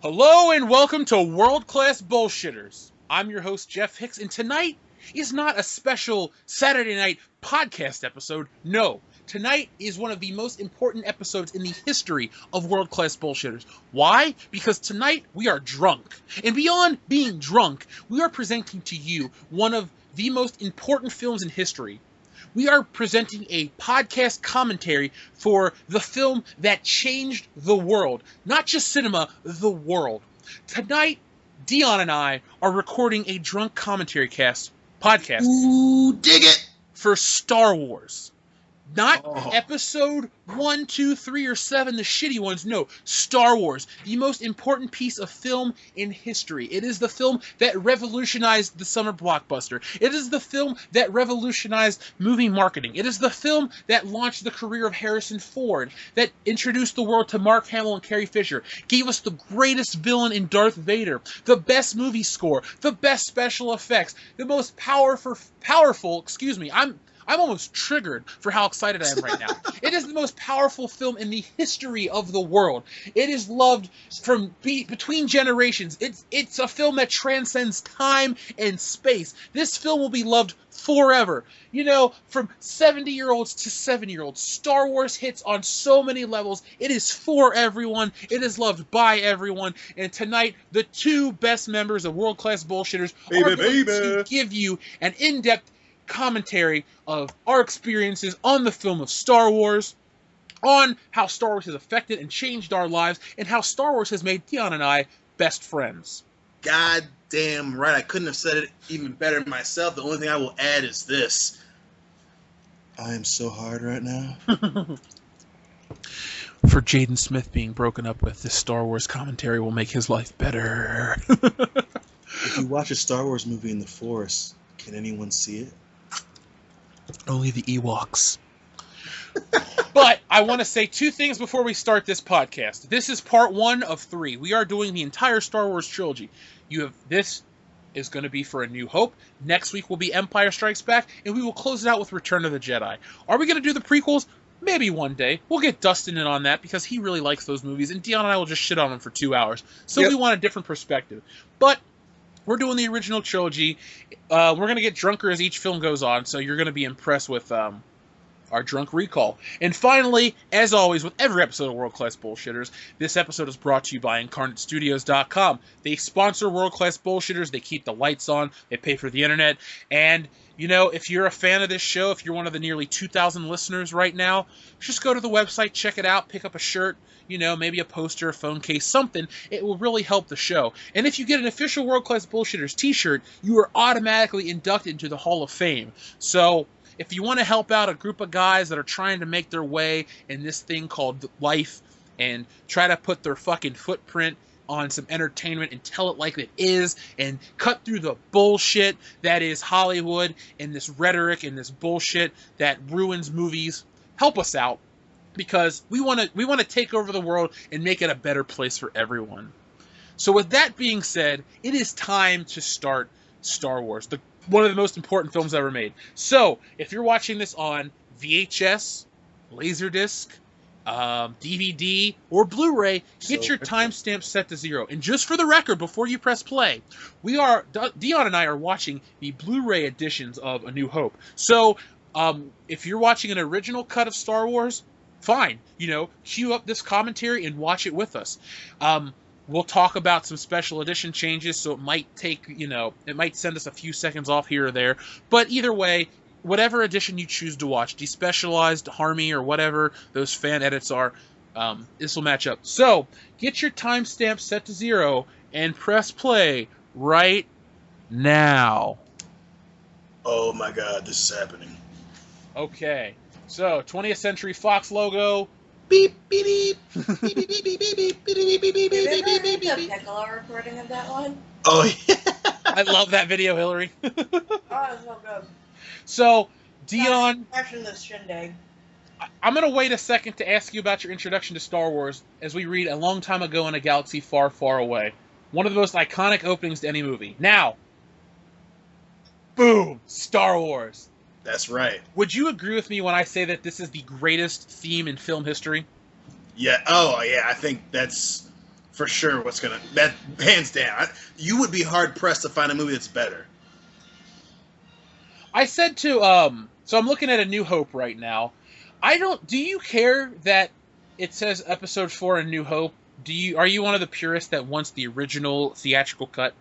Hello and welcome to World Class Bullshitters. I'm your host, Jeff Hicks, and tonight is not a special Saturday night podcast episode. No, tonight is one of the most important episodes in the history of World Class Bullshitters. Why? Because tonight we are drunk. And beyond being drunk, we are presenting to you one of the most important films in history. We are presenting a podcast commentary for the film that changed the world. Not just cinema, the world. Tonight, Dion and I are recording a drunk commentary podcast. Ooh, dig it! For Star Wars. Not episode 1, 2, 3, or 7, the shitty ones. No, Star Wars, the most important piece of film in history. It is the film that revolutionized the summer blockbuster. It is the film that revolutionized movie marketing. It is the film that launched the career of Harrison Ford, that introduced the world to Mark Hamill and Carrie Fisher, gave us the greatest villain in Darth Vader, the best movie score, the best special effects, the most powerful, I'm almost triggered for how excited I am right now. It is the most powerful film in the history of the world. It is loved from between generations. It's a film that transcends time and space. This film will be loved forever. You know, from 70-year-olds to 7-year-olds. Star Wars hits on so many levels. It is for everyone. It is loved by everyone. And tonight, the two best members of World Class Bullshitters are going to give you an in-depth commentary of our experiences on the film of Star Wars, on how Star Wars has affected and changed our lives, and how Star Wars has made Dion and I best friends. God damn right. I couldn't have said it even better myself. The only thing I will add is this. I am so hard right now. For Jaden Smith being broken up with, this Star Wars commentary will make his life better. If you watch a Star Wars movie in the Force, can anyone see it? Only the Ewoks. But I want to say two things before we start this podcast. This is part 1 of 3. We are doing the entire Star Wars trilogy. This is going to be for A New Hope. Next week will be Empire Strikes Back, and we will close it out with Return of the Jedi. Are we going to do the prequels? Maybe one day. We'll get Dustin in on that because he really likes those movies, and Dion and I will just shit on them for 2 hours. So We want a different perspective. But we're doing the original trilogy. We're going to get drunker as each film goes on, so you're going to be impressed with our drunk recall. And finally, as always, with every episode of World Class Bullshitters, this episode is brought to you by IncarnateStudios.com. They sponsor World Class Bullshitters. They keep the lights on. They pay for the internet. And, you know, if you're a fan of this show, if you're one of the nearly 2,000 listeners right now, just go to the website, check it out, pick up a shirt, you know, maybe a poster, a phone case, something. It will really help the show. And if you get an official World Class Bullshitters t-shirt, you are automatically inducted into the Hall of Fame. So if you want to help out a group of guys that are trying to make their way in this thing called life and try to put their fucking footprint on some entertainment and tell it like it is and cut through the bullshit that is Hollywood and this rhetoric and this bullshit that ruins movies, help us out. Because we want to take over the world and make it a better place for everyone. So with that being said, it is time to start Star Wars, one of the most important films ever made. So if you're watching this on VHS, Laserdisc, DVD, or Blu-ray, get your timestamp set to 0. And just for the record, before you press play, Dion and I are watching the Blu-ray editions of A New Hope. So if you're watching an original cut of Star Wars, fine, you know, cue up this commentary and watch it with us. We'll talk about some special edition changes, so it might take, you know, it might send us a few seconds off here or there. But either way, whatever edition you choose to watch, despecialized, Harmy, or whatever those fan edits are, this will match up. So, get your timestamp set to 0 and press play right now. Oh my god, this is happening. Okay. So, 20th Century Fox logo. Beep, beep, beep. Beep, beep, beep, beep, beep, beep, beep, beep, beep, beep, beep, beep, the Piccolo recording of that one? Oh, yeah. I love that video, Hillary. Oh, it's so good. So, Dion, Watching this shindig. I'm going to wait a second to ask you about your introduction to Star Wars as we read A Long Time Ago in a Galaxy Far, Far Away. One of the most iconic openings to any movie. Now, boom, Star Wars. That's right. Would you agree with me when I say that this is the greatest theme in film history? Yeah. Oh, yeah. I think that's for sure what's gonna that hands down. You would be hard pressed to find a movie that's better. I said to so I'm looking at A New Hope right now. Do you care that it says episode 4 A New Hope? Are you one of the purists that wants the original theatrical cut?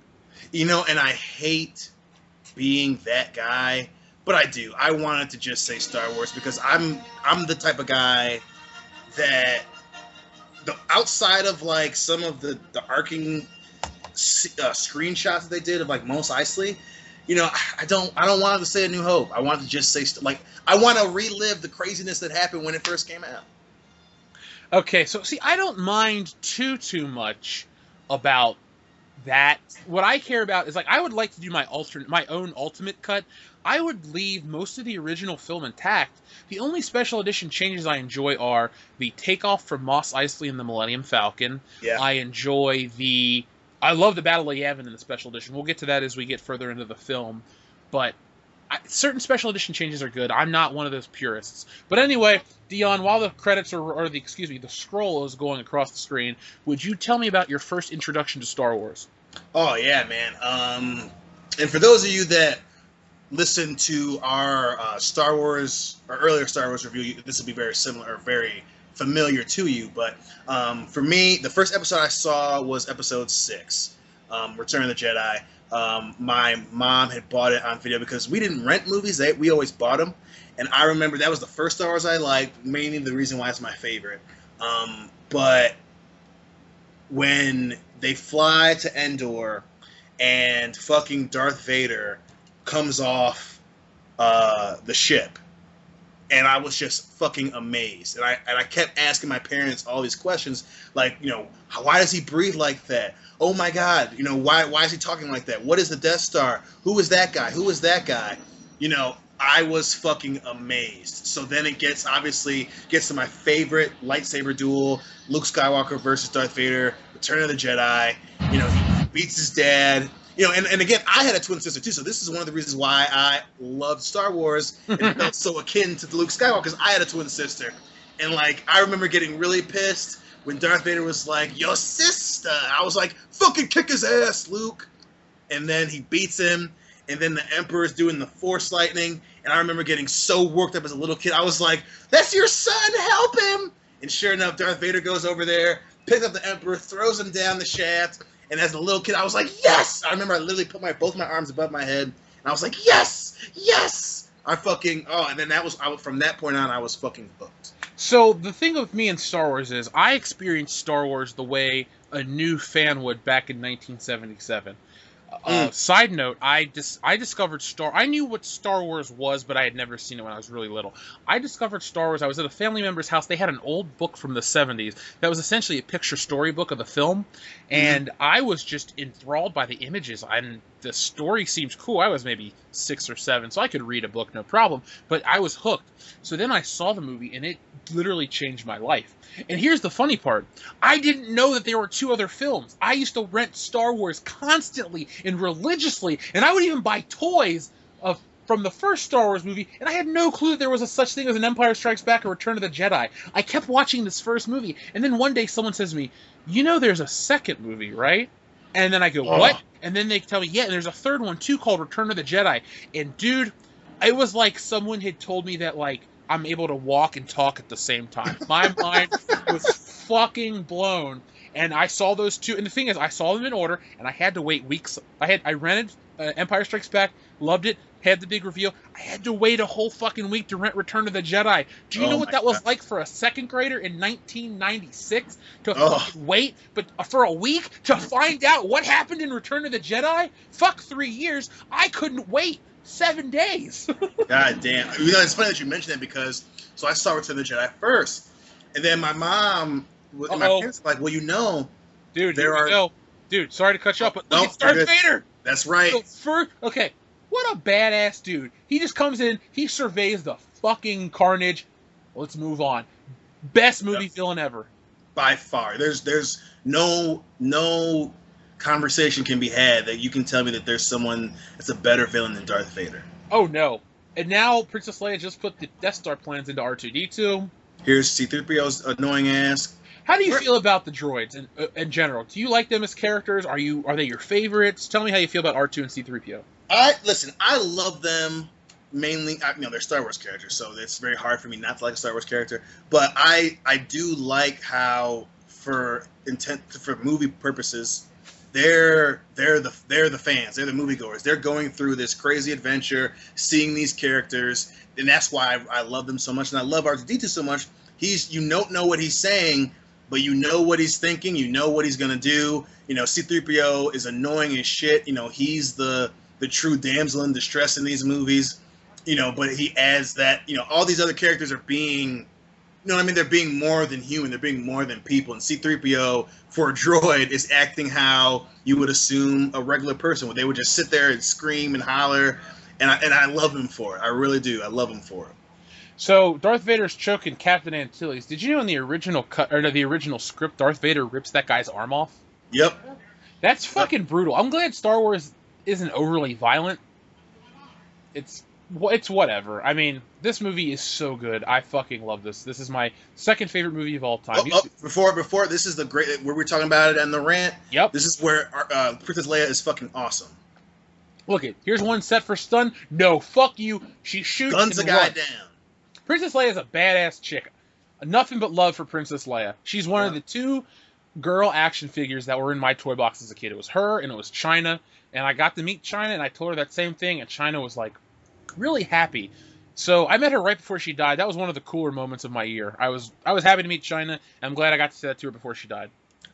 You know, and I hate being that guy, but I do. I wanted to just say Star Wars because I'm the type of guy that outside of like some of the arcing screenshots that they did of like Mos Eisley, you know, I don't want to say A New Hope. I want to just say like I want to relive the craziness that happened when it first came out. Okay, so see, I don't mind too much about that. What I care about is like I would like to do my own ultimate cut. I would leave most of the original film intact. The only special edition changes I enjoy are the takeoff from Mos Eisley and the Millennium Falcon. Yeah. I love the Battle of Yavin in the special edition. We'll get to that as we get further into the film, but certain special edition changes are good. I'm not one of those purists. But anyway, Dion, while the credits the scroll is going across the screen, would you tell me about your first introduction to Star Wars? Oh yeah, man. And for those of you that listen to our Star Wars or earlier Star Wars review, this will be very similar or very familiar to you. But for me, the first episode I saw was episode 6, Return of the Jedi. My mom had bought it on video because we didn't rent movies; we always bought them. And I remember that was the first Star Wars I liked, mainly the reason why it's my favorite. But when they fly to Endor and fucking Darth Vader comes off the ship, and I was just fucking amazed. And I kept asking my parents all these questions, like, you know, why does he breathe like that? Oh my God, you know, why is he talking like that? What is the Death Star? Who is that guy? Who is that guy? You know, I was fucking amazed. So then it gets to my favorite lightsaber duel, Luke Skywalker versus Darth Vader, Return of the Jedi. You know, he beats his dad. You know, and again, I had a twin sister too, so this is one of the reasons why I loved Star Wars and it felt so akin to Luke Skywalker, because I had a twin sister. And like, I remember getting really pissed when Darth Vader was like, "Your sister." I was like, "Fucking kick his ass, Luke." And then he beats him, and then the Emperor's doing the Force lightning, and I remember getting so worked up as a little kid. I was like, "That's your son, help him!" And sure enough, Darth Vader goes over there, picks up the Emperor, throws him down the shaft, and as a little kid, I was like, "Yes!" I remember I literally put both my arms above my head, and I was like, "Yes! Yes!" And then from that point on, I was fucking hooked. So the thing with me and Star Wars is I experienced Star Wars the way a new fan would back in 1977. Side note, I discovered I knew what Star Wars was, but I had never seen it when I was really little. I discovered Star Wars. I was at a family member's house. They had an old book from the 70s that was essentially a picture storybook of the film, and I was just enthralled by the images. And the story seems cool. I was maybe 6 or 7, so I could read a book no problem, but I was hooked. So then I saw the movie, and it literally changed my life. And here's the funny part. I didn't know that there were 2 other films. I used to rent Star Wars constantly and religiously, and I would even buy toys from the first Star Wars movie, and I had no clue that there was a such thing as an Empire Strikes Back or Return of the Jedi. I kept watching this first movie, and then one day someone says to me, "You know there's a second movie, right?" And then I go, "What?" And then they tell me, "Yeah, and there's a third one too called Return of the Jedi." And dude, it was like someone had told me that, like, I'm able to walk and talk at the same time. My mind was fucking blown. And I saw those 2, and the thing is, I saw them in order, and I had to wait weeks. I rented Empire Strikes Back, loved it, had the big reveal. I had to wait a whole fucking week to rent Return of the Jedi. Do you know what that was like for a second grader in 1996? To fucking wait, but for a week to find out what happened in Return of the Jedi? Fuck 3 years. I couldn't wait 7 days. God damn. You know, it's funny that you mentioned that because, so I saw Return of the Jedi first, and then my mom, and my parents were like, "Well, you know, dude, Dude, sorry to cut you off, but look, it's Darth Vader." That's right. So okay, what a badass dude. He just comes in, he surveys the fucking carnage. Let's move on. Best movie villain ever. By far. There's no conversation can be had that you can tell me that there's someone that's a better villain than Darth Vader. Oh no. And now Princess Leia just put the Death Star plans into R2-D2. Here's C-3PO's annoying ass. How do you feel about the droids in general? Do you like them as characters? Are they your favorites? Tell me how you feel about R2 and C-3PO. I love them mainly. They're Star Wars characters, so it's very hard for me not to like a Star Wars character. But I do like how for movie purposes, they're the fans, they're the moviegoers. They're going through this crazy adventure, seeing these characters, and that's why I love them so much, and I love R2-D2 so much. You don't know what he's saying, but you know what he's thinking. You know what he's gonna do. C-3PO is annoying as shit. He's the true damsel in distress in these movies. But he adds that. All these other characters are being, they're being more than human. They're being more than people. And C-3PO, for a droid, is acting how you would assume a regular person would. They would just sit there and scream and holler. And I love him for it. I really do. I love him for it. So Darth Vader's choking Captain Antilles. Did you know in the original the original script, Darth Vader rips that guy's arm off? Yep. That's fucking brutal. I'm glad Star Wars isn't overly violent. It's whatever. I mean, this movie is so good. I fucking love this. This is my second favorite movie of all time. Before, this is the great where we're talking about it and the rant. Yep. This is where Princess Leia is fucking awesome. Look it. Here's one set for stun. No, fuck you. She shoots. Guns a guy down. Princess Leia is a badass chick. Nothing but love for Princess Leia. She's one of the two girl action figures that were in my toy box as a kid. It was her and it was China. And I got to meet China and I told her that same thing. And China was like really happy. So I met her right before she died. That was one of the cooler moments of my year. I was happy to meet China. And I'm glad I got to say that to her before she died.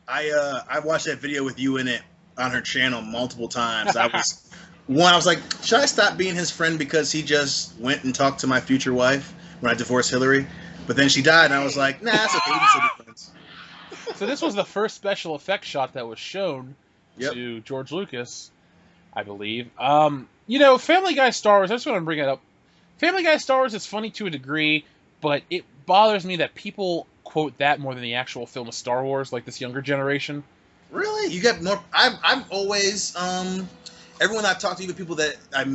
I watched that video with you in it on her channel multiple times. I was like, should I stop being his friend because he just went and talked to my future wife when I divorced Hillary? But then she died, and I was like, nah, it's okay. We can still be friends. So this was the first special effects shot that was shown to George Lucas, I believe. Family Guy Star Wars, I just want to bring it up. Family Guy Star Wars is funny to a degree, but it bothers me that people quote that more than the actual film of Star Wars, like this younger generation. Really? You get more... I've always... everyone I've talked to, even people that I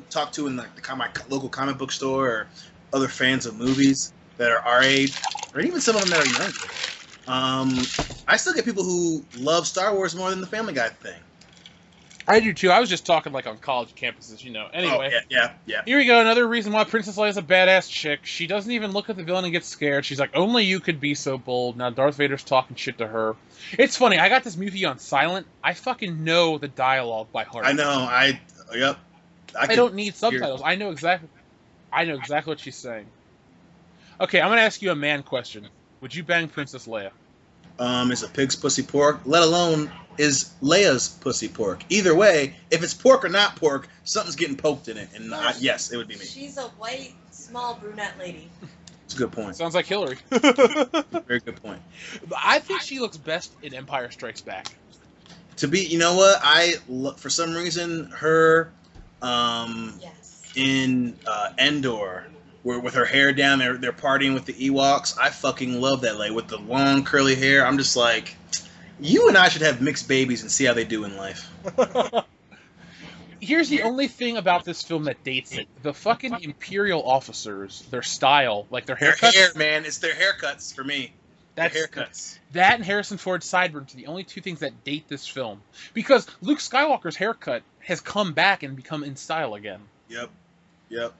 talk to in my local comic book store or other fans of movies that are our age, or even some of them that are younger, I still get people who love Star Wars more than the Family Guy thing. I do too. I was just talking like on college campuses, Anyway. Oh, yeah. Here we go. Another reason why Princess Leia is a badass chick. She doesn't even look at the villain and get scared. She's like, only you could be so bold. Now Darth Vader's talking shit to her. It's funny. I got this movie on silent. I fucking know the dialogue by heart. I know. I don't need subtitles. I know exactly what she's saying. Okay, I'm gonna ask you a man question. Would you bang Princess Leia? Is a pig's pussy pork? Let alone is Leia's pussy pork? Either way, if it's pork or not pork, something's getting poked in it, and yes, it would be me. She's a white, small brunette lady. It's a good point. Sounds like Hillary. Very good point. I think she looks best in Empire Strikes Back. To be, you know what? For some reason, her in Endor, where with her hair down, they're partying with the Ewoks. I fucking love that lady with the long curly hair. I'm just like, you and I should have mixed babies and see how they do in life. Here's the only thing about this film that dates it. The fucking Imperial officers, their style, like their haircuts. Their hair, man. It's their haircuts for me. Their haircuts. That and Harrison Ford's sideburns are the only two things that date this film. Because Luke Skywalker's haircut has come back and become in style again. Yep.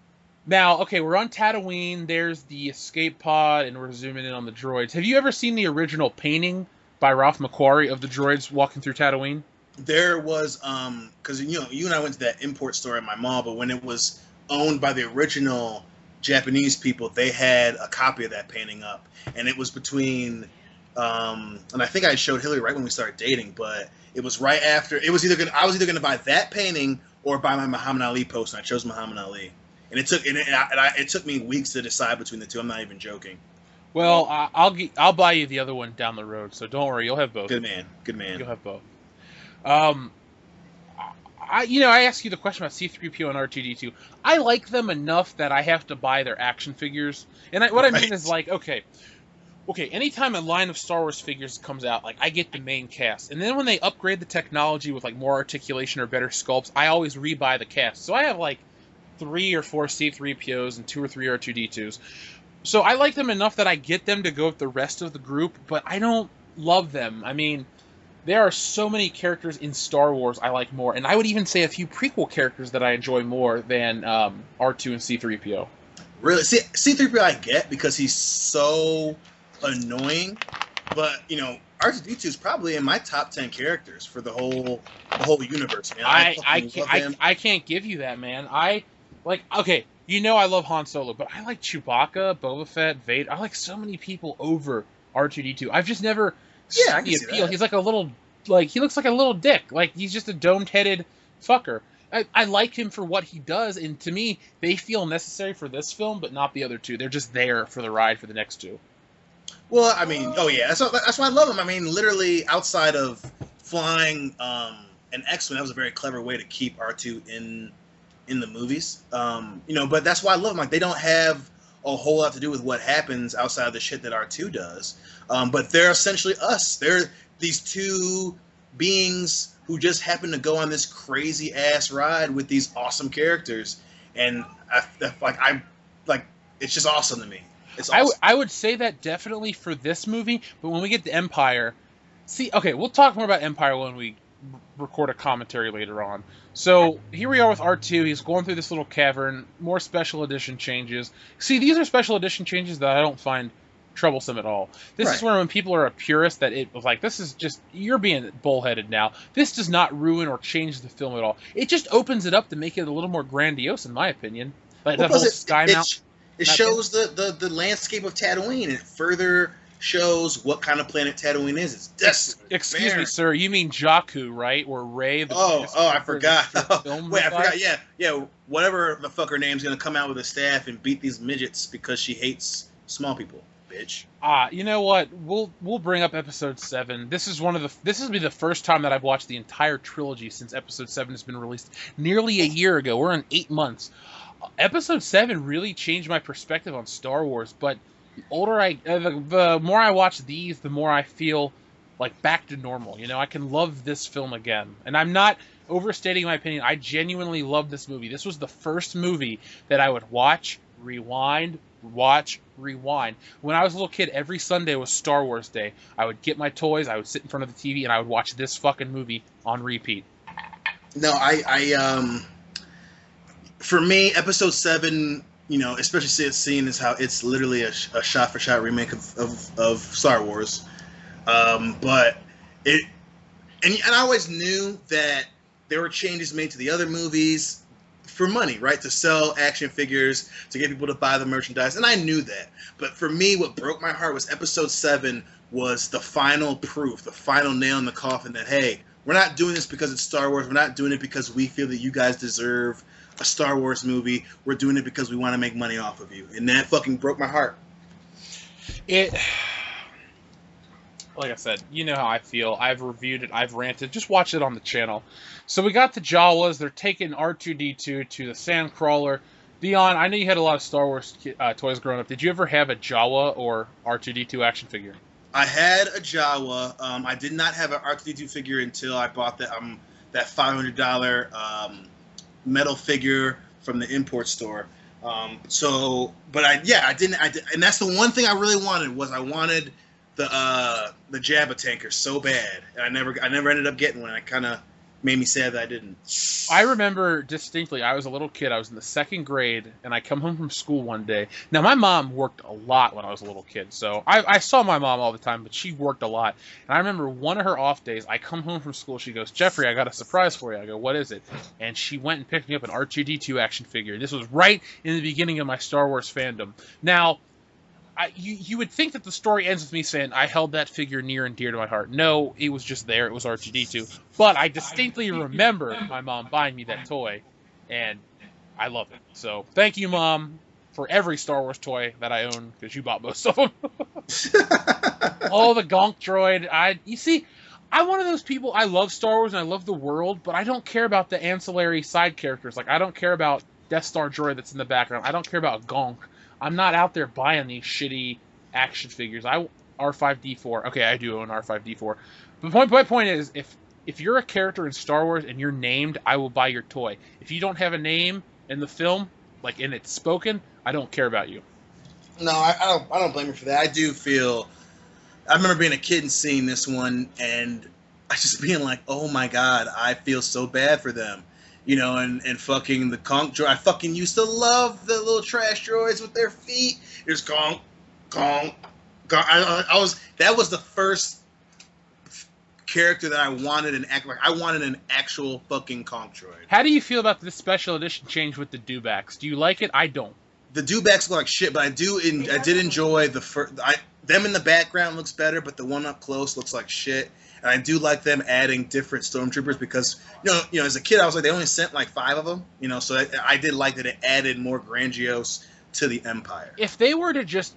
Now, okay, we're on Tatooine. There's the escape pod, and we're zooming in on the droids. Have you ever seen the original painting by Ralph McQuarrie of the droids walking through Tatooine? There was, because you and I went to that import store at my mall, but when it was owned by the original Japanese people, they had a copy of that painting up, and it was between, and I think I showed Hillary right when we started dating, but it was right after. I was either gonna buy that painting or buy my Muhammad Ali poster, and I chose Muhammad Ali, and it took me weeks to decide between the two. I'm not even joking. Well, I'll buy you the other one down the road, so don't worry, you'll have both. Good man. You'll have both. I asked you the question about C-3PO and R2-D2. I like them enough that I have to buy their action figures. And what I mean is, like, okay, anytime a line of Star Wars figures comes out, like, I get the main cast. And then when they upgrade the technology with, like, more articulation or better sculpts, I always rebuy the cast. So I have, like, 3 or 4 C-3POs and 2 or 3 R2-D2s. So I like them enough that I get them to go with the rest of the group, but I don't love them. I mean, there are so many characters in Star Wars I like more, and I would even say a few prequel characters that I enjoy more than R2 and C-3PO. Really, see, C-3PO I get because he's so annoying, but you know, R2-D2 is probably in my top 10 characters for the whole universe, man. I fucking love him. I can't give you that, man. I like okay, you know I love Han Solo, but I like Chewbacca, Boba Fett, Vader. I like so many people over R2-D2. I've just never Yeah, I seen can the see appeal. that. He's like a little he looks like a little dick. Like he's just a domed-headed fucker. I like him for what he does, and to me, they feel necessary for this film, but not the other two. They're just there for the ride for the next two. Well, I mean, oh yeah, that's why I love him. I mean, literally outside of flying an X-wing, that was a very clever way to keep R2 in the movies. You know, but that's why I love them. Like they don't have a whole lot to do with what happens outside of the shit that R2 does. But they're essentially us. They're these two beings who just happen to go on this crazy ass ride with these awesome characters, and I like it's just awesome to me. It's awesome. I would say that definitely for this movie, but when we get to Empire, see, okay, we'll talk more about Empire when we record a commentary later on. So here we are with R2. He's going through this little cavern. More special edition changes. See, these are special edition changes that I don't find troublesome at all. This is Right. where when people are a purist that it was like, this is just, you're being bullheaded now. This does not ruin or change the film at all. It just opens it up to make it a little more grandiose, in my opinion. Like Well, that whole plus sky mount. it that shows the landscape of Tatooine, and it further shows what kind of planet Tatooine is. It's desolate. Excuse me, barren. sir. You mean Jakku, right? Or Ray? The I forgot. Film Wait, I guy? forgot. Yeah. Whatever the fuck her name's gonna come out with a staff and beat these midgets because she hates small people, bitch. You know what? We'll bring up episode 7. This will be the first time that I've watched the entire trilogy since episode 7 has been released nearly a year ago. We're in 8 months. Episode 7 really changed my perspective on Star Wars, but the more I watch these, the more I feel like back to normal. You know, I can love this film again. And I'm not overstating my opinion. I genuinely love this movie. This was the first movie that I would watch, rewind. When I was a little kid, every Sunday was Star Wars Day. I would get my toys, I would sit in front of the TV, and I would watch this fucking movie on repeat. No, for me, episode 7, you know, especially seeing as how it's literally a shot-for-shot remake of Star Wars. But and I always knew that there were changes made to the other movies for money, right? To sell action figures, to get people to buy the merchandise, and I knew that. But for me, what broke my heart was episode 7 was the final proof, the final nail in the coffin that, hey, we're not doing this because it's Star Wars. We're not doing it because we feel that you guys deserve a Star Wars movie. We're doing it because we want to make money off of you. And that fucking broke my heart. Like I said, you know how I feel. I've reviewed it. I've ranted. Just watch it on the channel. So we got the Jawas. They're taking R2-D2 to the Sandcrawler. Dion, I know you had a lot of Star Wars toys growing up. Did you ever have a Jawa or R2-D2 action figure? I had a Jawa. I did not have an R2-D2 figure until I bought that $500 metal figure from the import store. I didn't. And that's the one thing I really wanted was I wanted the Jabba tanker so bad, and I never ended up getting one. It kind of made me sad that I didn't. I remember distinctly, I was a little kid. I was in the 2nd grade, and I come home from school one day. Now, my mom worked a lot when I was a little kid, so I saw my mom all the time, but she worked a lot. And I remember one of her off days, I come home from school, she goes, "Jeffrey, I got a surprise for you." I go, "What is it?" And she went and picked me up an R2-D2 action figure. This was right in the beginning of my Star Wars fandom. Now, you would think that the story ends with me saying I held that figure near and dear to my heart. No, it was just there. It was R2-D2. But I distinctly remember my mom buying me that toy, and I love it. So thank you, Mom, for every Star Wars toy that I own, because you bought most of them. Oh, the Gonk droid. I'm one of those people, I love Star Wars and I love the world, but I don't care about the ancillary side characters. Like, I don't care about Death Star droid that's in the background. I don't care about Gonk. I'm not out there buying these shitty action figures. R5-D4. Okay, I do own R5-D4. But my point is, if you're a character in Star Wars and you're named, I will buy your toy. If you don't have a name in the film, like, and it's spoken, I don't care about you. No, I don't blame you for that. I do feel. I remember being a kid and seeing this one, and I just being like, "Oh my god, I feel so bad for them," and fucking the conch droid. I fucking used to love the little trash droids with their feet. There's conch, conch, conch. I was that was the first character that I wanted I wanted an actual fucking conch droid. How do you feel about this special edition change with the dewbacks? Do you like it? I don't. The dewbacks look like shit, but I did enjoy the first. Them in the background looks better, but the one up close looks like shit. And I do like them adding different stormtroopers because as a kid I was like they only sent like 5 of them, so I did like that it added more grandiose to the Empire. If they were to just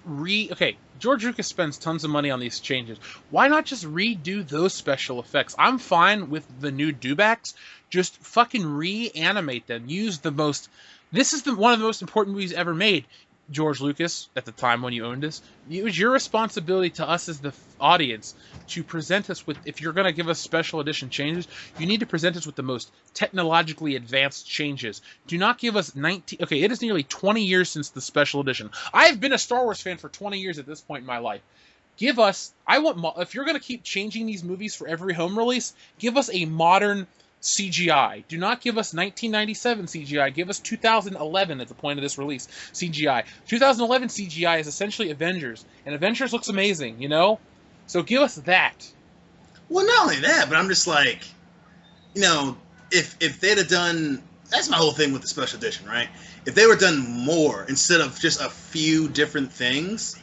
George Lucas spends tons of money on these changes. Why not just redo those special effects? I'm fine with the new dewbacks. Just fucking reanimate them. Use the most. This is one of the most important movies ever made. George Lucas, at the time when you owned this, it was your responsibility to us as the audience to present us with, if you're going to give us special edition changes, you need to present us with the most technologically advanced changes. Do not give us it is nearly 20 years since the special edition. I've been a Star Wars fan for 20 years at this point in my life. Give us, if you're going to keep changing these movies for every home release, give us a modern CGI. Do not give us 1997 CGI. Give us 2011 at the point of this release CGI. 2011 CGI is essentially Avengers, and Avengers looks amazing, So give us that. Well, not only that, but I'm just like, if they'd have done, that's my whole thing with the special edition, right? If they were done more instead of just a few different things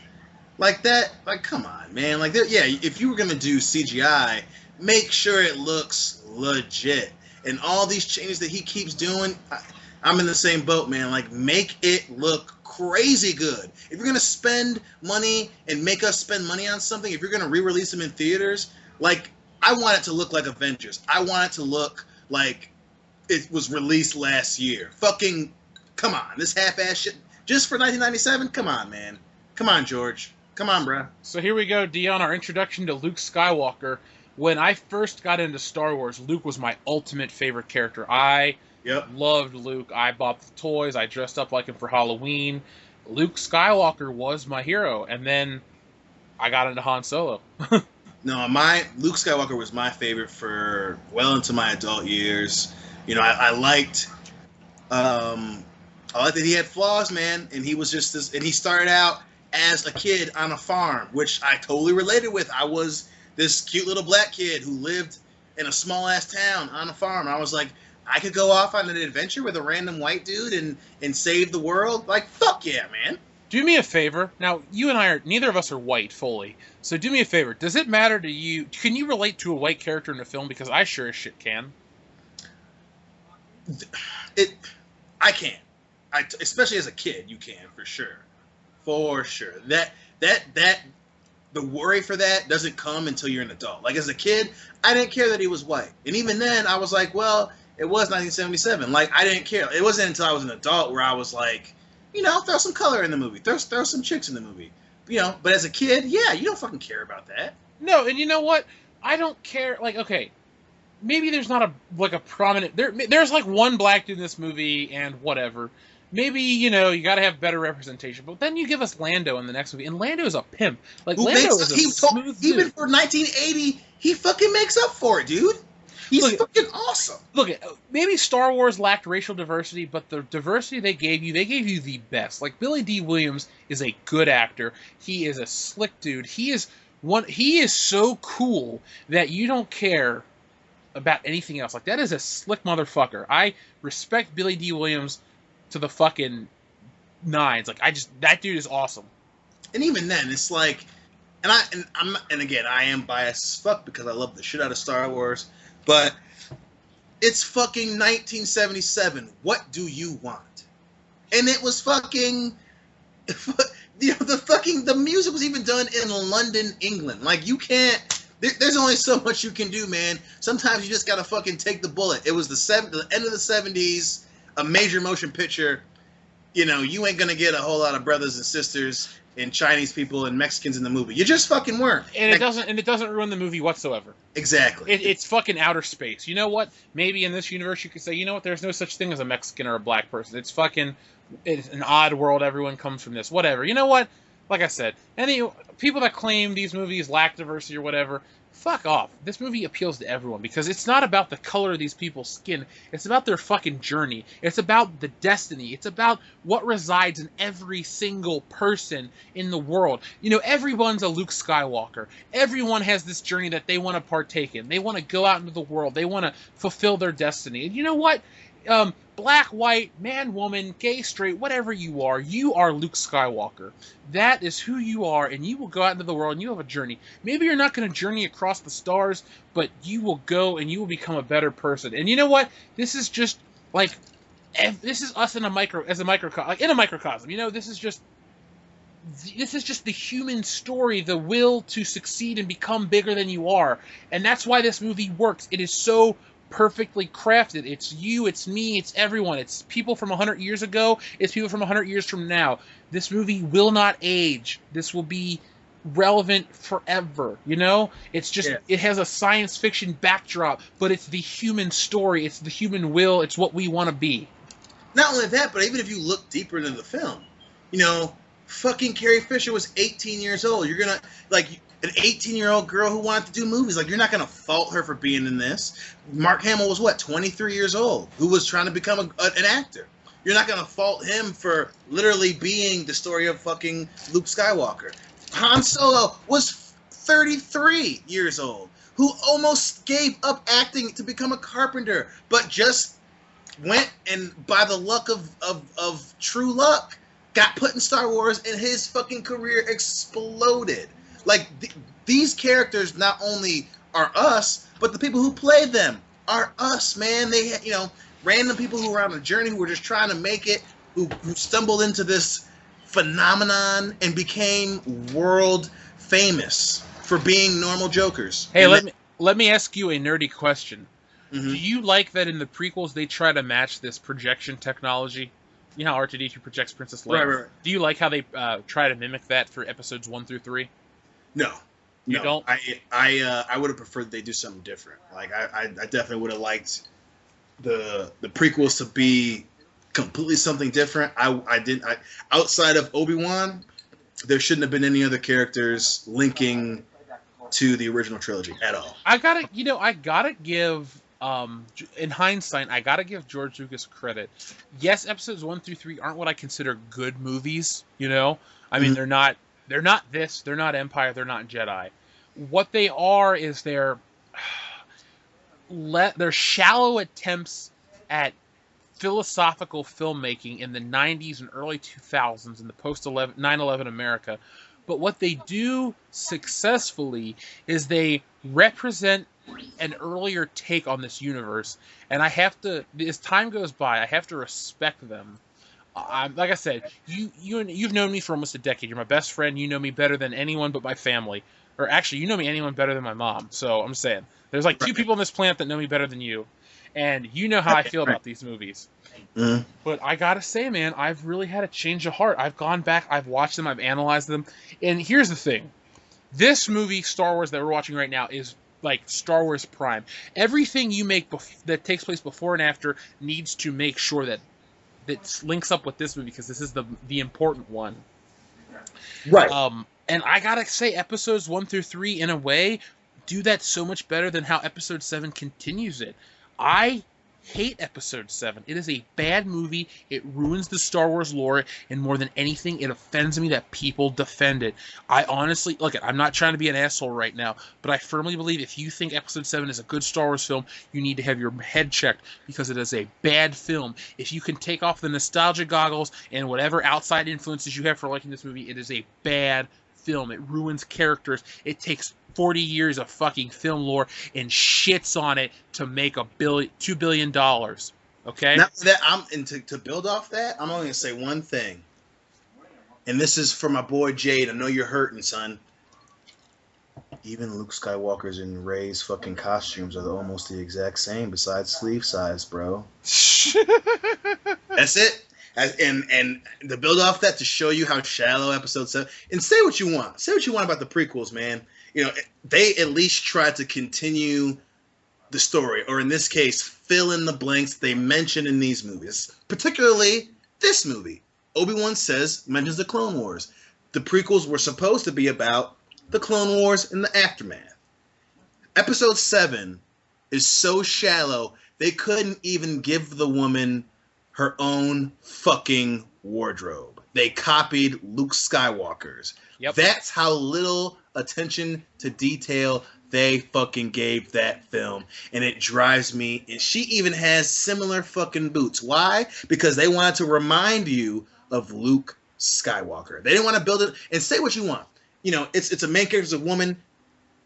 like that, like come on, man, like if you were gonna do CGI, make sure it looks legit. And all these changes that he keeps doing, I'm in the same boat, man. Like, make it look crazy good. If you're going to spend money and make us spend money on something, if you're going to re-release them in theaters, like, I want it to look like Avengers. I want it to look like it was released last year. Fucking, come on. This half-ass shit, just for 1997? Come on, man. Come on, George. Come on, bruh. So here we go, Dion, our introduction to Luke Skywalker. When I first got into Star Wars, Luke was my ultimate favorite character. I loved Luke. I bought the toys. I dressed up like him for Halloween. Luke Skywalker was my hero. And then I got into Han Solo. No, Luke Skywalker was my favorite for well into my adult years. I liked that he had flaws, man. And he was just this, and he started out as a kid on a farm, which I totally related with. I was this cute little black kid who lived in a small-ass town on a farm. I was like, I could go off on an adventure with a random white dude and save the world? Like, fuck yeah, man. Do me a favor. Now, you and I neither of us are white fully. So do me a favor. Does it matter to you? Can you relate to a white character in a film? Because I sure as shit can. I can. Especially as a kid, you can, for sure. For sure. The worry for that doesn't come until you're an adult. Like, as a kid, I didn't care that he was white. And even then, I was like, well, it was 1977. Like, I didn't care. It wasn't until I was an adult where I was like, throw some color in the movie. Throw some chicks in the movie. But as a kid, yeah, you don't fucking care about that. No, and you know what? I don't care. Like, okay, maybe there's not a prominent... There's, like, one black dude in this movie and whatever. Maybe, you got to have better representation. But then you give us Lando in the next movie, and Lando is a pimp. Like, Lando is a smooth dude. Even for 1980, he fucking makes up for it, dude. He's fucking awesome. Look, maybe Star Wars lacked racial diversity, but the diversity they gave you the best. Like, Billy D. Williams is a good actor. He is a slick dude. He is so cool that you don't care about anything else. Like, that is a slick motherfucker. I respect Billy D. Williams to the fucking nines. Like, that dude is awesome. And even then, it's like, and again, I am biased as fuck because I love the shit out of Star Wars, but it's fucking 1977. What do you want? And it was fucking, the music was even done in London, England. Like, you can't, there's only so much you can do, man. Sometimes you just gotta fucking take the bullet. It was the end of the 70s, a major motion picture. You ain't gonna get a whole lot of brothers and sisters and Chinese people and Mexicans in the movie. You just fucking weren't. And it doesn't ruin the movie whatsoever. Exactly. It's fucking outer space. You know what? Maybe in this universe you could say, there's no such thing as a Mexican or a black person. It's an odd world. Everyone comes from this. Whatever. You know what? like I said, any people that claim these movies lack diversity or whatever, fuck off. This movie appeals to everyone because it's not about the color of these people's skin. It's about their fucking journey. It's about the destiny. It's about what resides in every single person in the world. You know, everyone's a Luke Skywalker. Everyone has this journey that they want to partake in. They want to go out into the world. They want to fulfill their destiny. And you know what? Black, white, man, woman, gay, straight, whatever you are Luke Skywalker. That is who you are, and you will go out into the world and you have a journey. Maybe you're not going to journey across the stars, but you will go and you will become a better person. And you know what? This is just like, this is us in a microcosm. You know, this is just the human story, the will to succeed and become bigger than you are. And that's why this movie works. It is so perfectly crafted. It's you, it's me, it's everyone. It's people from 100 years ago, it's people from 100 years from now. This movie will not age. This will be relevant forever, you know? It's just, It has a science fiction backdrop, but it's the human story, it's the human will, it's what we want to be. Not only that, but even if you look deeper into the film, you know, fucking Carrie Fisher was 18 years old. You're gonna, like, an 18-year-old girl who wanted to do movies. Like, you're not going to fault her for being in this. Mark Hamill was, 23 years old, who was trying to become an actor. You're not going to fault him for literally being the story of fucking Luke Skywalker. Han Solo was 33 years old, who almost gave up acting to become a carpenter, but just went and, by the luck of true luck, got put in Star Wars, and his fucking career exploded. Like, these characters not only are us, but the people who play them are us, man. They, you know, random people who were on a journey, who were just trying to make it, who stumbled into this phenomenon and became world famous for being normal jokers. Hey, let me ask you a nerdy question. Mm-hmm. Do you like that in the prequels they try to match this projection technology? You know how R2-D2 projects Princess Leia? Right. Do you like how they try to mimic that for episodes 1 through 3? No. You don't? I would have preferred they do something different. Like, I definitely would have liked the prequels to be completely something different. Outside of Obi-Wan, there shouldn't have been any other characters linking to the original trilogy at all. I gotta give, in hindsight, I gotta give George Lucas credit. Yes, episodes 1 through 3 aren't what I consider good movies, you know? I mean, they're not this, they're not Empire, they're not Jedi. What they are is they're shallow attempts at philosophical filmmaking in the 90s and early 2000s in the post 9/11 America. But what they do successfully is they represent an earlier take on this universe, and I have to, as time goes by, I have to respect them. Like I said, you've known me for almost a decade. You're my best friend. You know me better than anyone but my family. Or actually, you know me anyone better than my mom. So I'm saying, there's like 2 people on this planet that know me better than you. And you know how I feel about these movies. Mm. But I gotta say, man, I've really had a change of heart. I've gone back, I've watched them, I've analyzed them. And here's the thing. This movie, Star Wars, that we're watching right now is like Star Wars Prime. Everything you make that takes place before and after needs to make sure that links up with this movie, because this is the important one. Right. And I gotta say, episodes 1 through 3, in a way, do that so much better than how episode 7 continues it. I hate episode 7. It is a bad movie. It ruins the Star Wars lore, and more than anything, it offends me that people defend it. I honestly, look, I'm not trying to be an asshole right now, but I firmly believe if you think episode 7 is a good Star Wars film, you need to have your head checked, because it is a bad film. If you can take off the nostalgia goggles and whatever outside influences you have for liking this movie, it is a bad film. It ruins characters. It takes 40 years of fucking film lore and shits on it to make $2 billion. Okay? Now that to build off that, I'm only gonna say one thing. And this is for my boy Jade. I know you're hurting, son. Even Luke Skywalker's and Rey's fucking costumes are almost the exact same, besides sleeve size, bro. That's it. And to build off that, to show you how shallow episode 7, and say what you want. Say what you want about the prequels, man. You know, they at least try to continue the story, or in this case, fill in the blanks they mention in these movies. Particularly this movie. Obi-Wan mentions the Clone Wars. the prequels were supposed to be about the Clone Wars and the aftermath. Episode 7 is so shallow, they couldn't even give the woman her own fucking wardrobe. They copied Luke Skywalker's. Yep. That's how little attention to detail they fucking gave that film. And it drives me. And she even has similar fucking boots. Why? Because they wanted to remind you of Luke Skywalker. They didn't want to build it. And say what you want. You know, it's a main character, it's a woman.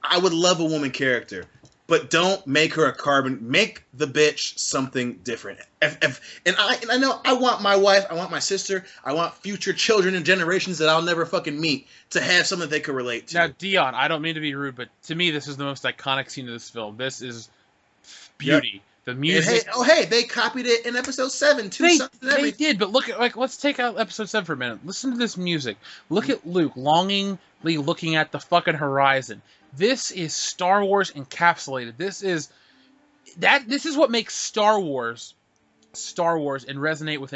I would love a woman character. But don't make her a carbon. Make the bitch something different. And I know I want my wife, I want my sister, I want future children and generations that I'll never fucking meet to have something they could relate to. Now, Dion, I don't mean to be rude, but to me, this is the most iconic scene of this film. This is beauty. Yep. The music. Hey, they copied it in episode 7 too. They did, but look at let's take out episode 7 for a minute. Listen to this music. Look at Luke longingly looking at the fucking horizon. This is Star Wars encapsulated. This is what makes Star Wars and resonate with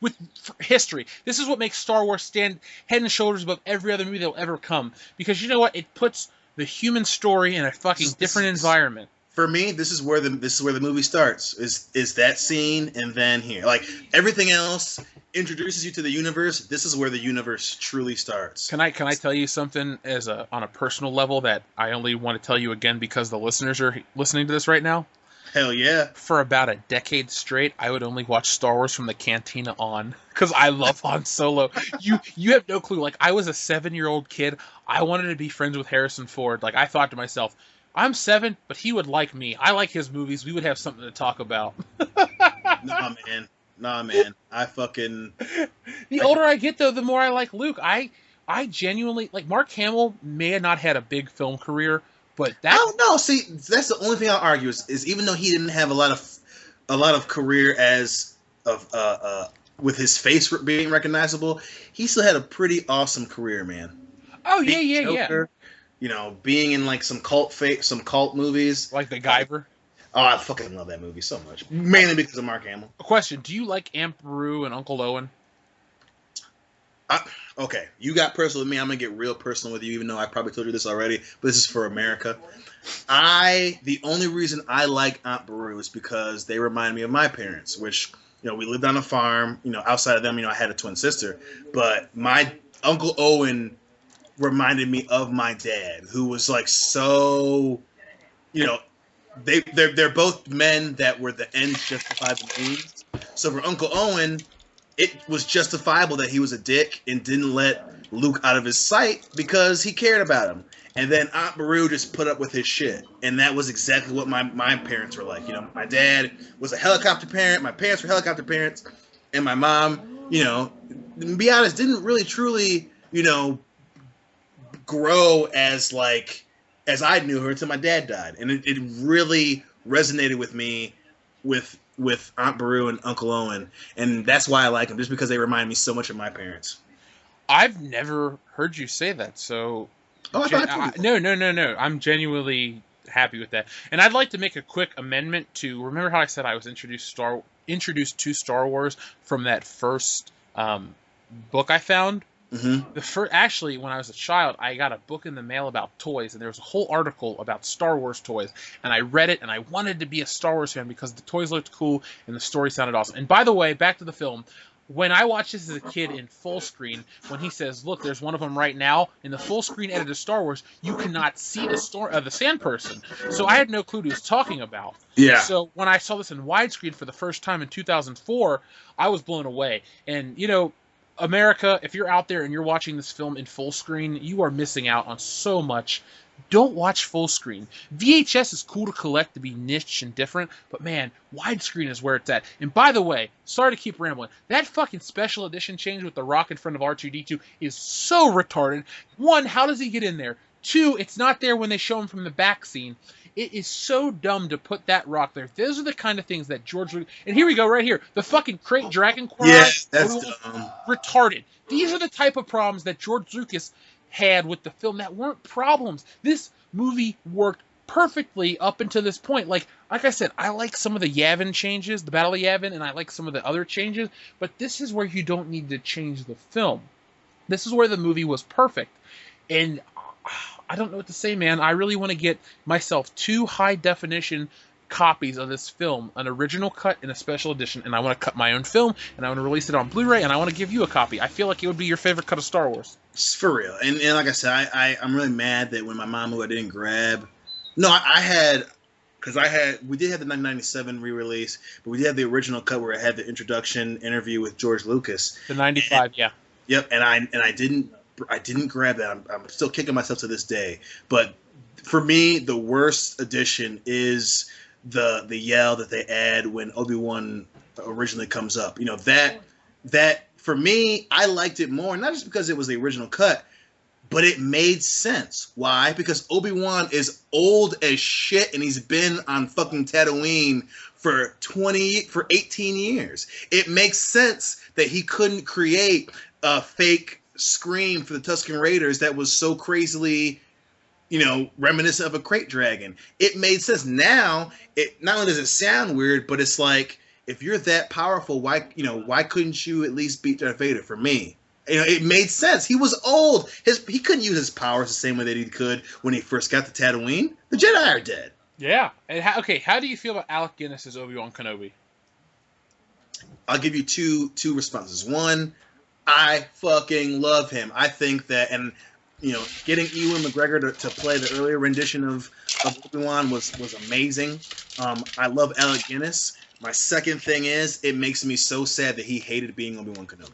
with history. This is what makes Star Wars stand head and shoulders above every other movie that will ever come. Because you know what? It puts the human story in a fucking different environment. For me, this is where the movie starts. Is that scene, and then here, like everything else introduces you to the universe. This is where the universe truly starts. Can I tell you something on a personal level that I only want to tell you again because the listeners are listening to this right now? Hell yeah! For about a decade straight, I would only watch Star Wars from the Cantina on because I love Han Solo. You have no clue. Like, I was a 7-year-old kid. I wanted to be friends with Harrison Ford. Like, I thought to myself, I'm 7, but he would like me. I like his movies. We would have something to talk about. Nah, man. I fucking... The older I get, though, the more I like Luke. I genuinely... Like, Mark Hamill may have not had a big film career, but that... Oh, no. See, that's the only thing I'll argue is even though he didn't have a lot of career with his face being recognizable, he still had a pretty awesome career, man. Oh, yeah. You know, being in like some cult movies. Like The Guyver? Oh, I fucking love that movie so much. Mainly because of Mark Hamill. A question. Do you like Aunt Beru and Uncle Owen? Okay, you got personal with me. I'm going to get real personal with you, even though I probably told you this already. But this is for America. The only reason I like Aunt Beru is because they remind me of my parents, which, you know, we lived on a farm. You know, outside of them, you know, I had a twin sister. But my Uncle Owen reminded me of my dad, who was like so, you know, they're both men that were the ends justify the means. So for Uncle Owen, it was justifiable that he was a dick and didn't let Luke out of his sight because he cared about him. And then Aunt Beru just put up with his shit. And that was exactly what my parents were like. You know, my dad was a helicopter parent, my parents were helicopter parents, and my mom, you know, to be honest, didn't really truly, you know, grow as I knew her until my dad died, and it really resonated with me with Aunt Beru and Uncle Owen, and that's why I like them, just because they remind me so much of my parents. I've never heard you say that, so no. I'm genuinely happy with that, and I'd like to make a quick amendment to remember how I said I was introduced to Star Wars from that first book I found. Mm-hmm. Actually, when I was a child, I got a book in the mail about toys, and there was a whole article about Star Wars toys, and I read it, and I wanted to be a Star Wars fan because the toys looked cool and the story sounded awesome. And by the way, back to the film, when I watched this as a kid in full screen, when he says, "Look, there's one of them right now," in the full screen edit of Star Wars, you cannot see the sand person. So I had no clue what he was talking about. Yeah. So when I saw this in widescreen for the first time in 2004, I was blown away. And you know, America, if you're out there and you're watching this film in full screen, you are missing out on so much. Don't watch full screen. VHS is cool to collect, to be niche and different, but man, widescreen is where it's at. And by the way, sorry to keep rambling, that fucking special edition change with the rock in front of R2-D2 is so retarded. 1, how does he get in there? 2, it's not there when they show him from the back scene. It is so dumb to put that rock there. Those are the kind of things that George Lucas... And here we go, right here. The fucking crate dragon choir. Yeah, that's dumb. Retarded. These are the type of problems that George Lucas had with the film that weren't problems. This movie worked perfectly up until this point. Like I said, I like some of the Yavin changes, the Battle of Yavin, and I like some of the other changes, but this is where you don't need to change the film. This is where the movie was perfect. And I don't know what to say, man. I really want to get myself 2 high-definition copies of this film, an original cut and a special edition, and I want to cut my own film, and I want to release it on Blu-ray, and I want to give you a copy. I feel like it would be your favorite cut of Star Wars. For real. And like I said, I'm really mad that when my mom moved, I didn't grab... No, I had... Because we did have the 1997 re-release, but we did have the original cut where it had the introduction interview with George Lucas. The 95, yeah. Yep, and I didn't grab that. I'm still kicking myself to this day. But for me, the worst edition is the yell that they add when Obi-Wan originally comes up. You know, that for me, I liked it more, not just because it was the original cut, but it made sense. Why? Because Obi-Wan is old as shit, and he's been on fucking Tatooine for 18 years. It makes sense that he couldn't create a fake scream for the Tusken Raiders that was so crazily, reminiscent of a crate dragon. It made sense. Now, it not only does it sound weird, but it's like, if you're that powerful, why couldn't you at least beat Darth Vader? For me, it made sense. He was old. He couldn't use his powers the same way that he could when he first got to Tatooine. The Jedi are dead. Yeah. And how do you feel about Alec Guinness as Obi-Wan Kenobi? I'll give you two responses. One, I fucking love him. I think that, and getting Ewan McGregor to play the earlier rendition of Obi-Wan was amazing. I love Alec Guinness. My second thing is, it makes me so sad that he hated being Obi-Wan Kenobi.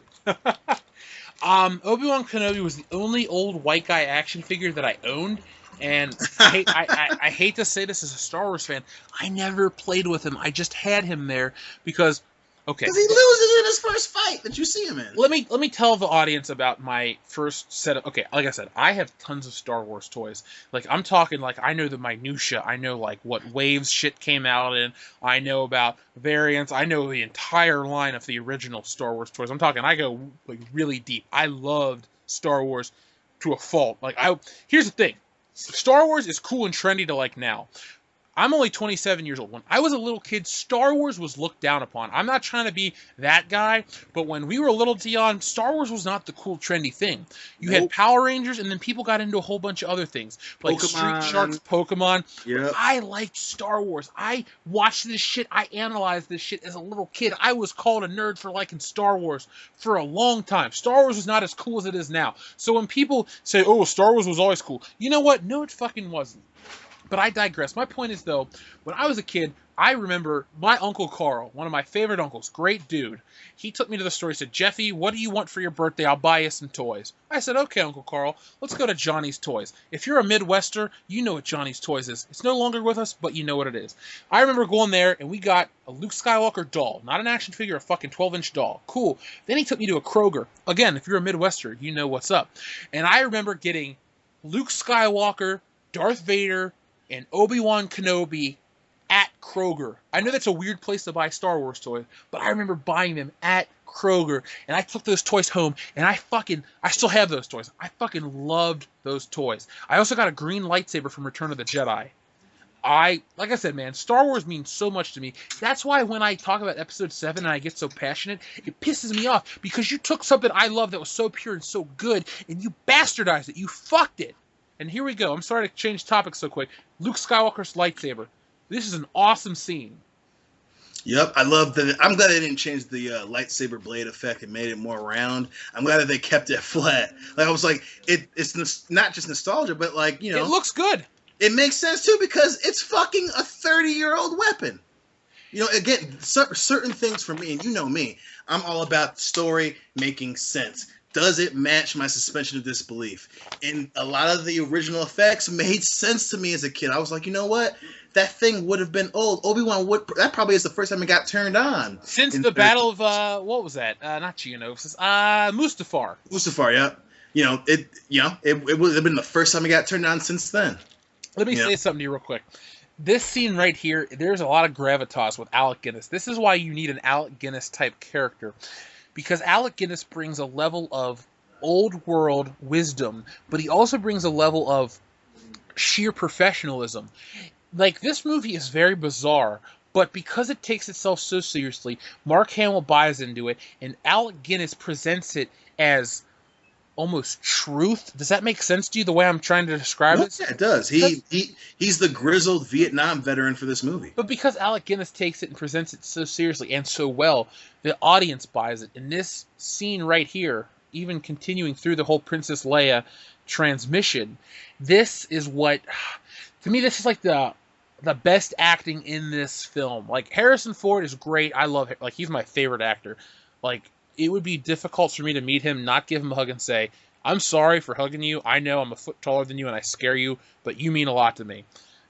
Obi-Wan Kenobi was the only old white guy action figure that I owned, and I hate to say this as a Star Wars fan, I never played with him. I just had him there because, okay. Because he loses in his first fight that you see him in. Let me tell the audience about my first set of... Okay, like I said, I have tons of Star Wars toys. Like, I'm talking, like, I know the minutia. I know, like, what waves shit came out in. I know about variants. I know the entire line of the original Star Wars toys. I'm talking, I go, like, really deep. I loved Star Wars to a fault. Like, here's the thing. Star Wars is cool and trendy to like now. I'm only 27 years old. When I was a little kid, Star Wars was looked down upon. I'm not trying to be that guy, but when we were little, Dion, Star Wars was not the cool, trendy thing. You had Power Rangers, and then people got into a whole bunch of other things, like Pokemon. Street Sharks, Pokemon. Yep. I liked Star Wars. I watched this shit. I analyzed this shit as a little kid. I was called a nerd for liking Star Wars for a long time. Star Wars was not as cool as it is now. So when people say, oh, Star Wars was always cool, you know what? No, it fucking wasn't. But I digress. My point is, though, when I was a kid, I remember my Uncle Carl, one of my favorite uncles, great dude. He took me to the store. He said, Jeffy, what do you want for your birthday? I'll buy you some toys. I said, okay, Uncle Carl, let's go to Johnny's Toys. If you're a Midwester, you know what Johnny's Toys is. It's no longer with us, but you know what it is. I remember going there, and we got a Luke Skywalker doll. Not an action figure, a fucking 12-inch doll. Cool. Then he took me to a Kroger. Again, if you're a Midwester, you know what's up. And I remember getting Luke Skywalker, Darth Vader, and Obi-Wan Kenobi at Kroger. I know that's a weird place to buy Star Wars toys, but I remember buying them at Kroger, and I took those toys home, and I still have those toys. I fucking loved those toys. I also got a green lightsaber from Return of the Jedi. Like I said, man, Star Wars means so much to me. That's why when I talk about Episode 7 and I get so passionate, it pisses me off, because you took something I love that was so pure and so good, and you bastardized it. You fucked it. And here we go. I'm sorry to change topics so quick. Luke Skywalker's lightsaber. This is an awesome scene. Yep, I love that. I'm glad they didn't change the lightsaber blade effect and made it more round. I'm glad that they kept it flat. Like, I was like, it's not just nostalgia, but like, It looks good. It makes sense too, because it's fucking a 30-year-old weapon. Again, certain things for me, and you know me, I'm all about story making sense. Does it match my suspension of disbelief? And a lot of the original effects made sense to me as a kid. I was like, you know what? That thing would have been old. Obi-Wan that probably is the first time it got turned on. Since the Battle of, what was that? Not Geonosis. Mustafar. Mustafar, yeah. It would have been the first time it got turned on since then. Let me say something to you real quick. This scene right here, there's a lot of gravitas with Alec Guinness. This is why you need an Alec Guinness type character. Because Alec Guinness brings a level of old world wisdom, but he also brings a level of sheer professionalism. Like, this movie is very bizarre, but because it takes itself so seriously, Mark Hamill buys into it, and Alec Guinness presents it as almost truth. Does that make sense to you, the way I'm trying to describe it? Yeah, it does. He's the grizzled Vietnam veteran for this movie. But because Alec Guinness takes it and presents it so seriously and so well, the audience buys it. And this scene right here, even continuing through the whole Princess Leia transmission, this is what, to me, this is like the best acting in this film. Like, Harrison Ford is great. I love him. Like, he's my favorite actor. Like, it would be difficult for me to meet him, not give him a hug and say, I'm sorry for hugging you. I know I'm a foot taller than you and I scare you, but you mean a lot to me.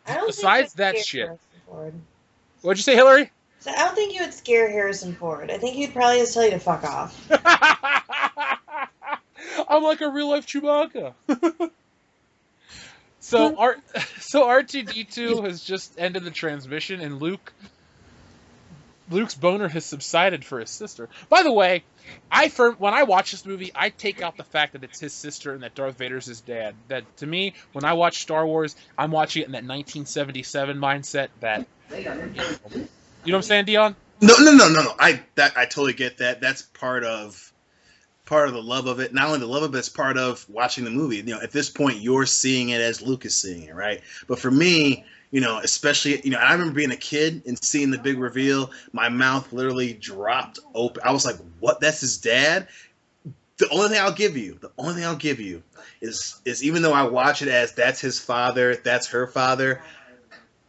Besides that shit. What'd you say, Hillary? So I don't think you would scare Harrison Ford. I think he'd probably just tell you to fuck off. I'm like a real life Chewbacca. So R2-D2 has just ended the transmission, and Luke's boner has subsided for his sister. By the way, when I watch this movie, I take out the fact that it's his sister and that Darth Vader's his dad. That, to me, when I watch Star Wars, I'm watching it in that 1977 mindset. That, you know what I'm saying, Dion? No. I totally get that. That's part of the love of it. Not only the love of it, it's part of watching the movie. You know, at this point, you're seeing it as Luke is seeing it, right? But for me, you know, especially, you know, I remember being a kid and seeing the big reveal. My mouth literally dropped open. I was like, "What? That's his dad?" The only thing I'll give you is even though I watch it as that's his father, that's her father,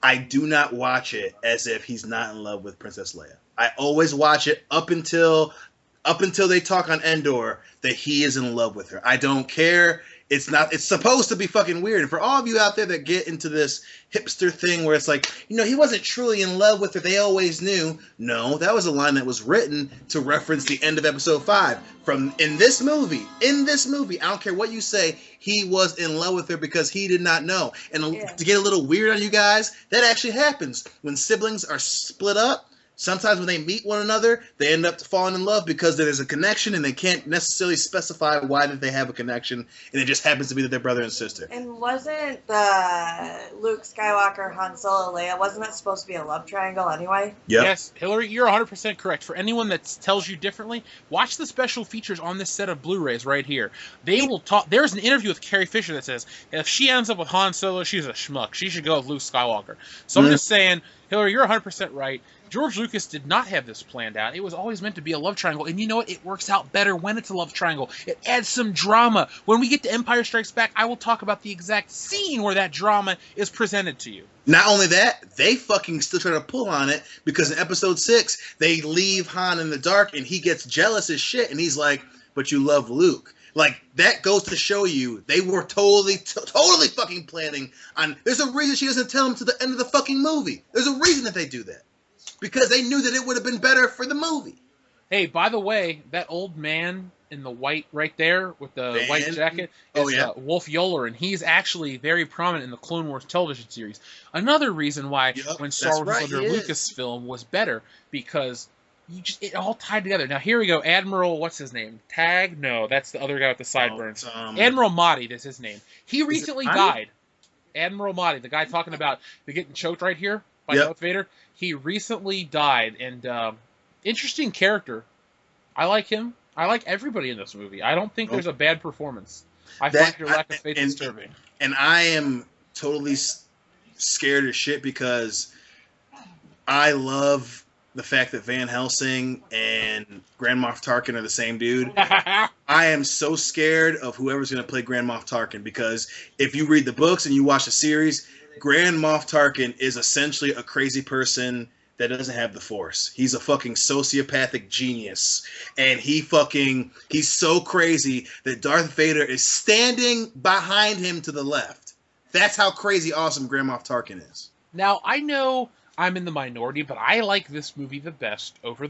I do not watch it as if he's not in love with Princess Leia. I always watch it up until they talk on Endor that he is in love with her. I don't care. It's supposed to be fucking weird. And for all of you out there that get into this hipster thing where it's like, you know, he wasn't truly in love with her, they always knew. No, that was a line that was written to reference the end of episode 5. In this movie, I don't care what you say, he was in love with her because he did not know. And to get a little weird on you guys, that actually happens. When siblings are split up, sometimes when they meet one another, they end up falling in love because there's a connection and they can't necessarily specify why that they have a connection, and it just happens to be that they're brother and sister. And wasn't the Luke Skywalker, Han Solo, Leia, wasn't that supposed to be a love triangle anyway? Yep. Yes, Hillary, you're 100% correct. For anyone that tells you differently, watch the special features on this set of Blu-rays right here. They will talk. There's an interview with Carrie Fisher that says, if she ends up with Han Solo, she's a schmuck. She should go with Luke Skywalker. So I'm just saying, Hillary, you're 100% right. George Lucas did not have this planned out. It was always meant to be a love triangle. And you know what? It works out better when it's a love triangle. It adds some drama. When we get to Empire Strikes Back, I will talk about the exact scene where that drama is presented to you. Not only that, they fucking still try to pull on it because in episode 6, they leave Han in the dark and he gets jealous as shit. And he's like, but you love Luke. Like, that goes to show you they were totally fucking planning on... There's a reason she doesn't tell him to the end of the fucking movie. There's a reason that they do that. Because they knew that it would have been better for the movie. Hey, by the way, that old man in the white right there with the white jacket is Wolf Yoler, and he's actually very prominent in the Clone Wars television series. Another reason why when Star Wars under Lucasfilm was better, because it all tied together. Now, here we go. Admiral, what's his name? Tag? No, that's the other guy with the sideburns. Admiral Motti, that's his name. He recently died. Admiral Motti, the guy talking about the getting choked right here by Darth Vader. He recently died, and interesting character. I like him. I like everybody in this movie. I don't think there's a bad performance. I find your lack of faith disturbing. And I am totally scared as shit because I love the fact that Van Helsing and Grand Moff Tarkin are the same dude. I am so scared of whoever's going to play Grand Moff Tarkin because if you read the books and you watch the series, Grand Moff Tarkin is essentially a crazy person that doesn't have the Force. He's a fucking sociopathic genius. And he's so crazy that Darth Vader is standing behind him to the left. That's how crazy awesome Grand Moff Tarkin is. Now, I know I'm in the minority, but I like this movie the best over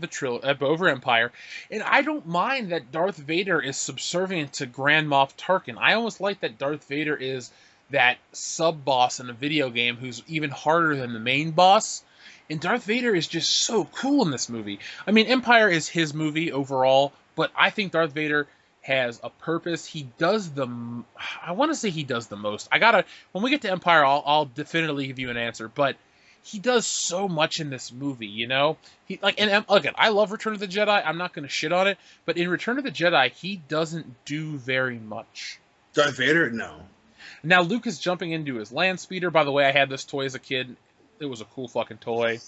over Empire. And I don't mind that Darth Vader is subservient to Grand Moff Tarkin. I almost like that Darth Vader is that sub-boss in a video game who's even harder than the main boss. And Darth Vader is just so cool in this movie. I mean, Empire is his movie overall, but I think Darth Vader has a purpose. He does I want to say he does the most. When we get to Empire, I'll definitively give you an answer, but he does so much in this movie, you know? He like, and again, I love Return of the Jedi. I'm not going to shit on it, but in Return of the Jedi, he doesn't do very much. Darth Vader? No. Now Luke is jumping into his land speeder. By the way, I had this toy as a kid. It was a cool fucking toy.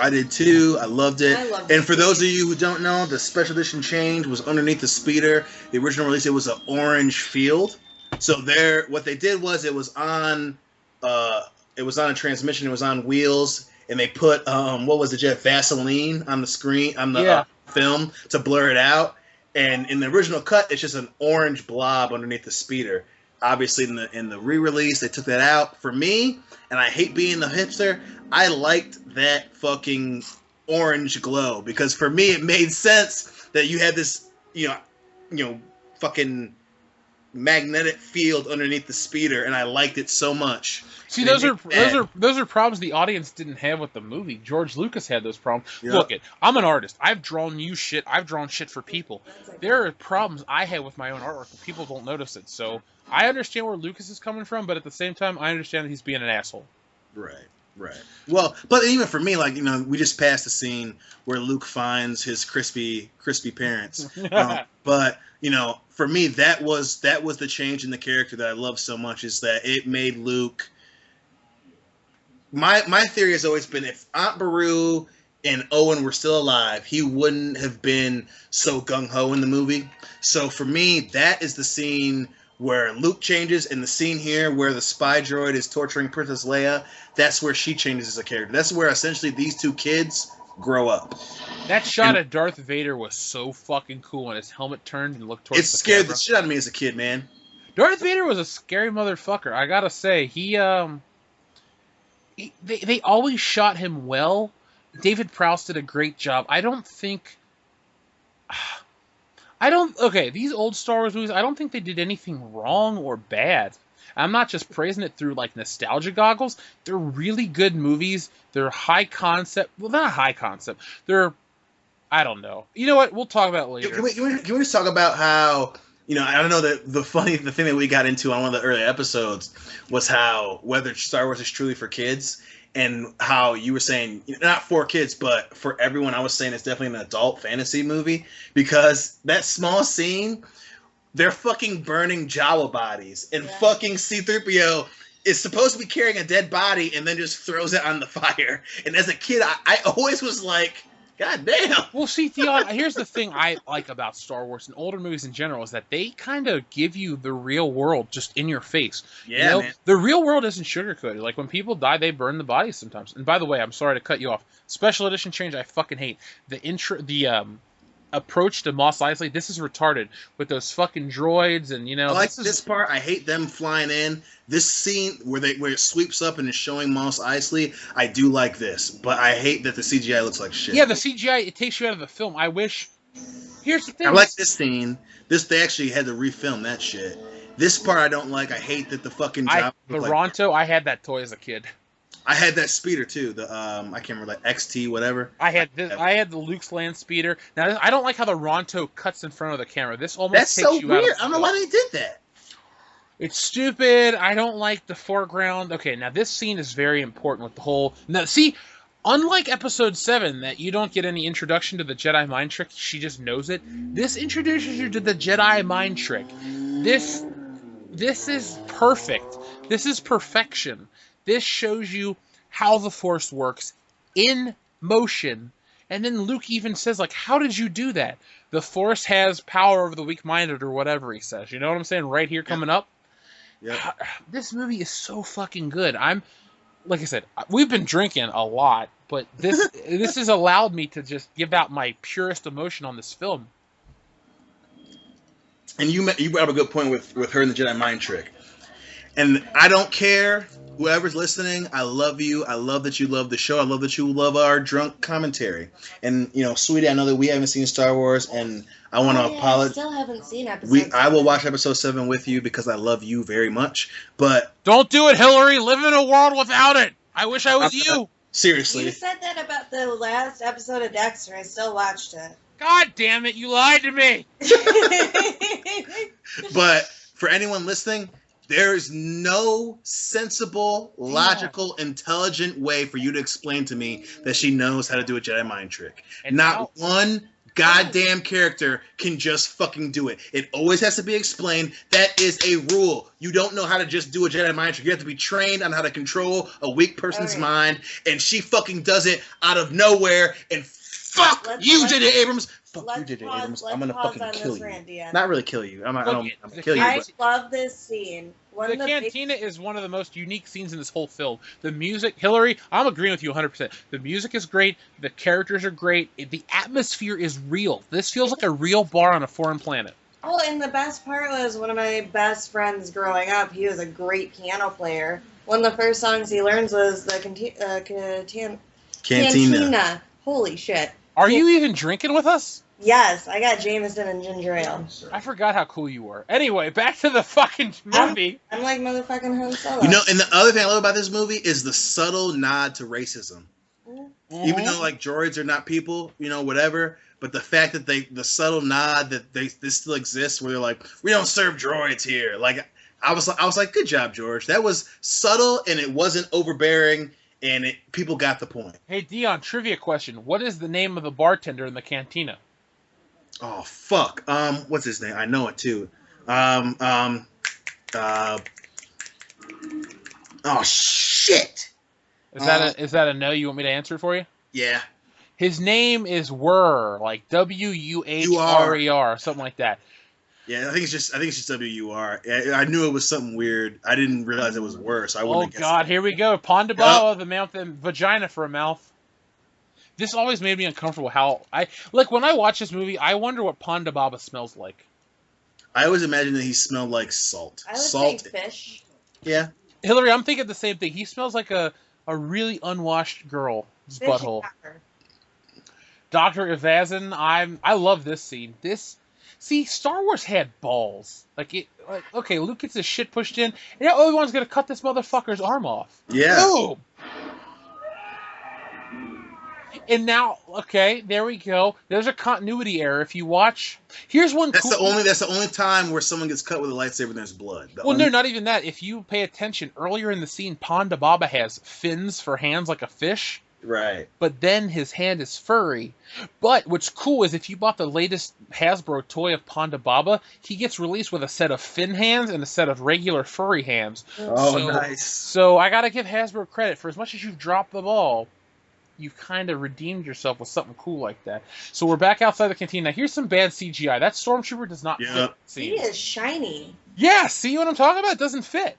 I did too. I loved it. And for it. those of you who don't know, the special edition change was underneath the speeder. The original release, it was an orange field. So there, what they did was it was on a transmission. It was on wheels, and they put what was it, Jeff? Vaseline on the screen on the film to blur it out. And in the original cut, it's just an orange blob underneath the speeder. Obviously, in the re-release, they took that out. For me, and I hate being the hipster, I liked that fucking orange glow because for me, it made sense that you had this, fucking magnetic field underneath the speeder, and I liked it so much. See, those are problems the audience didn't have with the movie. George Lucas had those problems. Yep. Look, I'm an artist. I've drawn you shit. I've drawn shit for people. There are problems I have with my own artwork, but people don't notice it. So I understand where Lucas is coming from, but at the same time, I understand that he's being an asshole. Right. Well, but even for me, like, we just passed the scene where Luke finds his crispy parents. But for me, that was the change in the character that I love so much, is that it made Luke. My theory has always been, if Aunt Beru and Owen were still alive, he wouldn't have been so gung-ho in the movie. So for me, that is the scene where Luke changes, and the scene here where the spy droid is torturing Princess Leia, that's where she changes as a character. That's where essentially these two kids grow up. That shot of Darth Vader was so fucking cool when his helmet turned and looked towards the camera. It scared the shit out of me as a kid, man. Darth Vader was a scary motherfucker. I gotta say, they always shot him well. David Prowse did a great job. These old Star Wars movies, I don't think they did anything wrong or bad. I'm not just praising it through, like, nostalgia goggles. They're really good movies. They're high concept. Well, not high concept. I don't know. You know what? We'll talk about it later. Can we just talk about how, I don't know, that the thing that we got into on one of the early episodes was how whether Star Wars is truly for kids, and how you were saying, not for kids, but for everyone. I was saying it's definitely an adult fantasy movie, because that small scene, they're fucking burning Jawa bodies, and fucking C-3PO is supposed to be carrying a dead body and then just throws it on the fire. And as a kid, I always was like, God damn. Well, see, Theon, here's the thing I like about Star Wars and older movies in general, is that they kind of give you the real world just in your face. Yeah, man. The real world isn't sugarcoated. Like, when people die, they burn the bodies sometimes. And by the way, I'm sorry to cut you off. Special edition change I fucking hate. The approach to Mos Eisley, this is retarded with those fucking droids, and I like this part. I hate them flying in. This scene where it sweeps up and is showing Mos Eisley, I do like this, but I hate that the CGI looks like shit. Yeah, the CGI, it takes you out of the film. I wish. Here's the thing. I like this scene. They actually had to refilm that shit. This part I don't like. I hate that the fucking Ronto. I had that toy as a kid. I had that speeder too. The I can't remember, like XT whatever. I had the Luke's land speeder. Now I don't like how the Ronto cuts in front of the camera. This almost takes you weird. out of the I don't know why they did that. It's stupid. I don't like the foreground. Okay, now this scene is very important with the whole. Now see, unlike Episode 7, that you don't get any introduction to the Jedi mind trick. She just knows it. This introduces you to the Jedi mind trick. This is perfect. This is perfection. This shows you how the Force works in motion. And then Luke even says, like, how did you do that? The Force has power over the weak-minded, or whatever he says. You know what I'm saying? Right here coming up. Yeah. This movie is so fucking good. Like I said, we've been drinking a lot, but this has allowed me to just give out my purest emotion on this film. And you brought up a good point with her and the Jedi mind trick. And I don't care, whoever's listening, I love you. I love that you love the show. I love that you love our drunk commentary. And, sweetie, I know that we haven't seen Star Wars, and I want to apologize. I still haven't seen episode 7. I will watch episode 7 with you because I love you very much. But don't do it, Hillary. Live in a world without it. I wish I was you. Seriously. You said that about the last episode of Dexter. I still watched it. God damn it. You lied to me. But for anyone listening, There is no sensible, logical, intelligent way for you to explain to me that she knows how to do a Jedi mind trick. And Not one goddamn character can just fucking do it. It always has to be explained. That is a rule. You don't know how to just do a Jedi mind trick. You have to be trained on how to control a weak person's mind, and she fucking does it out of nowhere. And fuck you, J.J. Abrams. Fuck you, J.J. Abrams. I'm gonna fucking kill you. Not really kill you. I'm gonna kill you. I love this scene. The Cantina is one of the most unique scenes in this whole film. The music, Hillary, I'm agreeing with you 100%. The music is great. The characters are great. The atmosphere is real. This feels like a real bar on a foreign planet. Oh, and the best part was one of my best friends growing up. He was a great piano player. One of the first songs he learns was the Cantina. Holy shit. Are you even drinking with us? Yes, I got Jameson and ginger ale. I forgot how cool you were. Anyway, back to the fucking movie. I'm like motherfucking Han Solo. You know, and the other thing I love about this movie is the subtle nod to racism. Mm-hmm. Even though, like, droids are not people, you know, whatever, but the fact that the subtle nod that this still exists, where they're like, we don't serve droids here. Like, I was like, good job, George. That was subtle, and it wasn't overbearing, and people got the point. Hey, Dion, trivia question. What is the name of the bartender in the cantina? Oh, fuck. What's his name? I know it, too. Oh, shit. Is that a no? You want me to answer it for you? Yeah. His name is Wurr, like Wuhrer, something like that. Yeah, I think it's just WUR. I knew it was something weird. I didn't realize it was Wurr, so I wouldn't have guessed. Oh, God, here we go. Ponda Baba, the mouth and vagina for a mouth. This always made me uncomfortable. When I watch this movie, I wonder what Ponda Baba smells like. I always imagine that he smelled like salt. I would think fish. Yeah. Hillary, I'm thinking the same thing. He smells like a really unwashed girl's butthole. Dr. Evazan, I love this scene. Star Wars had balls. Okay, Luke gets his shit pushed in, and now Obi-Wan's gonna cut this motherfucker's arm off. Yeah. Boom! And now, okay, there we go. There's a continuity error. If you watch, here's one. That's the only time where someone gets cut with a lightsaber and there's blood. No, not even that. If you pay attention, earlier in the scene, Ponda Baba has fins for hands like a fish. Right. But then his hand is furry. But what's cool is if you bought the latest Hasbro toy of Ponda Baba, he gets released with a set of fin hands and a set of regular furry hands. Oh, nice. So I gotta give Hasbro credit for as much as you've dropped the ball. You've kind of redeemed yourself with something cool like that. So we're back outside the cantina. Now, here's some bad CGI. That Stormtrooper does not fit. He is shiny. Yeah, see what I'm talking about? It doesn't fit.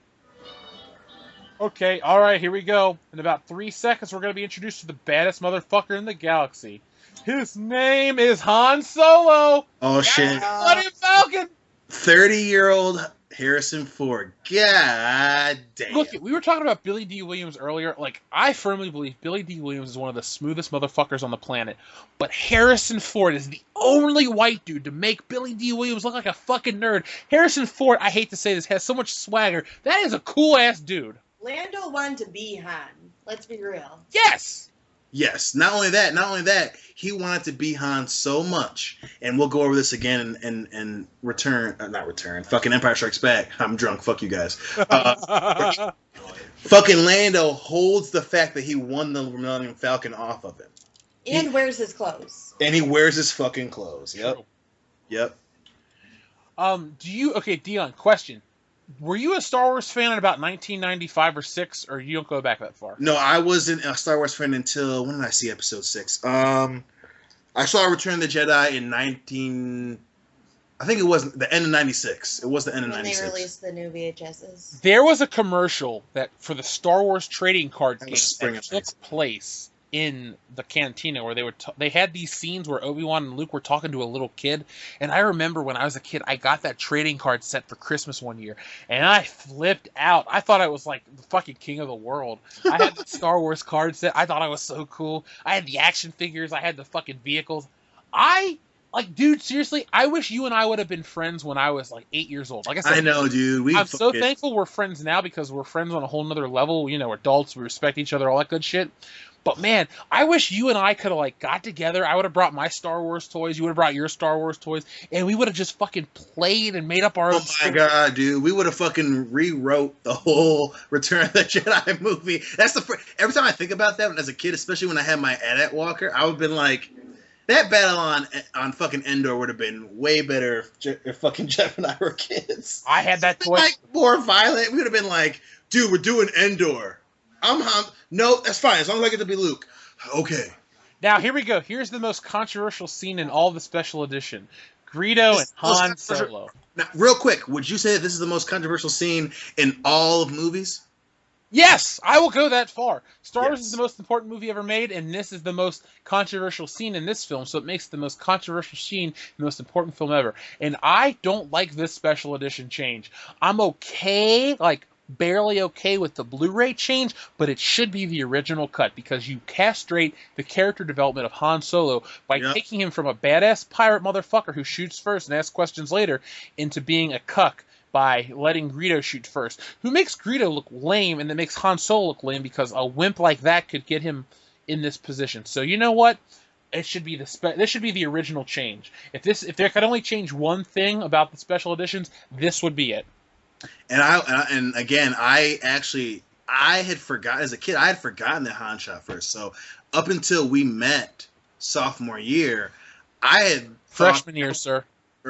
Okay, all right, here we go. In about 3 seconds, we're going to be introduced to the baddest motherfucker in the galaxy. His name is Han Solo. Oh, shit. Falcon. 30-year-old Harrison Ford. God damn. Look, we were talking about Billy D. Williams earlier. Like, I firmly believe Billy D. Williams is one of the smoothest motherfuckers on the planet. But Harrison Ford is the only white dude to make Billy D. Williams look like a fucking nerd. Harrison Ford, I hate to say this, has so much swagger. That is a cool-ass dude. Lando wanted to be Han. Let's be real. Yes! Yes. Not only that, he wanted to be Han so much, and we'll go over this again and fucking Empire Strikes Back. I'm drunk. Fuck you guys. Fucking Lando holds the fact that he won the Millennium Falcon off of him. And wears his clothes. And he wears his fucking clothes. Yep. True. Yep. Okay, Dion, question. Were you a Star Wars fan in about 1995 or 6, or you don't go back that far? No, I wasn't a Star Wars fan until, when did I see Episode 6? I saw Return of the Jedi in I think it was the end of 96. It was the end of 96. When they released the new VHSs. There was a commercial that for the Star Wars trading card game that took place in the cantina where they had these scenes where Obi-Wan and Luke were talking to a little kid, and I remember when I was a kid, I got that trading card set for Christmas one year, and I flipped out. I thought I was like the fucking king of the world. I had the Star Wars card set. I thought I was so cool. I had the action figures. I had the fucking vehicles. Dude, seriously, I wish you and I would have been friends when I was like 8 years old. Like I said, I know, dude. I'm so thankful we're friends now because we're friends on a whole nother level. You know, we're adults. We respect each other, all that good shit. But man, I wish you and I could have like got together. I would have brought my Star Wars toys. You would have brought your Star Wars toys, and we would have just fucking played and made up our own. Oh my god, dude! We would have fucking rewrote the whole Return of the Jedi movie. That's the every time I think about that as a kid, especially when I had my AT-AT walker, I would have been like, that battle on fucking Endor would have been way better if fucking Jeff and I were kids. I had that toy. Like more violent. We would have been like, dude, we're doing Endor. No, that's fine. As long as I get to be Luke. Okay. Now, here we go. Here's the most controversial scene in all the special edition. Greedo and Han Solo. Now, real quick, would you say that this is the most controversial scene in all of movies? Yes, I will go that far. Star Wars is the most important movie ever made, and this is the most controversial scene in this film, so it makes the most controversial scene the most important film ever. And I don't like this special edition change. I'm okay, like, barely okay with the Blu-ray change, but it should be the original cut because you castrate the character development of Han Solo by taking him from a badass pirate motherfucker who shoots first and asks questions later into being a cuck by letting Greedo shoot first, who makes Greedo look lame and then makes Han Solo look lame because a wimp like that could get him in this position. So you know what? It should be this should be the original change. If there could only change one thing about the special editions, this would be it. And again, I had forgotten as a kid. I had forgotten that Han shot first. So up until we met sophomore year, I had freshman year, sir.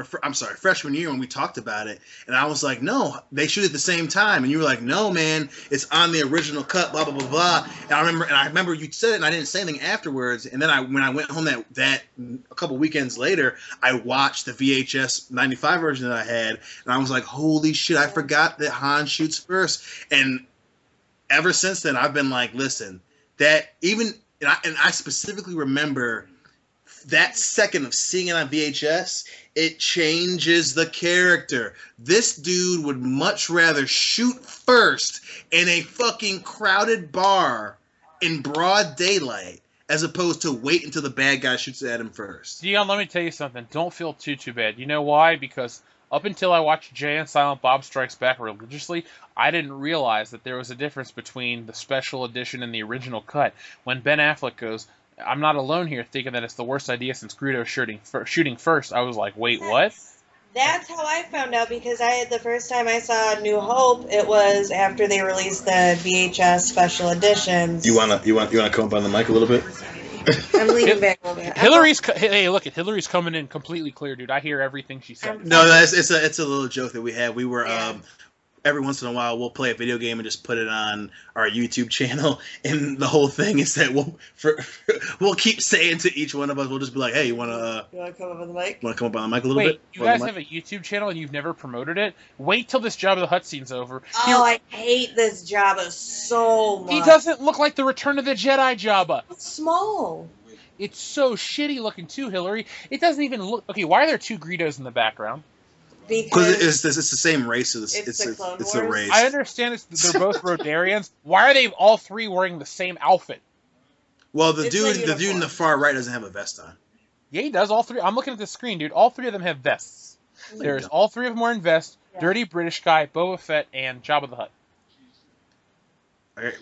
Freshman year when we talked about it, and I was like, no, they shoot at the same time, and you were like, no, man, it's on the original cut, blah blah blah blah. And I remember you said it, and I didn't say anything afterwards. And then when I went home that a couple weekends later, I watched the VHS 95 version that I had, and I was like, holy shit, I forgot that Han shoots first. And ever since then, I've been like, listen, that even and I specifically remember that second of seeing it on VHS, it changes the character. This dude would much rather shoot first in a fucking crowded bar in broad daylight as opposed to wait until the bad guy shoots at him first. Dion, let me tell you something. Don't feel too bad. You know why? Because up until I watched Jay and Silent Bob Strikes Back religiously, I didn't realize that there was a difference between the special edition and the original cut. When Ben Affleck goes, I'm not alone here thinking that it's the worst idea since Greedo shooting first. I was like, wait, what? That's how I found out because the first time I saw New Hope, it was after they released the VHS special editions. You wanna come up on the mic a little bit? I'm leaning back a little bit. Hillary's coming in completely clear, dude. I hear everything she said. No, it's a little joke that we had. We were every once in a while we'll play a video game and just put it on our YouTube channel, and the whole thing is that we'll keep saying to each one of us, we'll just be like, hey, you want to come up on the mic? Want to come up on the mic a little bit? Wait, you guys have a YouTube channel and you've never promoted it? Wait till this Jabba the Hutt scene's over. I hate this Jabba so much. He doesn't look like the Return of the Jedi Jabba. It's small. It's so shitty looking too, Hillary. It doesn't even look... Okay, why are there two Greedos in the background? Because it's the same race. It's the race. I understand they're both Rodarians. Why are they all three wearing the same outfit? Well, the dude in the far right doesn't have a vest on. Yeah, he does. All three. I'm looking at the screen, dude. All three of them have vests. There's all three of them wearing vests. Yeah. Dirty British guy, Boba Fett, and Jabba the Hutt.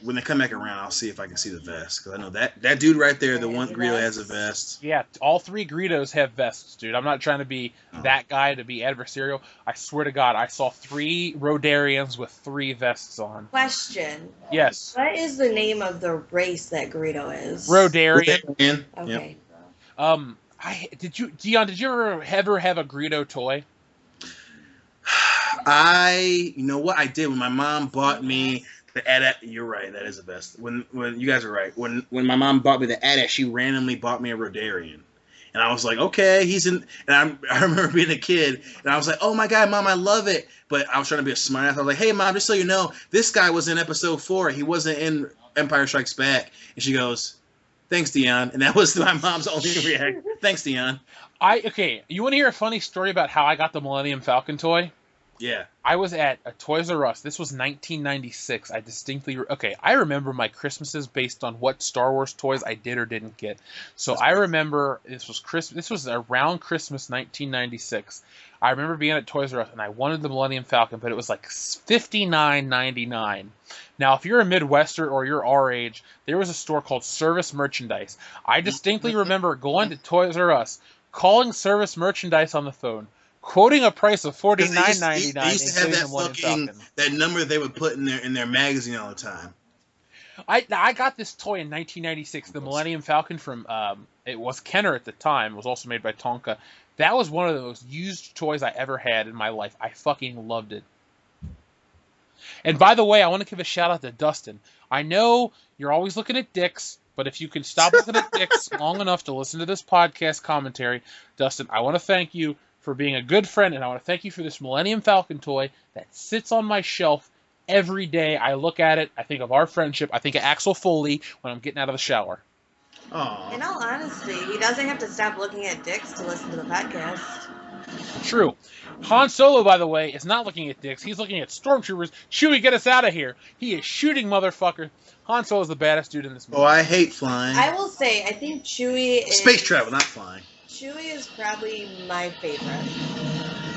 When they come back around, I'll see if I can see the vest. Because I know that dude right there, the one Greedo has a vest. Yeah, all three Greedos have vests, dude. I'm not trying to be that guy to be adversarial. I swear to God, I saw 3 Rodarians with 3 vests on. Question. Yes. What is the name of the race that Greedo is? Rodarian. Okay. Yep. Dion, did you ever have a Greedo toy? You know what I did when my mom bought me the AT-AT. You're right, that is the best. When you guys are right. When my mom bought me the AT-AT, she randomly bought me a Rodarian, and I was like, okay, he's in. And I remember being a kid, and I was like, oh my God, Mom, I love it. But I was trying to be a smart ass. I was like, hey, Mom, just so you know, this guy was in Episode 4. He wasn't in Empire Strikes Back. And she goes, thanks, Dion. And that was my mom's only reaction. Thanks, Dion. You want to hear a funny story about how I got the Millennium Falcon toy? Yeah. I was at a Toys R Us. This was 1996. I remember my Christmases based on what Star Wars toys I did or didn't get. So I remember this was around Christmas 1996. I remember being at Toys R Us and I wanted the Millennium Falcon, but it was like $59.99. Now, if you're a Midwester or you're our age, there was a store called Service Merchandise. I distinctly remember going to Toys R Us, calling Service Merchandise on the phone, quoting a price of $49.99, They used to have including that the Millennium fucking Falcon. that number they would put in their magazine all the time. I got this toy in 1996, the Millennium Falcon from, it was Kenner at the time. It was also made by Tonka. That was one of the most used toys I ever had in my life. I fucking loved it. And by the way, I want to give a shout out to Dustin. I know you're always looking at dicks, but if you can stop looking at dicks long enough to listen to this podcast commentary, Dustin, I want to thank you for being a good friend, and I want to thank you for this Millennium Falcon toy that sits on my shelf every day. I look at it, I think of our friendship, I think of Axel Foley when I'm getting out of the shower. Aww. In all honesty, he doesn't have to stop looking at dicks to listen to the podcast. True. Han Solo, by the way, is not looking at dicks. He's looking at stormtroopers. Chewie, get us out of here. He is shooting motherfucker. Han Solo is the baddest dude in this movie. Oh, I hate flying. I will say, I think Chewie is... Space travel, not flying. Chewie is probably my favorite.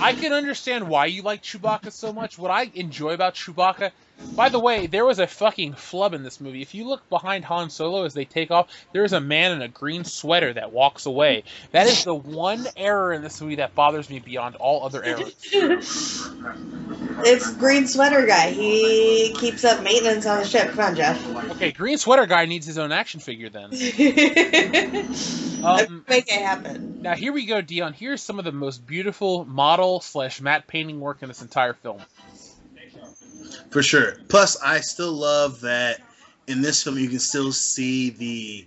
I can understand why you like Chewbacca so much. What I enjoy about Chewbacca... By the way, there was a fucking flub in this movie. If you look behind Han Solo as they take off, there is a man in a green sweater that walks away. That is the one error in this movie that bothers me beyond all other errors. It's Green Sweater Guy. He keeps up maintenance on the ship. Come on, Jeff. Okay, green sweater guy needs his own action figure then. Make it happen. Now here we go, Dion. Here's some of the most beautiful model/matte painting work in this entire film. For sure. Plus, I still love that in this film you can still see the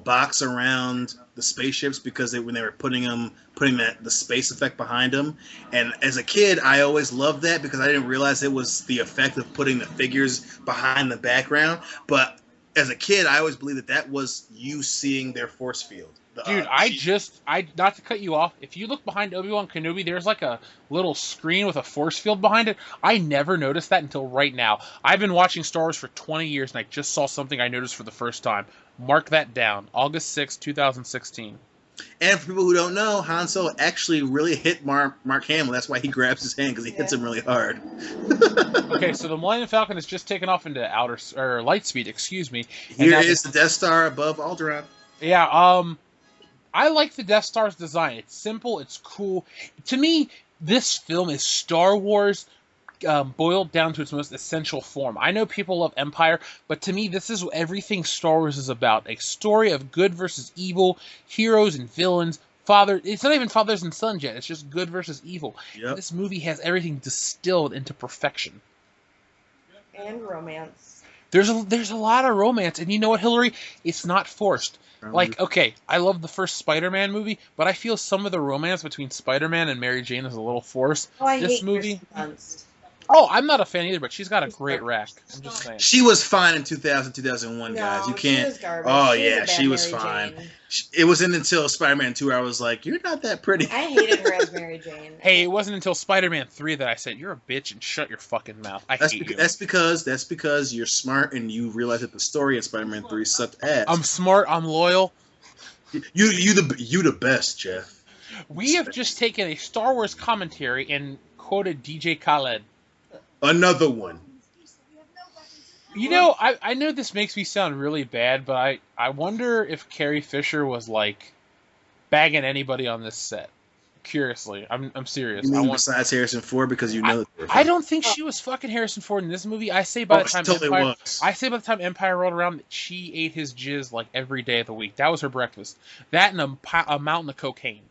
box around the spaceships because when they were putting the space effect behind them. And as a kid, I always loved that because I didn't realize it was the effect of putting the figures behind the background. But as a kid, I always believed that was you seeing their force field. Dude, not to cut you off, if you look behind Obi-Wan Kenobi, there's like a little screen with a force field behind it. I never noticed that until right now. I've been watching Star Wars for 20 years, and I just saw something I noticed for the first time. Mark that down. August 6, 2016. And for people who don't know, Han Solo actually really hit Mark Hamill. That's why he grabs his hand, because he hits him really hard. Okay, so the Millennium Falcon has just taken off into light speed, excuse me. Here is the Death Star above Alderaan. Yeah, I like the Death Star's design. It's simple, it's cool. To me, this film is Star Wars boiled down to its most essential form. I know people love Empire, but to me, this is everything Star Wars is about. A story of good versus evil, heroes and villains, it's not even fathers and sons yet. It's just good versus evil. Yep. This movie has everything distilled into perfection. And romance. There's a lot of romance, and you know what, Hillary? It's not forced. Like, okay, I love the first Spider-Man movie, but I feel some of the romance between Spider-Man and Mary Jane is a little forced. Oh, I this hate movie. Kirsten Dunst. Oh, I'm not a fan either, but she's got a great rack. I'm just saying. She was fine in 2000, 2001, guys. You can't. She was garbage. Oh She was a yeah, bad she was Mary fine. Jane. It wasn't until Spider-Man 2 I was like, "You're not that pretty." I hated her as Mary Jane. Hey, it wasn't until Spider-Man 3 that I said, "You're a bitch and shut your fucking mouth." That's hate you. That's because you're smart and you realize that the story in Spider-Man 3 sucked ass. I'm smart. I'm loyal. You the best, Jeff. We have just taken a Star Wars commentary and quoted DJ Khaled. Another one. You know, I know this makes me sound really bad, but I wonder if Carrie Fisher was like bagging anybody on this set. Curiously, I'm serious. You mean besides Harrison Ford, because you know. I don't think she was fucking Harrison Ford in this movie. I say by the time Empire rolled around, that she ate his jizz like every day of the week. That was her breakfast. That and a mountain of cocaine.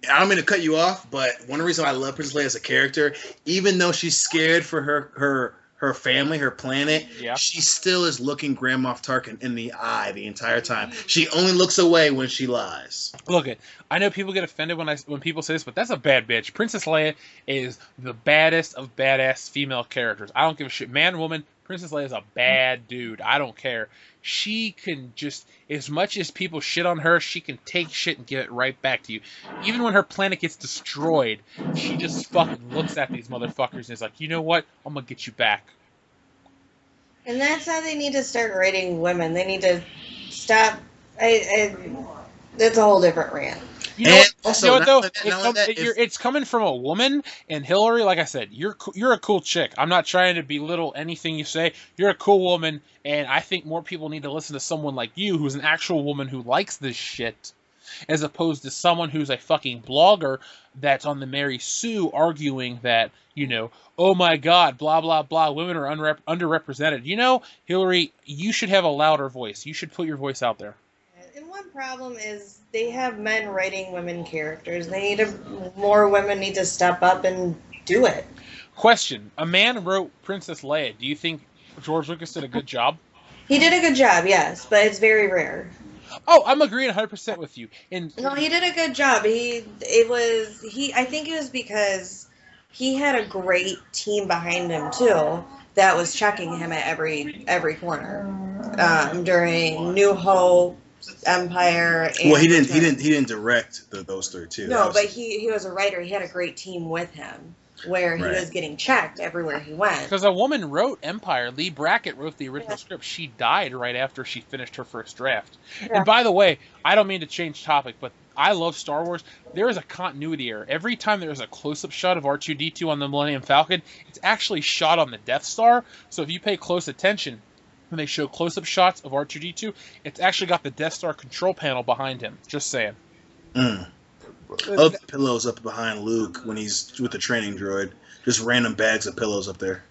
I'm going to cut you off, but one reason I love Princess Leia as a character, even though she's scared for her family, her planet, she still is looking Grand Moff Tarkin in the eye the entire time. She only looks away when she lies. Look, I know people get offended when people say this, but that's a bad bitch. Princess Leia is the baddest of badass female characters. I don't give a shit. Man, woman, Princess Leia is a bad dude. I don't care. She can just, as much as people shit on her, she can take shit and give it right back to you. Even when her planet gets destroyed, she just fucking looks at these motherfuckers and is like, you know what? I'm gonna get you back. And that's how they need to start writing women. They need to stop. That's a whole different rant. You know And what? also, You know what though? not only that, It's coming from a woman, and Hillary, like I said, you're a cool chick. I'm not trying to belittle anything you say. You're a cool woman, and I think more people need to listen to someone like you, who's an actual woman who likes this shit, as opposed to someone who's a fucking blogger that's on the Mary Sue arguing that, oh my god, blah blah blah, women are underrepresented. Hillary, you should have a louder voice. You should put your voice out there. And one problem is they have men writing women characters. More women need to step up and do it. Question: a man wrote Princess Leia. Do you think George Lucas did a good job? He did a good job, yes, but it's very rare. Oh, I'm agreeing 100% with you. No, he did a good job. I think it was because he had a great team behind him too that was checking him at every corner during New Hope, Empire. And well, he didn't direct those three too. No, but he was a writer. He had a great team with him where he was getting checked everywhere he went. Because a woman wrote Empire. Lee Brackett wrote the original script. She died right after she finished her first draft. Yeah. And by the way, I don't mean to change topic, but I love Star Wars. There is a continuity error. Every time there's a close-up shot of R2-D2 on the Millennium Falcon, it's actually shot on the Death Star. So if you pay close attention, when they show close-up shots of R2-D2, it's actually got the Death Star control panel behind him. Just saying. The pillows up behind Luke when he's with the training droid. Just random bags of pillows up there.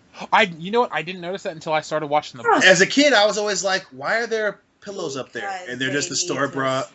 You know what? I didn't notice that until I started watching the movie. As a kid, I was always like, why are there pillows up there? And they're just the store brought.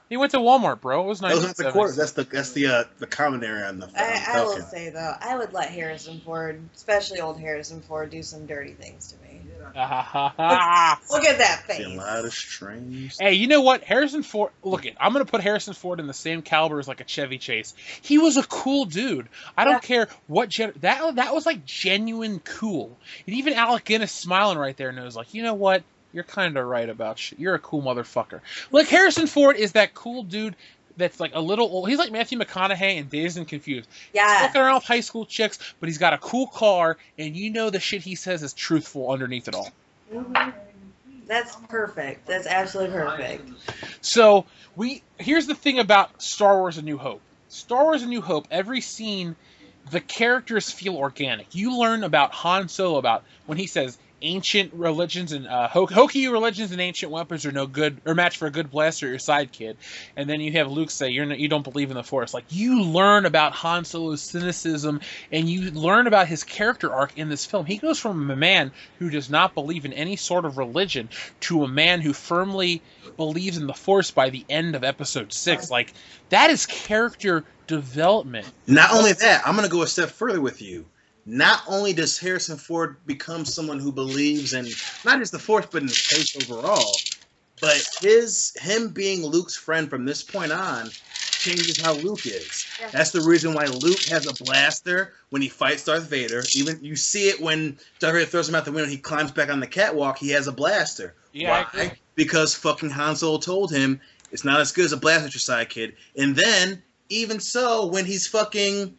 He went to Walmart, bro. It was nice. Those are the quarters. That's the common area on the I will say though, I would let Harrison Ford, especially old Harrison Ford, do some dirty things to me. Look at that face. A lot of strings. Hey, you know what? Harrison Ford. I'm gonna put Harrison Ford in the same caliber as like a Chevy Chase. He was a cool dude. I don't care what that was like genuine cool. And even Alec Guinness smiling right there knows, like, you know what? You're kind of right about shit. You're a cool motherfucker. Like, Harrison Ford is that cool dude that's like a little old. He's like Matthew McConaughey in Dazed and Confused. Yeah. He's walking around with high school chicks, but he's got a cool car, and the shit he says is truthful underneath it all. Mm-hmm. That's perfect. That's absolutely perfect. So, here's the thing about Star Wars A New Hope. Star Wars A New Hope, every scene, the characters feel organic. You learn about Han Solo, about when he says, ancient religions and hokey religions and ancient weapons are no good or match for a good blaster or your side kid. And then you have Luke say you don't believe in the Force. Like, you learn about Han Solo's cynicism, and you learn about his character arc in this film. He goes from a man who does not believe in any sort of religion to a man who firmly believes in the Force by the end of Episode 6. Like, that is character development. Not only that, I'm going to go a step further with you. Not only does Harrison Ford become someone who believes in not just the Force, but in his faith overall, but him being Luke's friend from this point on changes how Luke is. Yeah. That's the reason why Luke has a blaster when he fights Darth Vader. Even you see it when Darth Vader throws him out the window and he climbs back on the catwalk, he has a blaster. Yeah, why? Because fucking Han Solo told him it's not as good as a blaster, your side kid. And then, even so, when he's fucking...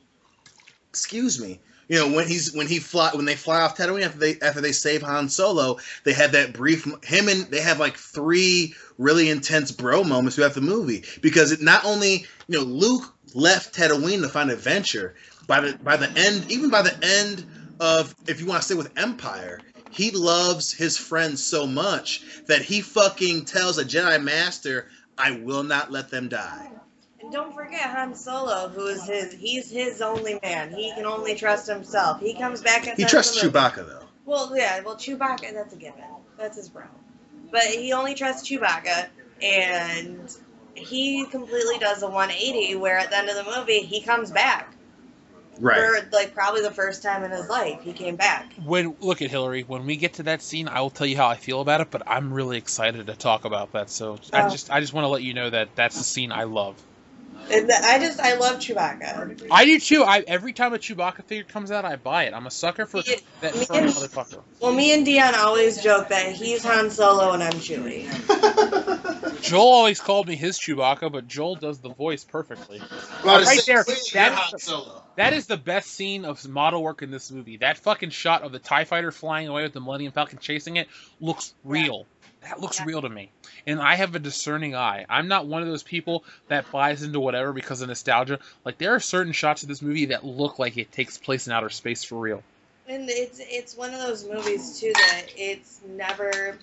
Excuse me. When they fly off Tatooine after they save Han Solo, they have that brief they have like 3 really intense bro moments throughout the movie, because it not only Luke left Tatooine to find adventure. By the end of, if you want to stay with Empire, he loves his friends so much that he fucking tells a Jedi Master, "I will not let them die." And don't forget Han Solo, he's his only man. He can only trust himself. He comes back and he trusts Chewbacca, though. Well, yeah, Chewbacca, that's a given. That's his bro. But he only trusts Chewbacca, and he completely does a 180 where at the end of the movie, he comes back. Right. For, like, probably the first time in his life, he came back. Look at Hillary. When we get to that scene, I will tell you how I feel about it, but I'm really excited to talk about that. So I just want to let you know that that's the scene I love. I love Chewbacca. I do too. Every time a Chewbacca figure comes out, I buy it. I'm a sucker for that motherfucker. Well, me and Dion always joke that he's Han Solo and I'm Chewie. Joel always called me his Chewbacca, but Joel does the voice perfectly. Right there, that is the best scene of model work in this movie. That fucking shot of the TIE fighter flying away with the Millennium Falcon chasing it looks real. That looks real to me. And I have a discerning eye. I'm not one of those people that buys into whatever because of nostalgia. Like, there are certain shots of this movie that look like it takes place in outer space for real. And it's one of those movies too that it's never,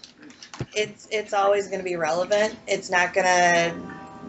it's always going to be relevant. It's not going to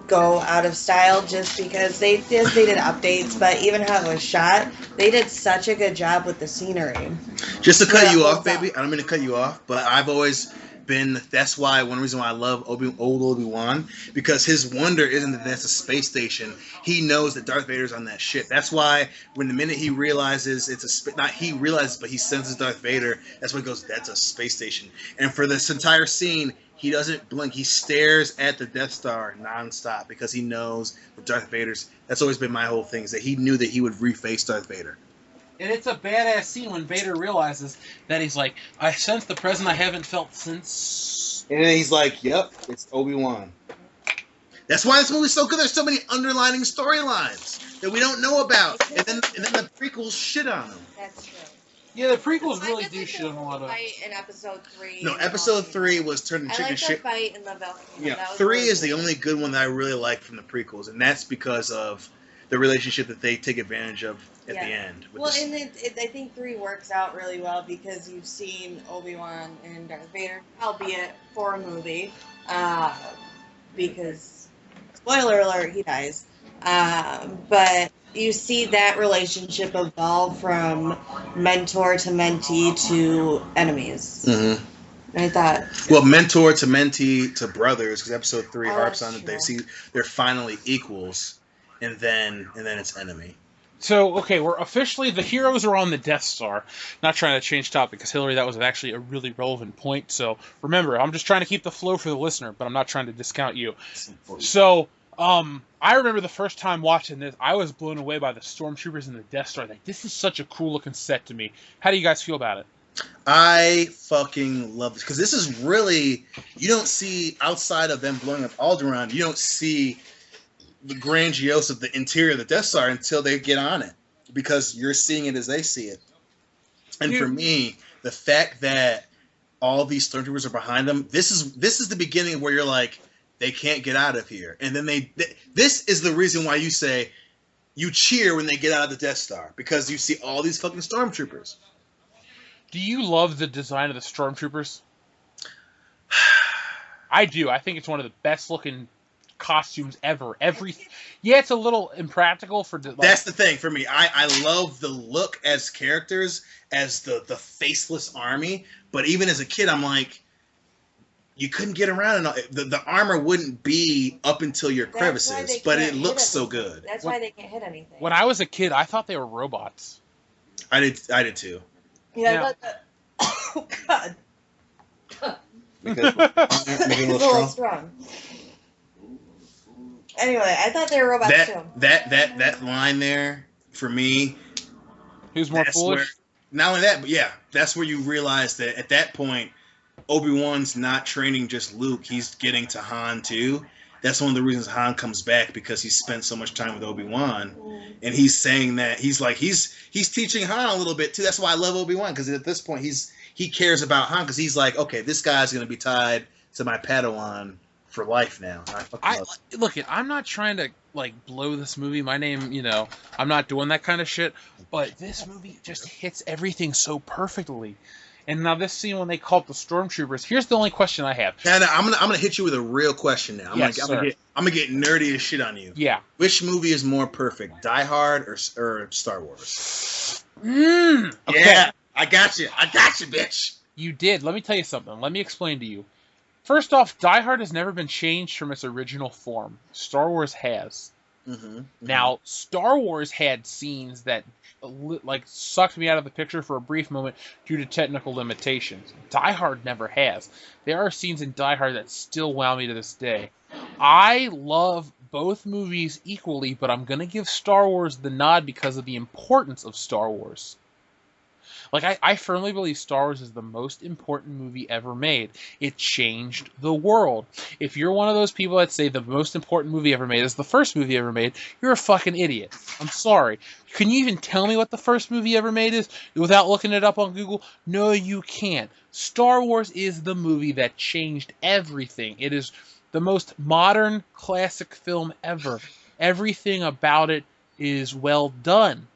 go out of style just because they did updates, but even how it was shot, they did such a good job with the scenery. Just to cut you off, baby. I don't mean to cut you off, but I've always been. That's why one reason why I love old Obi-Wan, because his wonder isn't that that's a space station. He knows that Darth Vader's on that ship. That's why when the minute he realizes it's not he realizes, but he senses Darth Vader. That's when he goes, "That's a space station." And for this entire scene, he doesn't blink. He stares at the Death Star nonstop because he knows that Darth Vader's. That's always been my whole thing, is that he knew that he would reface Darth Vader. And it's a badass scene when Vader realizes that he's like, I sense the presence I haven't felt since... And then he's like, yep, it's Obi-Wan. That's why this movie's so good. There's so many underlining storylines that we don't know about. And then the prequels shit on them. That's true. Yeah, the prequels really do shit on a lot of... Fight in episode 3. No, episode 3 was turning chicken shit. I like the fight in the volcano. Yeah, 3 is the only good one that I really like from the prequels, and that's because of the relationship that they take advantage of at the end. Well, and I think 3 works out really well because you've seen Obi-Wan and Darth Vader, albeit for a movie, because, spoiler alert, he dies. But you see that relationship evolve from mentor to mentee to enemies. Mm-hmm. I thought. Well, mentor to mentee to brothers, because episode 3 harps on that they're finally equals, and then it's enemy. So, okay, we're officially, the heroes are on the Death Star. Not trying to change topic, because Hillary, that was actually a really relevant point. So, remember, I'm just trying to keep the flow for the listener, but I'm not trying to discount you. So, I remember the first time watching this, I was blown away by the stormtroopers and the Death Star. Like, this is such a cool looking set to me. How do you guys feel about it? I fucking love this, because this is really, you don't see, outside of them blowing up Alderaan, you don't see the grandiose of the interior of the Death Star until they get on it, because you're seeing it as they see it. And for me, the fact that all these stormtroopers are behind them, this is the beginning where you're like, they can't get out of here. And then this is the reason why you say you cheer when they get out of the Death Star, because you see all these fucking stormtroopers. Do you love the design of the stormtroopers? I do. I think it's one of the best looking costumes ever. It's a little impractical for... That's the thing for me. I love the look as characters, as the faceless army, but even as a kid, I'm like, you couldn't get around, and the armor wouldn't be up until your crevices, but it looks so good. That's why they can't hit anything. When I was a kid, I thought they were robots. I did too. Yeah, oh God. Make it a little strong. Anyway, I thought they were robots too. That line there, for me, who's more foolish? Not only that, but yeah, that's where you realize that at that point, Obi-Wan's not training just Luke; he's getting to Han too. That's one of the reasons Han comes back, because he spent so much time with Obi-Wan, and he's saying that he's teaching Han a little bit too. That's why I love Obi-Wan, because at this point he cares about Han, because he's like, okay, this guy's gonna be tied to my Padawan for life now. I'm not trying to blow this movie. My name, I'm not doing that kind of shit. But this movie just hits everything so perfectly. And now this scene when they call up the stormtroopers, here's the only question I have. Now, I'm gonna hit you with a real question now. I'm gonna get nerdy as shit on you. Yeah. Which movie is more perfect, Die Hard or Star Wars? Okay. Yeah, I got you, bitch. You did. Let me tell you something. Let me explain to you. First off, Die Hard has never been changed from its original form. Star Wars has. Mm-hmm. Now, Star Wars had scenes that sucked me out of the picture for a brief moment due to technical limitations. Die Hard never has. There are scenes in Die Hard that still wow me to this day. I love both movies equally, but I'm going to give Star Wars the nod because of the importance of Star Wars. Like, I firmly believe Star Wars is the most important movie ever made. It changed the world. If you're one of those people that say the most important movie ever made is the first movie ever made, you're a fucking idiot. I'm sorry. Can you even tell me what the first movie ever made is without looking it up on Google? No, you can't. Star Wars is the movie that changed everything. It is the most modern classic film ever. Everything about it is well done.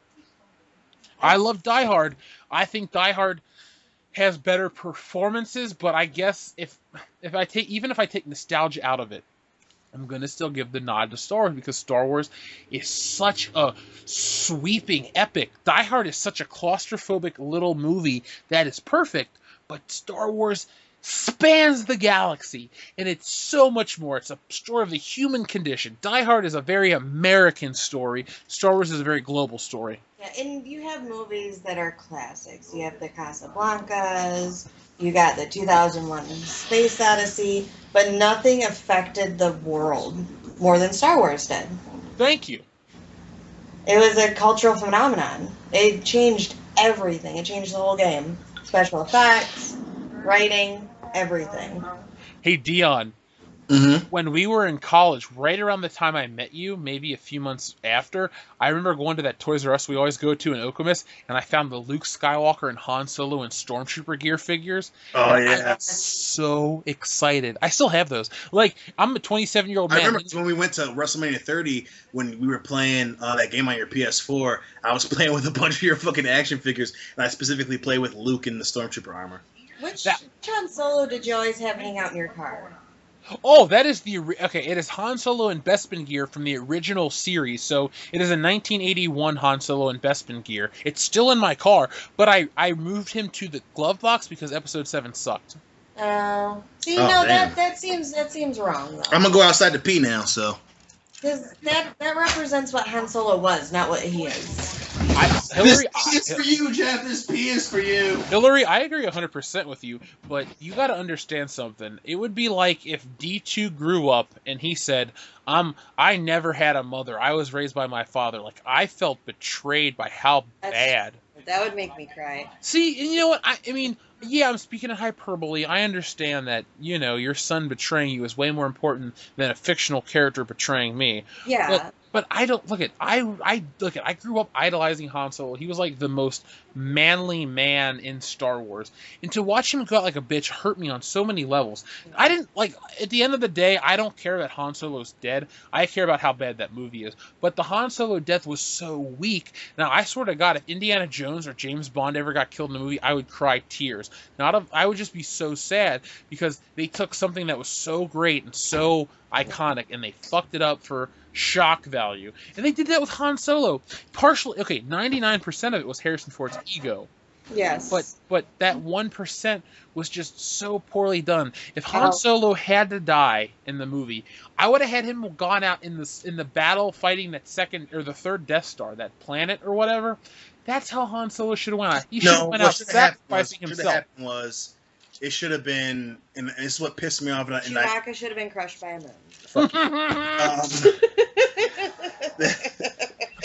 I love Die Hard. I think Die Hard has better performances, but I guess if I take nostalgia out of it, I'm gonna still give the nod to Star Wars because Star Wars is such a sweeping epic. Die Hard is such a claustrophobic little movie that is perfect, but Star Wars spans the galaxy, and it's so much more. It's a story of the human condition. Die Hard is a very American story. Star Wars is a very global story. Yeah, and you have movies that are classics. You have the Casablancas, you got the 2001 Space Odyssey, but nothing affected the world more than Star Wars did. Thank you. It was a cultural phenomenon. It changed everything. It changed the whole game. Special effects, writing, everything. Hey, Dion. Mm-hmm. When we were in college, right around the time I met you, maybe a few months after, I remember going to that Toys R Us we always go to in Okemos, and I found the Luke Skywalker and Han Solo and Stormtrooper gear figures. Oh, and yeah. I was so excited. I still have those. Like, I'm a 27-year-old man. I remember when we went to WrestleMania 30, when we were playing that game on your PS4, I was playing with a bunch of your fucking action figures, and I specifically played with Luke in the Stormtrooper armor. Which Han Solo did you always have hang out in your car? Oh, that is it is Han Solo and Bespin gear from the original series. So it is a 1981 Han Solo and Bespin gear. It's still in my car, but I moved him to the glove box because Episode 7 sucked. That seems wrong though. I'm gonna go outside to pee now, so. Because that represents what Han Solo was, not what he is. Hillary, this P is for you, Jeff. This P is for you. Hillary, I agree 100% with you, but you got to understand something. It would be like if D2 grew up and he said, I never had a mother. I was raised by my father. Like, I felt betrayed by how bad. That would make me cry. See, and you know what? I mean, yeah, I'm speaking in hyperbole. I understand that, your son betraying you is way more important than a fictional character betraying me. Yeah. But I don't I grew up idolizing Han Solo. He was like the most manly man in Star Wars. And to watch him go out like a bitch hurt me on so many levels. I didn't at the end of the day, I don't care that Han Solo's dead. I care about how bad that movie is. But the Han Solo death was so weak. Now, I swear to God, if Indiana Jones or James Bond ever got killed in the movie, I would cry tears. I would just be so sad because they took something that was so great and so iconic and they fucked it up for shock value. And they did that with Han Solo. Partially, 99% of it was Harrison Ford's ego. Yes. But that 1% was just so poorly done. If Han Solo had to die in the movie, I would have had him gone out in the battle fighting that second or the third Death Star, that planet or whatever. That's how Han Solo should have went out. He should have went out sacrificing himself. It should have been, and this is what pissed me off. Chewbacca should have been crushed by a moon. Fuck you.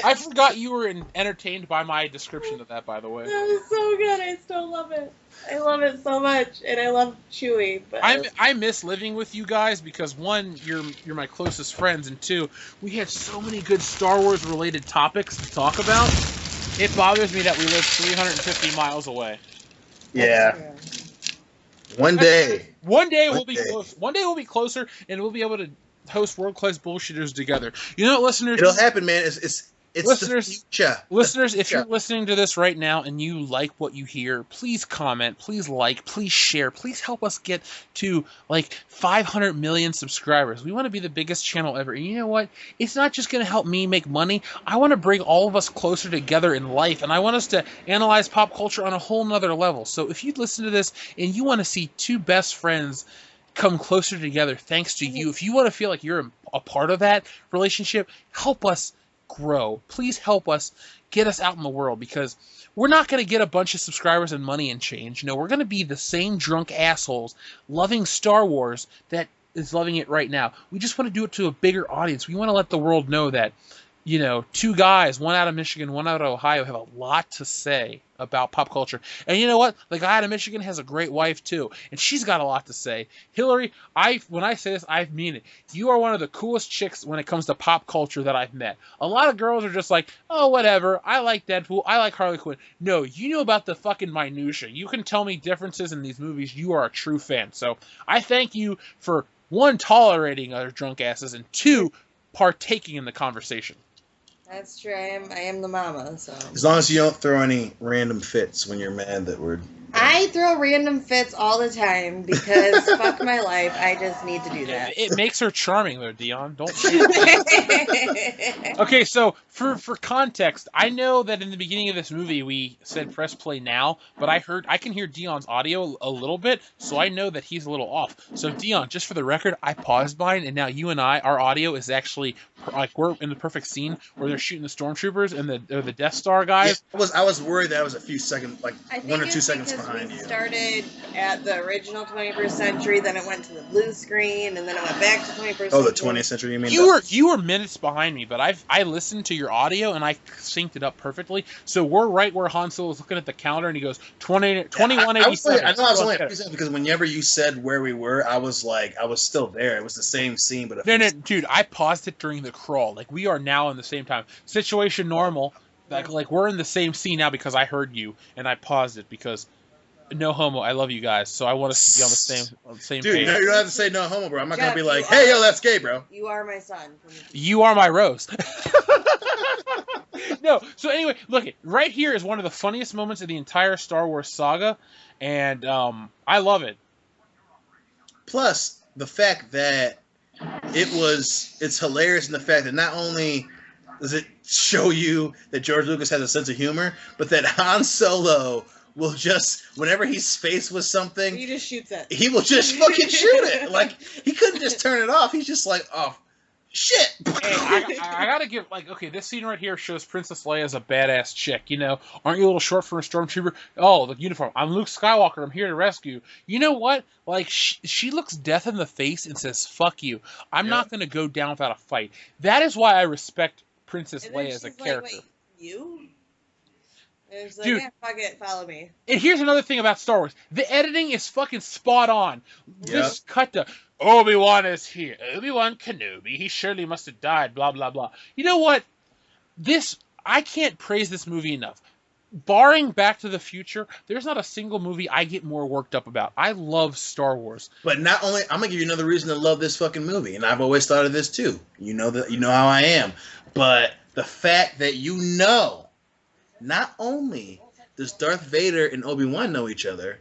I forgot you were entertained by my description of that, by the way. That was so good. I still love it. I love it so much, and I love Chewie. But I miss living with you guys because one, you're my closest friends, and two, we have so many good Star Wars related topics to talk about. It bothers me that we live 350 miles away. Yeah. One day we'll be close. One day we'll be closer, and we'll be able to host World Class Bullshitters together. You know what, listeners? It'll happen, man. It's listeners, the future. Listeners, if you're listening to this right now and you like what you hear, please comment, please like, please share, please help us get to 500 million subscribers. We want to be the biggest channel ever. And you know what? It's not just going to help me make money. I want to bring all of us closer together in life, and I want us to analyze pop culture on a whole nother level. So if you listen to this and you want to see two best friends come closer together thanks to you, if you want to feel like you're a part of that relationship, help us grow. Please help us get us out in the world, because we're not going to get a bunch of subscribers and money and change. We're going to be the same drunk assholes loving Star Wars that is loving it right now. We just want to do it to a bigger audience. We want to let the world know that you know, two guys, one out of Michigan, one out of Ohio, have a lot to say about pop culture. And you know what? The guy out of Michigan has a great wife too, and she's got a lot to say. Hillary, when I say this, I mean it. You are one of the coolest chicks when it comes to pop culture that I've met. A lot of girls are just like, oh, whatever. I like Deadpool. I like Harley Quinn. No, you know about the fucking minutia. You can tell me differences in these movies. You are a true fan. So I thank you for, one, tolerating other drunk asses, and two, partaking in the conversation. That's true. I am the mama, so. As long as you don't throw any random fits when you're mad that we're... I throw random fits all the time because fuck my life. I just need to do that. It makes her charming, though, Dion. Don't. Okay, so for context, I know that in the beginning of this movie we said press play now, but I can hear Dion's audio a little bit, so I know that he's a little off. So Dion, just for the record, I paused mine, and now you and our audio is actually like we're in the perfect scene where they're shooting the stormtroopers and the Death Star guys. Yeah, I was worried that I was a few seconds, like 1 or 2 seconds behind you. Started at the original 21st century, then it went to the blue screen, and then it went back to 21st century. Oh, the 20th century, you mean? You were minutes behind me, but I listened to your audio and I synced it up perfectly. So we're right where Han Solo was looking at the counter and he goes 2187. I know I was only because whenever you said where we were, I was still there. It was the same scene, but no, dude, I paused it during the crawl. Like we are now in the same time. Situation normal. Like we're in the same scene now because I heard you and I paused it because no homo. I love you guys, so I want us to be on the same Dude, page. no, you don't have to say no homo, bro. I'm not gonna be like, hey, yo, that's gay, bro. You are my son. You are my roast. No, so anyway, look, right here is one of the funniest moments of the entire Star Wars saga, and I love it. Plus, the fact that it's hilarious in the fact that not only does it show you that George Lucas has a sense of humor, but that Han Solo will just, whenever he's faced with something, he just shoots it. He will just fucking shoot it. Like, he couldn't just turn it off. He's just like, oh, shit. Hey, I gotta give, like, okay, this scene right here shows Princess Leia as a badass chick, you know? Aren't you a little short for a stormtrooper? Oh, the uniform. I'm Luke Skywalker. I'm here to rescue. You know what? Like, she looks death in the face and says, fuck you. I'm not gonna go down without a fight. That is why I respect Princess Leia as a character. Wait, you? And it's like, dude, yeah, fuck it, follow me. And here's another thing about Star Wars. The editing is fucking spot on. Just cut to, Obi-Wan is here. Obi-Wan Kenobi. He surely must have died, blah, blah, blah. You know what? I can't praise this movie enough. Barring Back to the Future, there's not a single movie I get more worked up about. I love Star Wars. But not only, I'm going to give you another reason to love this fucking movie. And I've always thought of this too. You know how I am. But the fact that not only does Darth Vader and Obi-Wan know each other,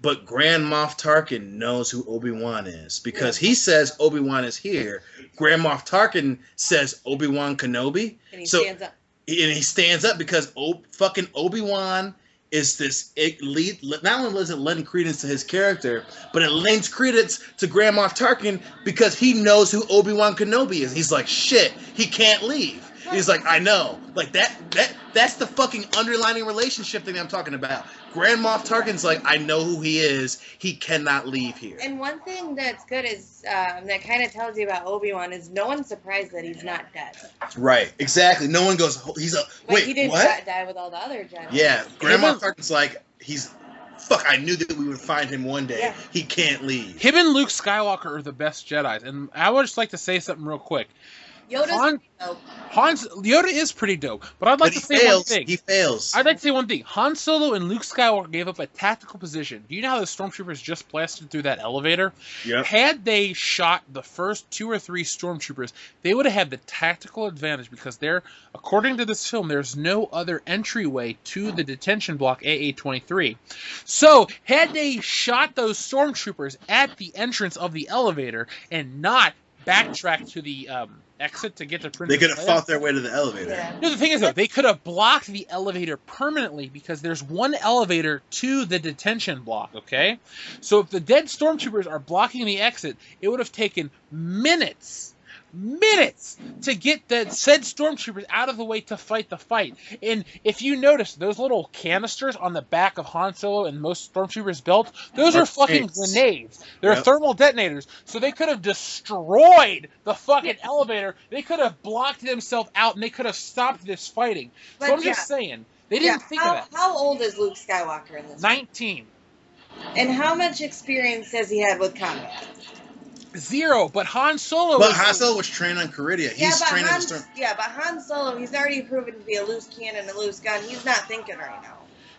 but Grand Moff Tarkin knows who Obi-Wan is. Because he says Obi-Wan is here. Grand Moff Tarkin says Obi-Wan Kenobi. And he stands up. And he stands up because fucking Obi-Wan is this elite. Not only does it lend credence to his character, but it lends credence to Grand Moff Tarkin because he knows who Obi-Wan Kenobi is. He's like, shit, he can't leave. He's like, I know. Like, that's the fucking underlining relationship thing I'm talking about. Grand Moff Tarkin's like, I know who he is. He cannot leave here. And one thing that's good is, that kind of tells you about Obi-Wan is no one's surprised that he's not dead. Right, exactly. No one goes, wait, he didn't die with all the other Jedi. Yeah, Grand Moff Tarkin's like, fuck, I knew that we would find him one day. Yeah. He can't leave. Him and Luke Skywalker are the best Jedis. And I would just like to say something real quick. Yoda is pretty dope, but I'd like to say one thing. He fails. I'd like to say one thing. Han Solo and Luke Skywalker gave up a tactical position. Do you know how the stormtroopers just blasted through that elevator? Yep. Had they shot the first 2 or 3 stormtroopers, they would have had the tactical advantage because according to this film, there's no other entryway to the detention block AA-23. So, had they shot those stormtroopers at the entrance of the elevator and not backtrack to the exit to get to Princess Leia. They could have Leia. fought their way to the elevator. Yeah. No, the thing is, though, they could have blocked the elevator permanently because there's one elevator to the detention block, okay? So if the dead stormtroopers are blocking the exit, it would have taken minutes minutes to get the said stormtroopers out of the way to fight the fight. And if you notice, those little canisters on the back of Han Solo and most stormtroopers' belts, those are fucking grenades. They're thermal detonators. So they could have destroyed the fucking elevator. They could have blocked themselves out, and they could have stopped this fighting. So I'm just saying, they didn't think of that. How old is Luke Skywalker in this 19. Movie? And how much experience has he had with combat? 0, but Han Solo. But Han Solo was trained on Corellia. He's trained on Storm. Yeah, but Han Solo, he's already proven to be a loose cannon, a loose gun. He's not thinking right now.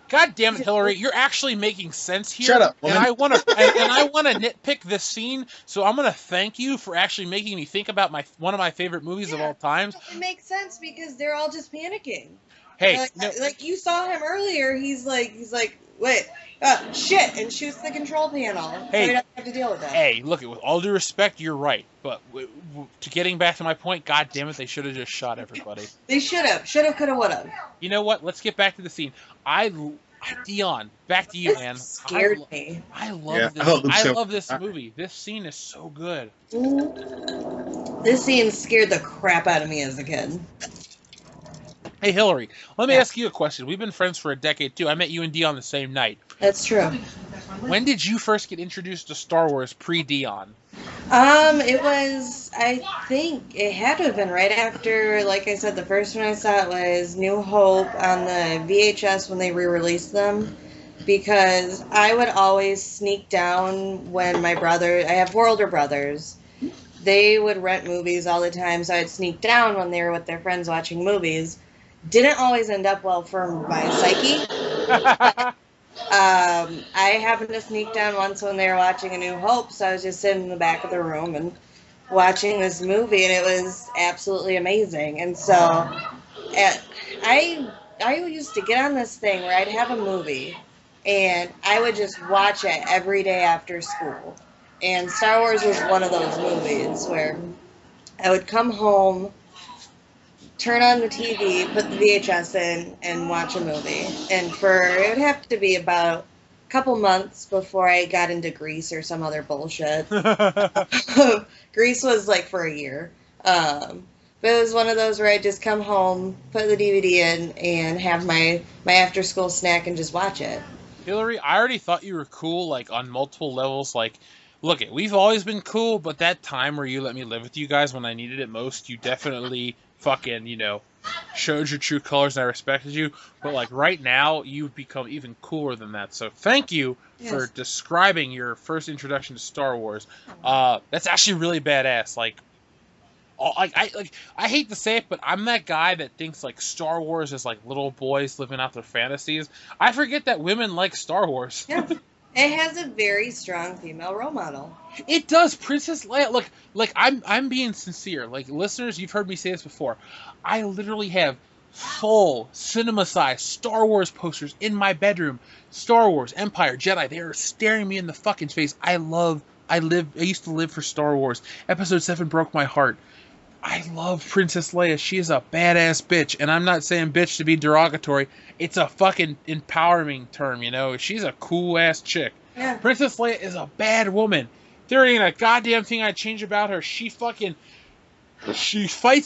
God damn it, Hillary! You're actually making sense here. Shut up, woman. And I want to nitpick this scene. So I'm gonna thank you for actually making me think about one of my favorite movies of all times. It makes sense because they're all just panicking. Hey, like you saw him earlier. He's like, wait. Shit, and shoots the control panel. Hey, so he doesn't have to deal with that. Hey, look, with all due respect, you're right. But to getting back to my point, God damn it, they should have just shot everybody. They should have. Should have, could have, would have. You know what? Let's get back to the scene. Dion, back to you, man. Scared me. I love this. I love this movie. This scene is so good. This scene scared the crap out of me as a kid. Hey, Hillary, let me ask you a question. We've been friends for a decade, too. I met you and Dion the same night. That's true. When did you first get introduced to Star Wars pre-Dion? It was, I think, it had to have been right after, like I said, the first one I saw was New Hope on the VHS when they re-released them. Because I would always sneak down when I have 4 older brothers. They would rent movies all the time, so I'd sneak down when they were with their friends watching movies. Didn't always end up well for my psyche. I happened to sneak down once when they were watching A New Hope, so I was just sitting in the back of the room and watching this movie, and it was absolutely amazing. And so I used to get on this thing where I'd have a movie, and I would just watch it every day after school. And Star Wars was one of those movies where I would come home, turn on the TV, put the VHS in, and watch a movie. And it would have to be about a couple months before I got into Grease or some other bullshit. Grease was like for a year. But it was one of those where I'd just come home, put the DVD in, and have my after-school snack and just watch it. Hillary, I already thought you were cool, like, on multiple levels. Like, look, we've always been cool, but that time where you let me live with you guys when I needed it most, you definitely fucking, showed your true colors and I respected you. But, like, right now, you've become even cooler than that. So thank you for describing your first introduction to Star Wars. That's actually really badass. I hate to say it, but I'm that guy that thinks, like, Star Wars is, like, little boys living out their fantasies. I forget that women like Star Wars. Yeah. It has a very strong female role model. It does. Princess Leia. Look, I'm being sincere. Like, listeners, you've heard me say this before. I literally have full cinema-sized Star Wars posters in my bedroom. Star Wars, Empire, Jedi. They are staring me in the fucking face. I used to live for Star Wars. Episode 7 broke my heart. I love Princess Leia. She is a badass bitch. And I'm not saying bitch to be derogatory. It's a fucking empowering term, She's a cool-ass chick. Yeah. Princess Leia is a bad woman. There ain't a goddamn thing I'd change about her. She fights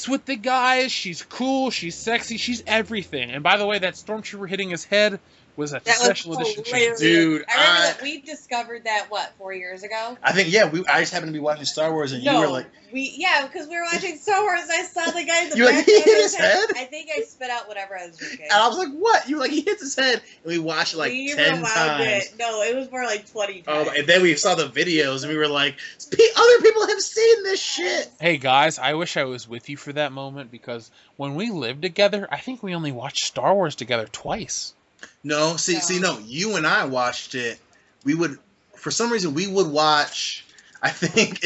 with the guys. She's cool. She's sexy. She's everything. And by the way, that stormtrooper hitting his head was a special edition change. Dude, I remember that we discovered that 4 years ago. I think I just happened to be watching Star Wars and you were like, because we were watching Star Wars. I saw the guy in the you back. Like, he hit his head. I think I spit out whatever I was drinking. And I was like, what? You were like, he hits his head, and we watched it like 10 times. No, it was more like 20 times. Oh, and then we saw the videos and we were like, other people have seen this shit. Hey guys, I wish I was with you for that moment because when we lived together, I think we only watched Star Wars together twice. No, no. You and I watched it. For some reason, we would watch. I think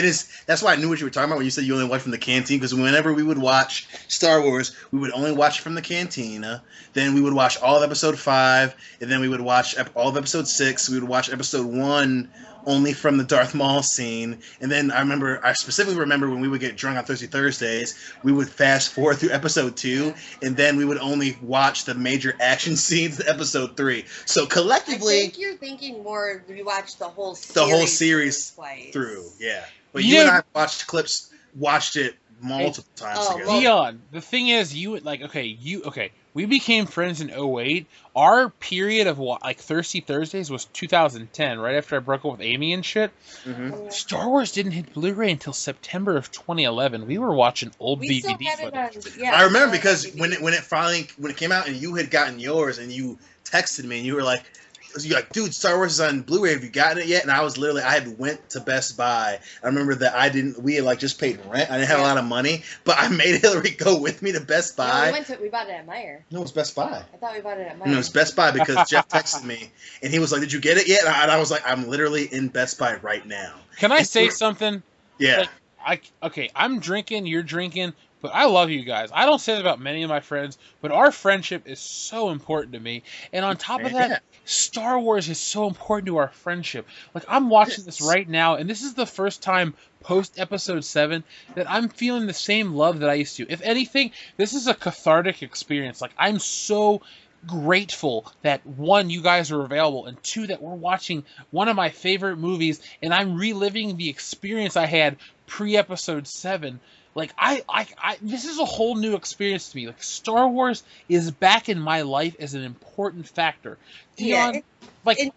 that's why I knew what you were talking about when you said you only watched from the canteen. Because whenever we would watch Star Wars, we would only watch it from the cantina. Then we would watch all of Episode 5, and then we would watch all of Episode 6. We would watch Episode 1 only from the Darth Maul scene. And then I specifically remember when we would get drunk on Thirsty Thursdays, we would fast forward through Episode 2, and then we would only watch the major action scenes to Episode 3. So collectively, I think you're thinking more. We watched the whole series. The whole series through, yeah. But you and I watched it multiple times Oh, together. Dion, the thing is, we became friends in '08. Our period of like Thirsty Thursdays was 2010, right after I broke up with Amy and shit. Mm-hmm. Star Wars didn't hit Blu-ray until September of 2011. We were watching old We still DVD had it footage. on. Yeah, I remember we still had because it on when DVD. when it came out and you had gotten yours and you texted me and you were like, dude, Star Wars is on Blu-ray. Have you gotten it yet? And I was literally, I had went to Best Buy. I remember that we had like just paid rent. I didn't have a lot of money, but I made Hillary go with me to Best Buy. No, we bought it at Meijer. No, it was Best Buy. I thought we bought it at Meijer. No, it was Best Buy because Jeff texted me and he was like, "Did you get it yet?" And I was like, "I'm literally in Best Buy right now." Can I say something? Yeah. I'm drinking, you're drinking, but I love you guys. I don't say that about many of my friends, but our friendship is so important to me. And on top of that, Star Wars is so important to our friendship. Like, I'm watching this right now, and this is the first time post Episode 7 that I'm feeling the same love that I used to. If anything, this is a cathartic experience. Like, I'm so grateful that, one, you guys are available, and two, that we're watching one of my favorite movies, and I'm reliving the experience I had pre-Episode 7. Like, this is a whole new experience to me. Like, Star Wars is back in my life as an important factor. Dion,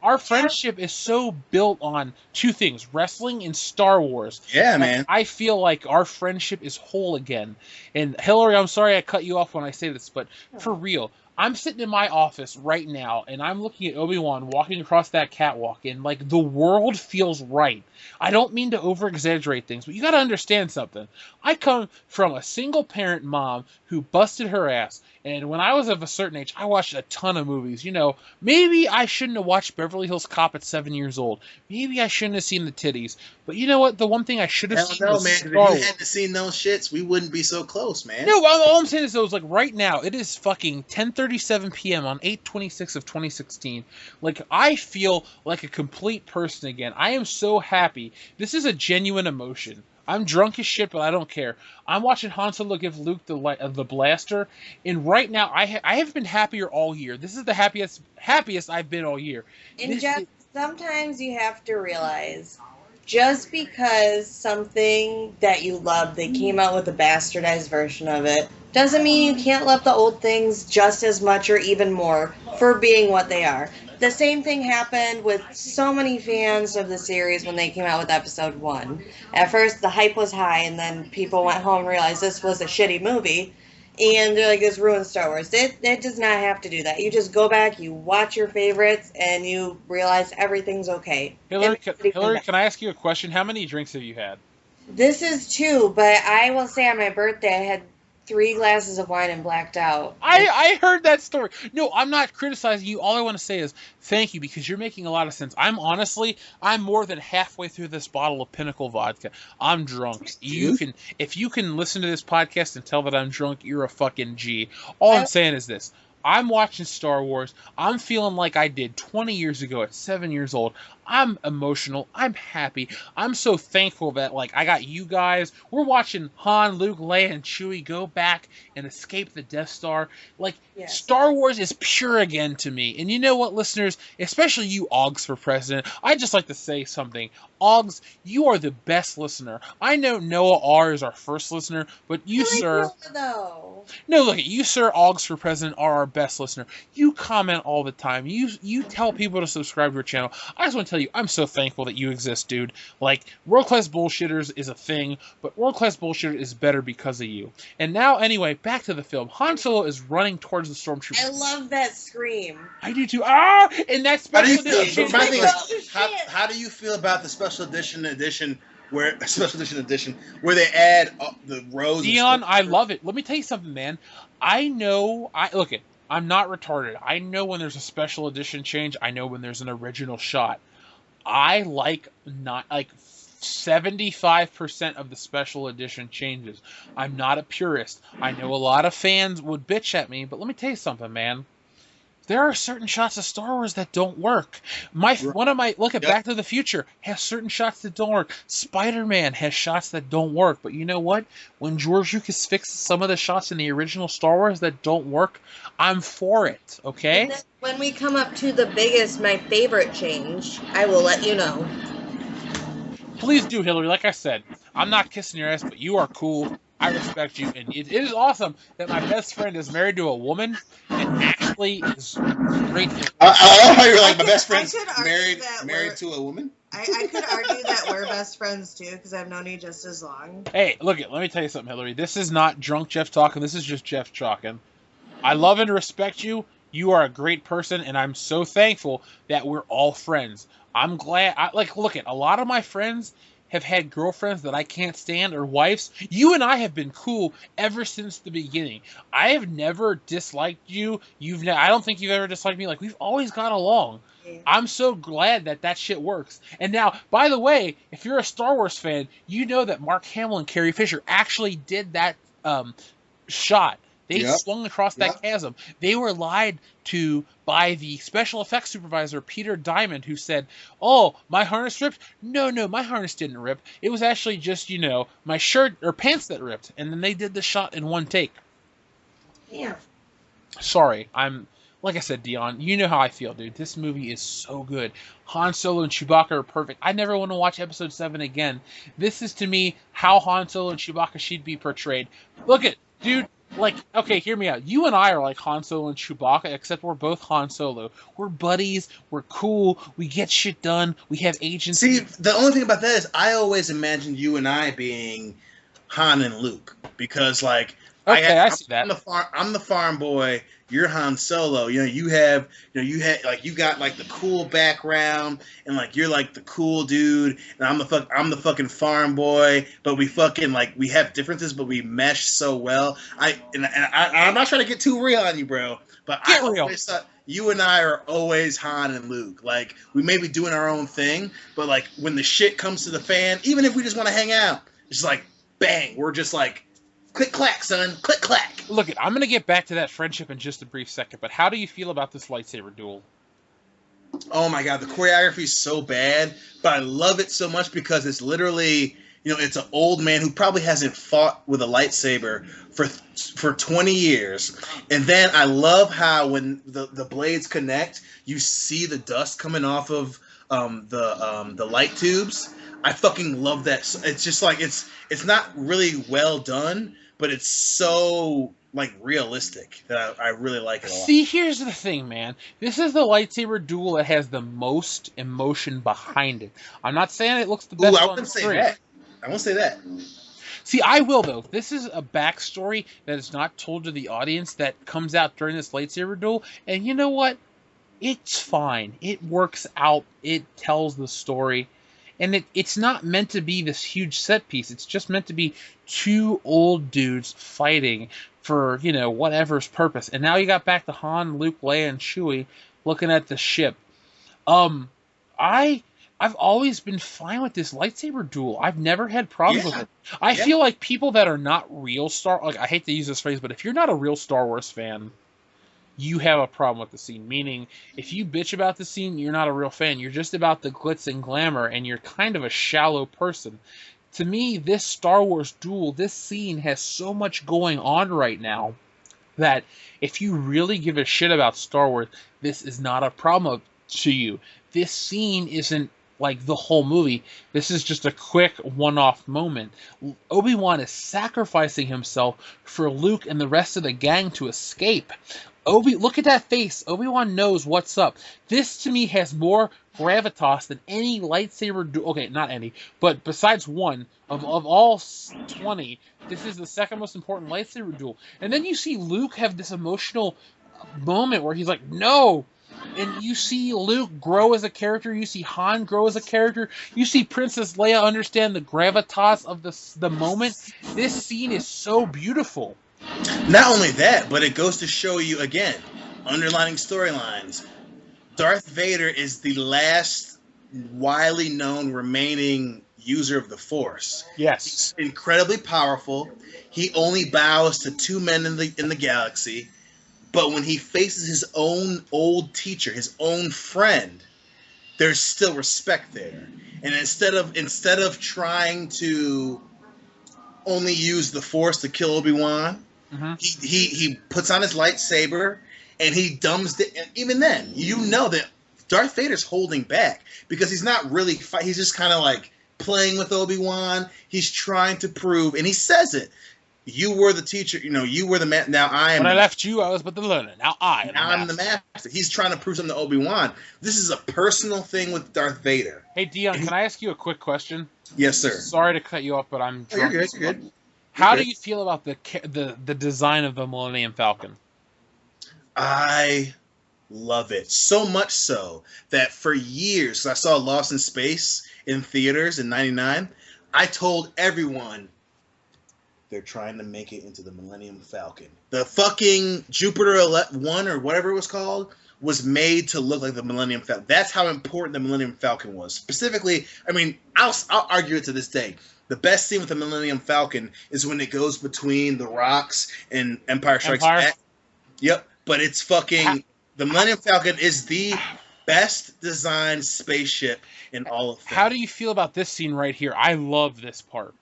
our friendship is so built on two things: wrestling and Star Wars. Yeah, man. I feel like our friendship is whole again. And Hillary, I'm sorry I cut you off when I say this, but for real, I'm sitting in my office right now, and I'm looking at Obi-Wan walking across that catwalk, and, like, the world feels right. I don't mean to over-exaggerate things, but you gotta understand something. I come from a single-parent mom who busted her ass, and when I was of a certain age, I watched a ton of movies. You know, maybe I shouldn't have watched Beverly Hills Cop at 7 years old. Maybe I shouldn't have seen the titties. But you know what? The one thing I should have seen was man. Star If Wars. you hadn't seen those shits, we wouldn't be so close, man. No, all I'm saying is, though, is like right now, it is fucking 10:37 p.m. on 8/26 of 2016. Like, I feel like a complete person again. I am so happy. This is a genuine emotion. I'm drunk as shit, but I don't care. I'm watching Han Solo give Luke the blaster, and right now I have been happier all year. This is the happiest I've been all year. And Jeff, sometimes you have to realize, just because something that you love, they came out with a bastardized version of it, doesn't mean you can't love the old things just as much or even more for being what they are. The same thing happened with so many fans of the series when they came out with Episode 1. At first, the hype was high, and then people went home and realized this was a shitty movie. And they're like, this ruins Star Wars. It does not have to do that. You just go back, you watch your favorites, and you realize everything's okay. Hillary, can I ask you a question? How many drinks have you had? This is 2, but I will say on my birthday I had 3 glasses of wine and blacked out. I heard that story. No, I'm not criticizing you. All I want to say is thank you, because you're making a lot of sense. I'm more than halfway through this bottle of Pinnacle vodka. I'm drunk. If you can listen to this podcast and tell that I'm drunk, you're a fucking G. All I'm saying is this. I'm watching Star Wars. I'm feeling like I did 20 years ago at 7 years old. I'm emotional. I'm happy. I'm so thankful that, like, I got you guys. We're watching Han, Luke, Leia, and Chewie go back and escape the Death Star. Like, yes. Star Wars is pure again to me. And you know what, listeners? Especially you, Oggs for President. I'd just like to say something. Oggs, you are the best listener. I know Noah R. is our first listener, but you, sir... though. No, look, you, sir, Oggs for President, are our best listener. You comment all the time. You tell people to subscribe to your channel. I just want to tell you, I'm so thankful that you exist, dude. Like, World Class Bullshitters is a thing, but World Class Bullshitter is better because of you. And now, anyway, back to the film. Han Solo is running towards the Stormtrooper. I love that scream. I do too. Ah! And that special edition. How do you feel about the special edition where they add the rows? Dion, I love it. Let me tell you something, man. I'm not retarded. I know when there's a special edition change. I know when there's an original shot. I like 75% of the special edition changes. I'm not a purist. I know a lot of fans would bitch at me, but let me tell you something, man. There are certain shots of Star Wars that don't work. Back to the Future has certain shots that don't work. Spider-Man has shots that don't work. But you know what? When George Lucas fixes some of the shots in the original Star Wars that don't work, I'm for it, okay? When we come up to my favorite change, I will let you know. Please do, Hillary. Like I said, I'm not kissing your ass, but you are cool. I respect you, and it is awesome that my best friend is married to a woman and actually is great. I love how you're like, my best I friend's could argue married that married to a woman. I could argue that we're best friends too, because I've known you just as long. Hey, look it. Let me tell you something, Hillary. This is not drunk Jeff talking. This is just Jeff talking. I love and respect you. You are a great person, and I'm so thankful that we're all friends. I'm glad. Look at a lot of my friends have had girlfriends that I can't stand or wives. You and I have been cool ever since the beginning. I have never disliked you. I don't think you've ever disliked me. Like, we've always got along. Yeah. I'm so glad that shit works. And now, by the way, if you're a Star Wars fan, you know that Mark Hamill and Carrie Fisher actually did that shot. They swung across that chasm. They were lied to by the special effects supervisor, Peter Diamond, who said, "Oh, my harness ripped? No, my harness didn't rip. It was actually just, my shirt or pants that ripped." And then they did the shot in one take. Yeah. Sorry, like I said, Dion, you know how I feel, dude. This movie is so good. Han Solo and Chewbacca are perfect. I never want to watch Episode 7 again. This is, to me, how Han Solo and Chewbacca should be portrayed. Look at, dude. Like, okay, hear me out. You and I are like Han Solo and Chewbacca, except we're both Han Solo. We're buddies. We're cool. We get shit done. We have agency. See, the only thing about that is I always imagined you and I being Han and Luke, because like, I see that. I'm the farm boy. You're Han Solo. You got like the cool background, and like you're like the cool dude, and I'm the fucking farm boy. But we fucking like we have differences, but we mesh so well. I'm not trying to get too real on you, bro. But I always thought you and I are always Han and Luke. Like, we may be doing our own thing, but like when the shit comes to the fan, even if we just want to hang out, it's just like bang. We're just like, click clack, son. Click clack. Look, I'm going to get back to that friendship in just a brief second, but how do you feel about this lightsaber duel? Oh my god, the choreography is so bad, but I love it so much because it's literally, it's an old man who probably hasn't fought with a lightsaber for 20 years. And then I love how when the blades connect, you see the dust coming off of the light tubes. I fucking love that. It's just like, it's not really well done, but it's so like realistic that I really like it a lot. See, here's the thing, man. This is the lightsaber duel that has the most emotion behind it. I'm not saying it looks the best. I wouldn't say that. I won't say that. See, I will, though. This is a backstory that is not told to the audience that comes out during this lightsaber duel. And you know what? It's fine. It works out. It tells the story. And it's not meant to be this huge set piece. It's just meant to be two old dudes fighting for, whatever's purpose. And now you got back to Han, Luke, Leia, and Chewie looking at the ship. I've always been fine with this lightsaber duel. I've never had problems with it. I feel like people that are not real I hate to use this phrase, but if you're not a real Star Wars fan, you have a problem with the scene. Meaning, if you bitch about the scene, you're not a real fan. You're just about the glitz and glamour, and you're kind of a shallow person. To me, this Star Wars duel, this scene has so much going on right now that if you really give a shit about Star Wars, this is not a problem to you. This scene isn't like the whole movie. This is just a quick one-off moment. Obi-Wan is sacrificing himself for Luke and the rest of the gang to escape. Look at that face. Obi-Wan knows what's up. This, to me, has more gravitas than any lightsaber duel. Okay, not any, but besides one, of all 20, this is the second most important lightsaber duel. And then you see Luke have this emotional moment where he's like, no! And you see Luke grow as a character. You see Han grow as a character. You see Princess Leia understand the gravitas of the moment. This scene is so beautiful. Not only that, but it goes to show you, again, underlining storylines. Darth Vader is the last widely known remaining user of the Force. Yes. He's incredibly powerful. He only bows to two men in the galaxy. But when he faces his own old teacher, his own friend, there's still respect there. And instead of trying to only use the Force to kill Obi-Wan, he puts on his lightsaber and he dumbs it. And even then, that Darth Vader's holding back because he's not really he's just kind of like playing with Obi-Wan. He's trying to prove, and he says it, You were the teacher. You were the man. Now I am. When I left you, I was but the learner. Now I'm the master. He's trying to prove something to Obi-Wan. This is a personal thing with Darth Vader. Hey, Dion, can I ask you a quick question? Yes, sir. Sorry to cut you off, but I'm drunk. You're good. You're good. How do you feel about the design of the Millennium Falcon? I love it. So much so that for years, I saw Lost in Space in theaters in '99. I told everyone they're trying to make it into the Millennium Falcon. The fucking Jupiter 1 or whatever it was called was made to look like the Millennium Falcon. That's how important the Millennium Falcon was. Specifically, I mean, I'll argue it to this day. The best scene with the Millennium Falcon is when it goes between the rocks and Empire Strikes Back. Yep, but it's fucking... The Millennium Falcon is the best designed spaceship in all of film. How do you feel about this scene right here? I love this part.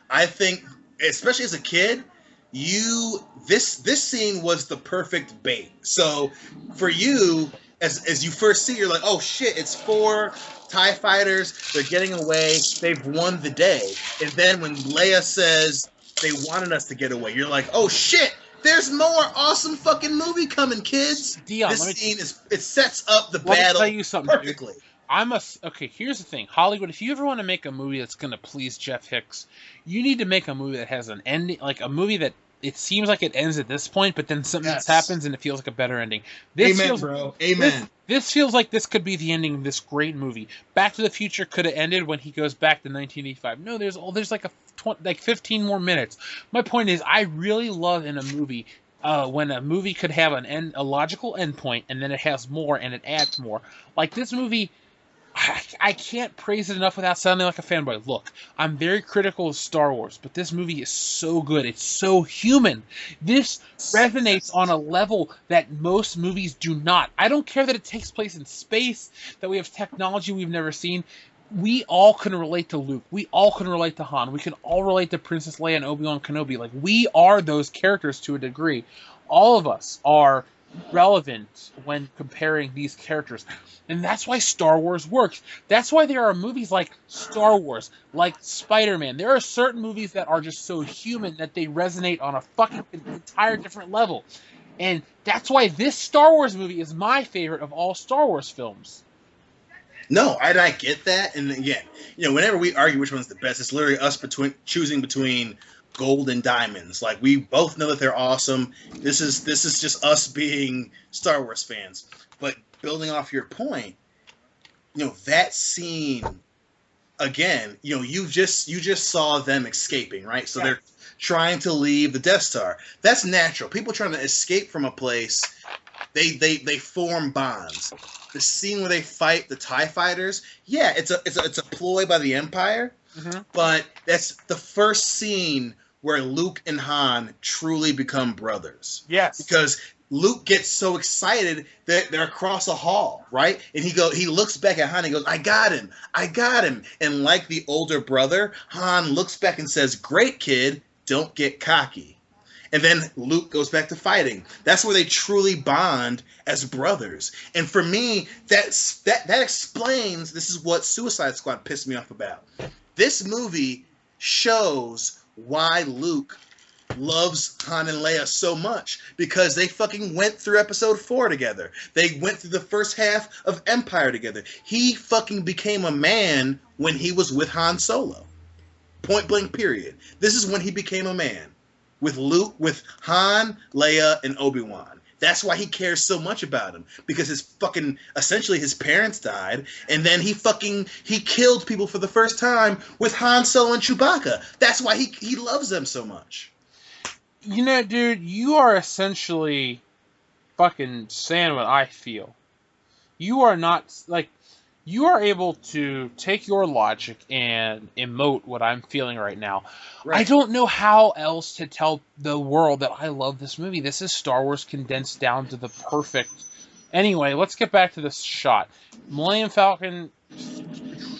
I think, especially as a kid, this scene was the perfect bait. So for you, as you first see, you're like, oh shit, it's 4 TIE fighters, they're getting away, they've won the day. And then when Leia says they wanted us to get away, you're like, oh shit, there's more awesome fucking movie coming, kids. Dion, this scene it sets up the battle tell you something, perfectly. Dude. Okay, here's the thing. Hollywood, if you ever want to make a movie that's going to please Jeff Hicks, you need to make a movie that has an ending, like a movie that it seems like it ends at this point, but then something else happens and it feels like a better ending. Amen, bro. Amen. This feels like this could be the ending of this great movie. Back to the Future could have ended when he goes back to 1985. No, there's like 15 more minutes. My point is, I really love in a movie when a movie could have a logical endpoint, and then it has more and it adds more. Like this movie, I can't praise it enough without sounding like a fanboy. Look, I'm very critical of Star Wars, but this movie is so good. It's so human. This resonates on a level that most movies do not. I don't care that it takes place in space, that we have technology we've never seen. We all can relate to Luke. We all can relate to Han. We can all relate to Princess Leia and Obi-Wan Kenobi. Like, we are those characters to a degree. All of us are relevant when comparing these characters. And that's why Star Wars works. That's why there are movies like Star Wars, like Spider-Man. There are certain movies that are just so human that they resonate on a fucking entire different level. And that's why this Star Wars movie is my favorite of all Star Wars films. No, I get that. And again, whenever we argue which one's the best, it's literally us choosing between gold and diamonds. Like, we both know that they're awesome. This is just us being Star Wars fans. But building off your point, that scene again, you just saw them escaping, right? So they're trying to leave the Death Star. That's natural. People trying to escape from a place, they form bonds. The scene where they fight the TIE fighters, yeah, it's a ploy by the Empire, but that's the first scene where Luke and Han truly become brothers. Yes. Because Luke gets so excited that they're across a hall, right? And he looks back at Han and goes, I got him. And like the older brother, Han looks back and says, great kid, don't get cocky. And then Luke goes back to fighting. That's where they truly bond as brothers. And for me, that explains, this is what Suicide Squad pissed me off about. This movie shows why Luke loves Han and Leia so much, because they fucking went through episode 4 together. They went through the first half of Empire together. He fucking became a man when he was with Han Solo. Point blank period. This is when he became a man. With Luke, with Han, Leia, and Obi-Wan. That's why he cares so much about him. Because essentially his parents died, and then he killed people for the first time with Han Solo and Chewbacca. That's why he loves them so much. Dude, you are essentially fucking saying what I feel. You are not, you are able to take your logic and emote what I'm feeling right now. Right. I don't know how else to tell the world that I love this movie. This is Star Wars condensed down to the perfect... Anyway, let's get back to this shot. Millennium Falcon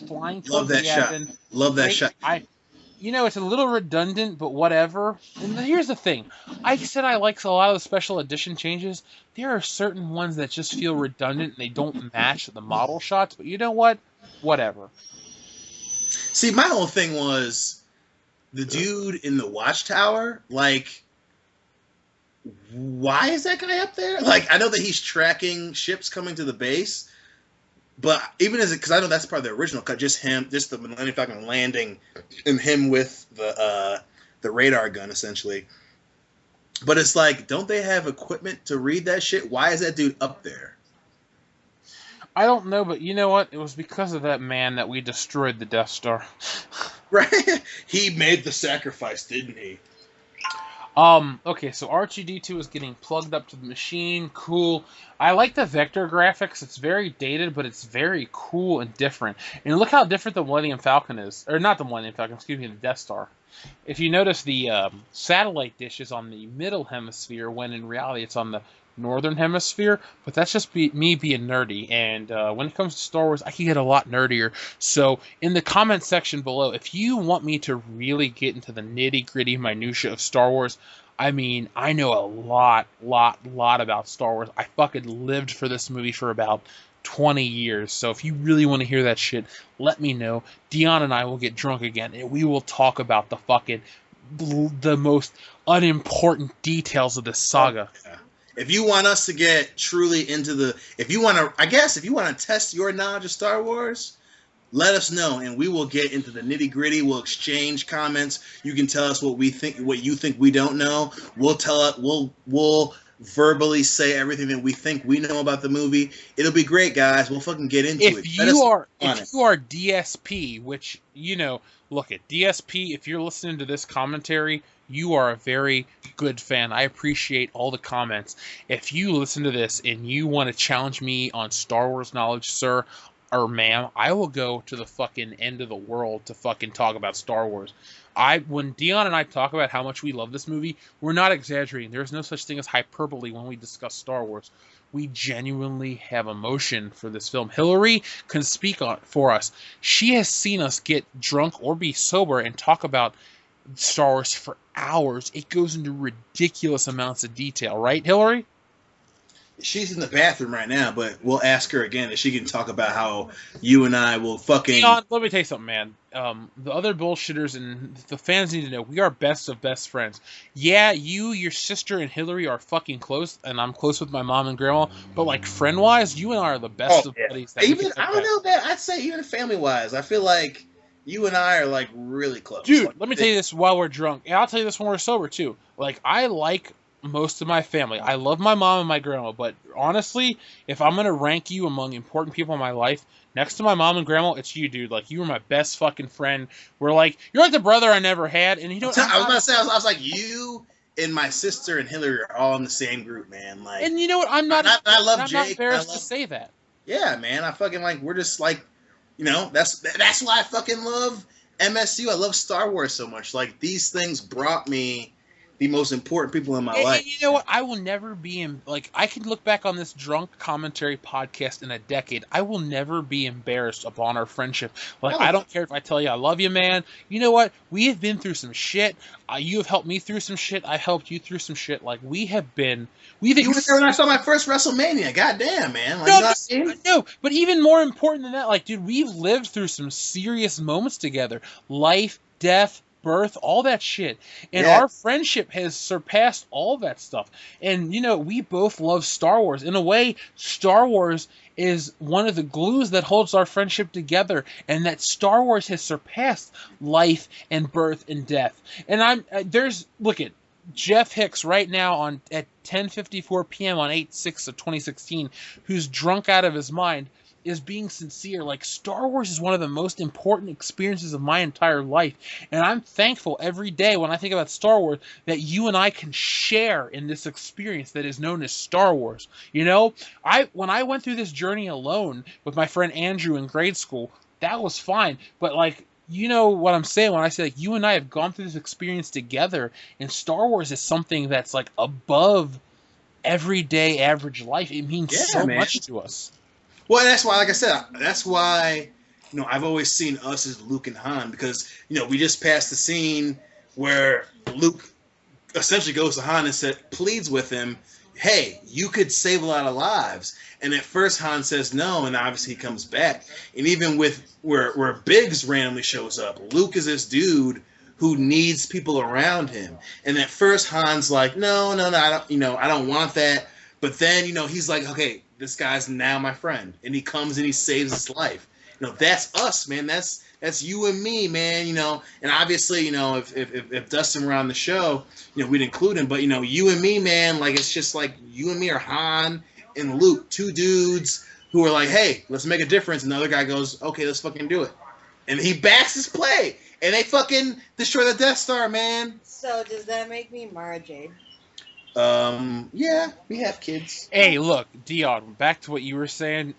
flying towards the Yavin. Love that shot. It's a little redundant, but whatever. And here's the thing. I said I like a lot of the special edition changes. There are certain ones that just feel redundant and they don't match the model shots. But you know what? Whatever. See, my whole thing was, the dude in the watchtower, like, why is that guy up there? Like, I know that he's tracking ships coming to the base, but even as because I know that's part of the original cut, just the Millennium Falcon landing, and him with the radar gun essentially. But it's like, don't they have equipment to read that shit? Why is that dude up there? I don't know, but you know what? It was because of that man that we destroyed the Death Star. Right? He made the sacrifice, didn't he? Okay, so R2-D2 is getting plugged up to the machine. Cool. I like the vector graphics. It's very dated, but it's very cool and different. And look how different the Millennium Falcon is. Or not the Millennium Falcon, excuse me, the Death Star. If you notice, the satellite dish is on the middle hemisphere, when in reality it's on the northern hemisphere. But that's just me being nerdy. And when it comes to Star Wars, I can get a lot nerdier. So in the comment section below, if you want me to really get into the nitty-gritty minutia of Star Wars, I mean, I know a lot about Star Wars. I fucking lived for this movie for about 20 years. So if you really want to hear that shit, let me know. Dion and I will get drunk again, and we will talk about the most unimportant details of this saga. Yeah. If you want us to get truly into if you want to test your knowledge of Star Wars, let us know, and we will get into the nitty gritty. We'll exchange comments. You can tell us what you think we don't know. We'll verbally say everything that we think we know about the movie. It'll be great, guys. We'll fucking get into it. If you are DSP, which, look at DSP, if you're listening to this commentary, you are a very good fan. I appreciate all the comments. If you listen to this and you want to challenge me on Star Wars knowledge, sir or ma'am, I will go to the fucking end of the world to fucking talk about Star Wars. When Dion and I talk about how much we love this movie, we're not exaggerating. There's no such thing as hyperbole when we discuss Star Wars. We genuinely have emotion for this film. Hillary can speak for us. She has seen us get drunk or be sober and talk about Star Wars for hours. It goes into ridiculous amounts of detail, right, Hillary? She's in the bathroom right now, but we'll ask her again if she can talk about how you and I will fucking... Let me tell you something, man. The other bullshitters and the fans need to know, we are best of best friends. Yeah, you, your sister, and Hillary are fucking close, and I'm close with my mom and grandma, but like friend-wise, you and I are the best of buddies. I don't know that. I'd say even family-wise, I feel like you and I are like really close. Dude, like, let me tell you this while we're drunk, and I'll tell you this when we're sober too. Like, I like most of my family. I love my mom and my grandma, but honestly, if I'm gonna rank you among important people in my life, next to my mom and grandma, it's you, dude. Like, you were my best fucking friend. You're like the brother I never had, and you know. I was about to say, I was like, you and my sister and Hillary are all in the same group, man. Like, and you know what? I'm not embarrassed to say that. Yeah, man. I fucking we're just like, that's why I fucking love MSU. I love Star Wars so much. Like, these things brought me the most important people in my life. And you know what? I will never be I can look back on this drunk commentary podcast in a decade. I will never be embarrassed upon our friendship. I don't care if I tell you I love you, man. You know what? We have been through some shit. You have helped me through some shit. I helped you through some shit. You were there when I saw my first WrestleMania. Goddamn, man. No, but even more important than that, dude, we've lived through some serious moments together. Life, death, birth, all that shit, and our friendship has surpassed all that stuff. And we both love Star Wars. In a way, Star Wars is one of the glues that holds our friendship together, and that Star Wars has surpassed life and birth and death. And look at Jeff Hicks right now at 10:54 p.m. on 8/6/2016, who's drunk out of his mind, is being sincere. Like, Star Wars is one of the most important experiences of my entire life, and I'm thankful every day when I think about Star Wars that you and I can share in this experience that is known as Star Wars. When I went through this journey alone with my friend Andrew in grade school, that was fine, but you know what I'm saying when I say you and I have gone through this experience together, and Star Wars is something that's above everyday average life. It means so much to us. Well, that's why, like I said, I've always seen us as Luke and Han, because, we just passed the scene where Luke essentially goes to Han and pleads with him, hey, you could save a lot of lives. And at first Han says no, and obviously he comes back. And even with where Biggs randomly shows up, Luke is this dude who needs people around him. And at first Han's like, no, I don't want that. But then, he's like, okay, this guy's now my friend, and he comes and he saves his life. That's us, man. That's you and me, man. And obviously, if Dustin were on the show, we'd include him. But you and me, man, like it's just like you and me are Han and Luke, two dudes who are like, hey, let's make a difference. And the other guy goes, okay, let's fucking do it. And he backs his play. And they fucking destroy the Death Star, man. So does that make me Mara Jade? Yeah, we have kids. Hey, look, Dion, back to what you were saying.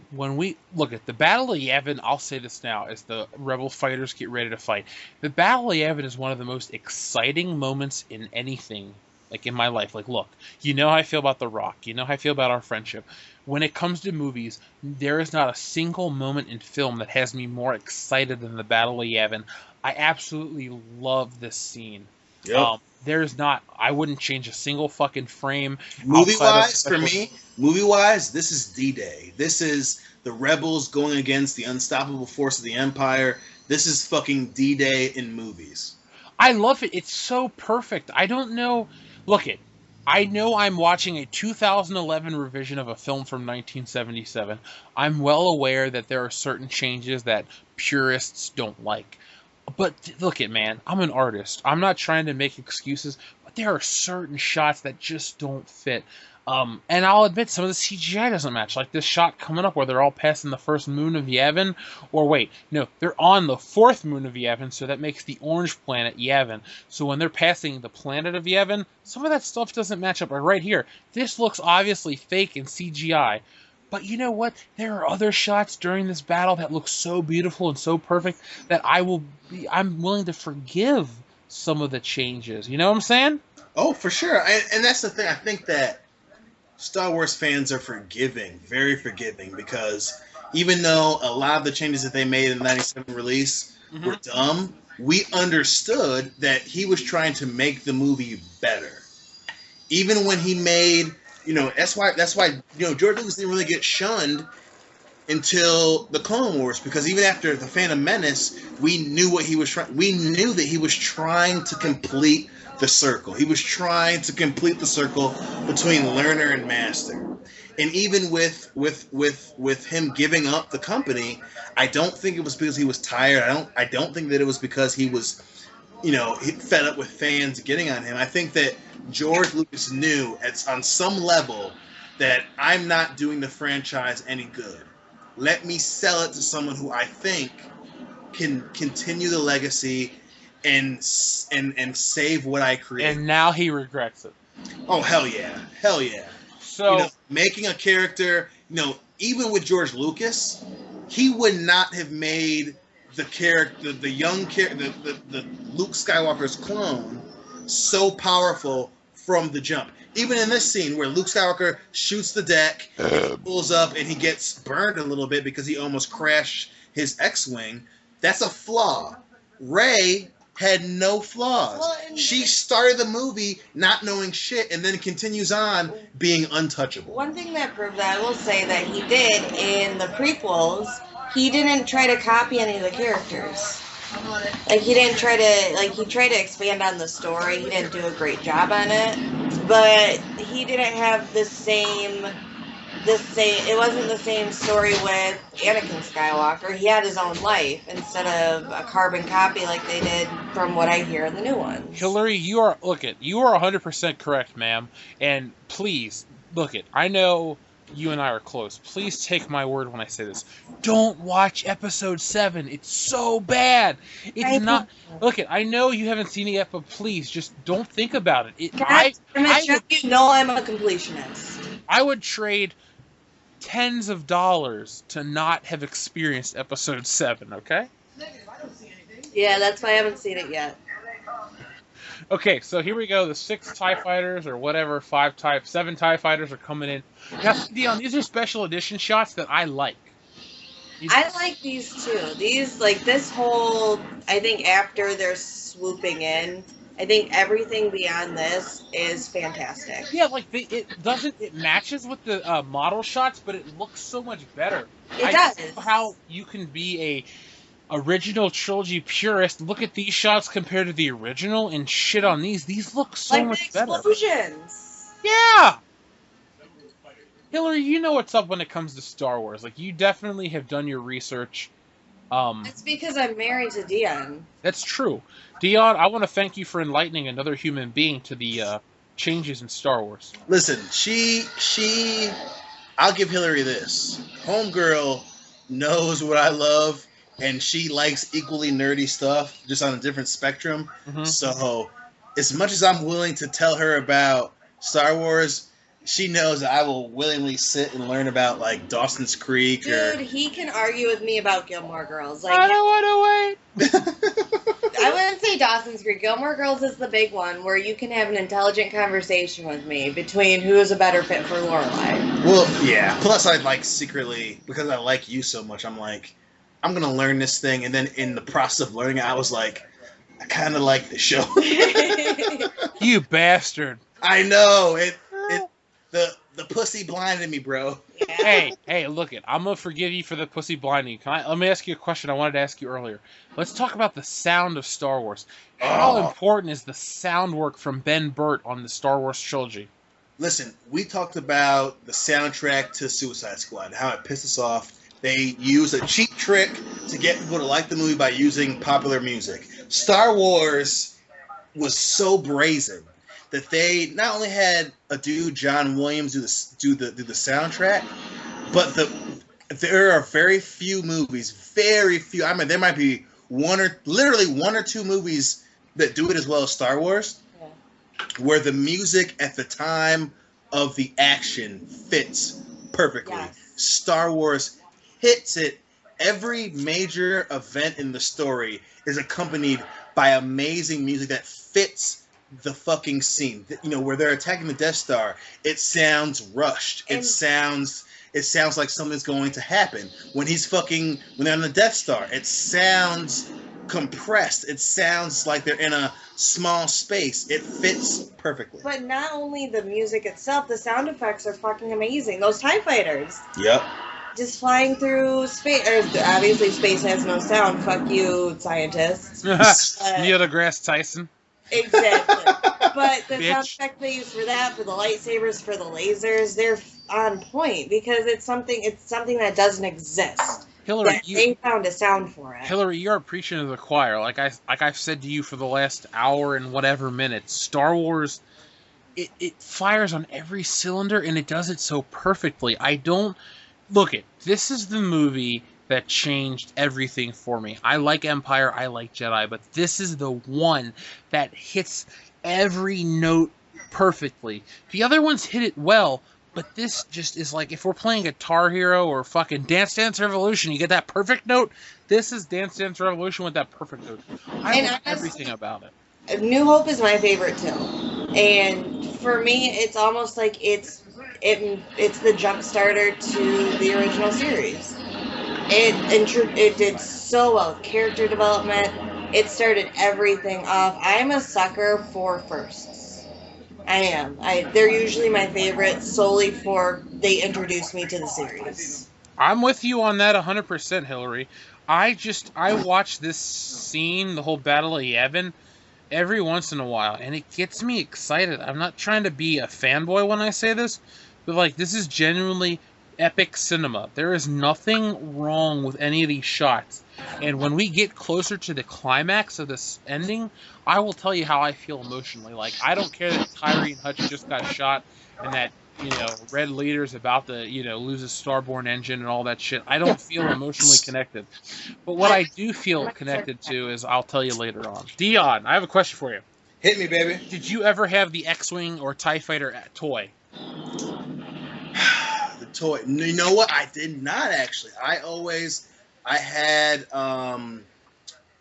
When we look at the Battle of Yavin, I'll say this now, as the Rebel fighters get ready to fight. The Battle of Yavin is one of the most exciting moments in anything, like in my life. Like, look, you know how I feel about The Rock. You know how I feel about our friendship. When it comes to movies, there is not a single moment in film that has me more excited than the Battle of Yavin. I absolutely love this scene. Yep. There's not. I wouldn't change a single fucking frame. Movie-wise, for me, this is D-Day. This is the Rebels going against the unstoppable force of the Empire. This is fucking D-Day in movies. I love it. It's so perfect. I don't know. Look it. I know I'm watching a 2011 revision of a film from 1977. I'm well aware that there are certain changes that purists don't like. But look it, man, I'm an artist. I'm not trying to make excuses, but there are certain shots that just don't fit. And I'll admit some of the CGI doesn't match. Like this shot coming up where they're all passing the first moon of Yavin. Or wait, no, they're on the fourth moon of Yavin, so that makes the orange planet Yavin. So when they're passing the planet of Yavin, some of that stuff doesn't match up. But right here, this looks obviously fake and CGI. But you know what? There are other shots during this battle that look so beautiful and so perfect that I'm willing to forgive some of the changes. You know what I'm saying? Oh, for sure. And that's the thing. I think that Star Wars fans are forgiving, very forgiving, because even though a lot of the changes that they made in the 97 release were dumb, we understood that he was trying to make the movie better. Even when he made... that's why George Lucas didn't really get shunned until the Clone Wars, because even after the Phantom Menace, we knew what he was trying. We knew that he was trying to complete the circle. He was trying to complete the circle between learner and master. And even with him giving up the company, I don't think it was because he was tired. I don't think that it was because he was, fed up with fans getting on him. I think that George Lucas knew on some level that I'm not doing the franchise any good. Let me sell it to someone who I think can continue the legacy and save what I create. And now he regrets it. Oh, hell yeah. Hell yeah. So making a character, even with George Lucas, he would not have made the character, the young character, the Luke Skywalker's clone so powerful from the jump. Even in this scene where Luke Skywalker shoots the deck, and pulls up, and he gets burned a little bit because he almost crashed his X-Wing, that's a flaw. Rey had no flaws. Well, she started the movie not knowing shit and then continues on being untouchable. One thing that proved that, I will say that he did in the prequels, he didn't try to copy any of the characters. Like, he didn't try to, he tried to expand on the story. He didn't do a great job on it. But he didn't have the same, it wasn't the same story with Anakin Skywalker. He had his own life instead of a carbon copy like they did from what I hear in the new ones. Hillary, you are 100% correct, ma'am. And please, I know you and I are close. Please take my word when I say this. Don't watch episode 7. It's so bad. It's not. I know you haven't seen it yet, but please just don't think about it. I'm a completionist. I would trade tens of dollars to not have experienced episode 7, okay? Yeah, that's why I haven't seen it yet. Okay, so here we go. The 6 TIE fighters, or whatever, 7 TIE fighters are coming in. Now, Dion, these are special edition shots that I like. I like these too. These, this whole, I think after they're swooping in, I think everything beyond this is fantastic. Yeah, it matches with the model shots, but it looks so much better. It does. How you can be original trilogy purist, look at these shots compared to the original and shit on these. These look so Like much the better. explosions. Yeah! Hillary, you know what's up when it comes to Star Wars. Like, you definitely have done your research. It's because I'm married to Dion. That's true. Dion, I want to thank you for enlightening another human being to the changes in Star Wars. Listen, I'll give Hillary this. Homegirl knows what I love, and she likes equally nerdy stuff, just on a different spectrum. Mhm. So, as much as I'm willing to tell her about Star Wars, she knows that I will willingly sit and learn about, like, Dawson's Creek Dude, he can argue with me about Gilmore Girls. I Like, don't want to wait. I wouldn't say Dawson's Creek. Gilmore Girls is the big one where you can have an intelligent conversation with me between who is a better fit for Lorelai. Well, yeah. Plus, I like secretly, because I like you so much, I'm like, I'm going to learn this thing. And then in the process of learning it, I was like, I kind of like the show. You bastard. I know. The pussy blinded me, bro. Yeah. Hey, look it. I'm gonna forgive you for the pussy blinding. Let me ask you a question I wanted to ask you earlier. Let's talk about the sound of Star Wars. How important is the sound work from Ben Burtt on the Star Wars trilogy? Listen, we talked about the soundtrack to Suicide Squad, how it pissed us off. They use a cheap trick to get people to like the movie by using popular music. Star Wars was so brazen that they not only had a dude, John Williams, do the soundtrack, but there are very few movies, very few. I mean, there might be literally one or two movies that do it as well as Star Wars, where the music at the time of the action fits perfectly. Yes. Star Wars hits it. Every major event in the story is accompanied by amazing music that fits the fucking scene. You know, where they're attacking the Death Star, it sounds rushed. It sounds like something's going to happen. When they're on the Death Star, it sounds compressed. It sounds like they're in a small space. It fits perfectly. But not only the music itself, the sound effects are fucking amazing. Those TIE fighters. Yep. Just flying through space. Obviously, space has no sound. Fuck you, scientists. Neil deGrasse Tyson. Exactly. But the Bitch. sound effect they use for that, for the lightsabers, for the lasers, they're on point because it's something that doesn't exist. Hillary, They found a sound for it. Hillary, you're preaching to the choir. Like I've said to you for the last hour and whatever minutes, Star Wars, it fires on every cylinder and it does it so perfectly. This is the movie that changed everything for me. I like Empire, I like Jedi, but this is the one that hits every note perfectly. The other ones hit it well, but this just is like, if we're playing Guitar Hero or fucking Dance Dance Revolution, you get that perfect note. This is Dance Dance Revolution with that perfect note. I love everything about it. New Hope is my favorite too. And for me, it's almost like it's the jump starter to the original series. It did so well. Character development. It started everything off. I'm a sucker for firsts. I am. They're usually my favorite solely for they introduced me to the series. I'm with you on that 100%, Hillary. I watch this scene, the whole Battle of Yavin, every once in a while, and it gets me excited. I'm not trying to be a fanboy when I say this, but like, this is genuinely epic cinema. There is nothing wrong with any of these shots. And when we get closer to the climax of this ending, I will tell you how I feel emotionally. Like, I don't care that Tyree and Hutch just got shot and that, Red Leader's about to, lose his starborn engine and all that shit. I don't feel emotionally connected. But what I do feel connected to is, I'll tell you later on. Dion, I have a question for you. Hit me, baby. Did you ever have the X-Wing or TIE Fighter toy? The toy. You know what? I did not actually. I had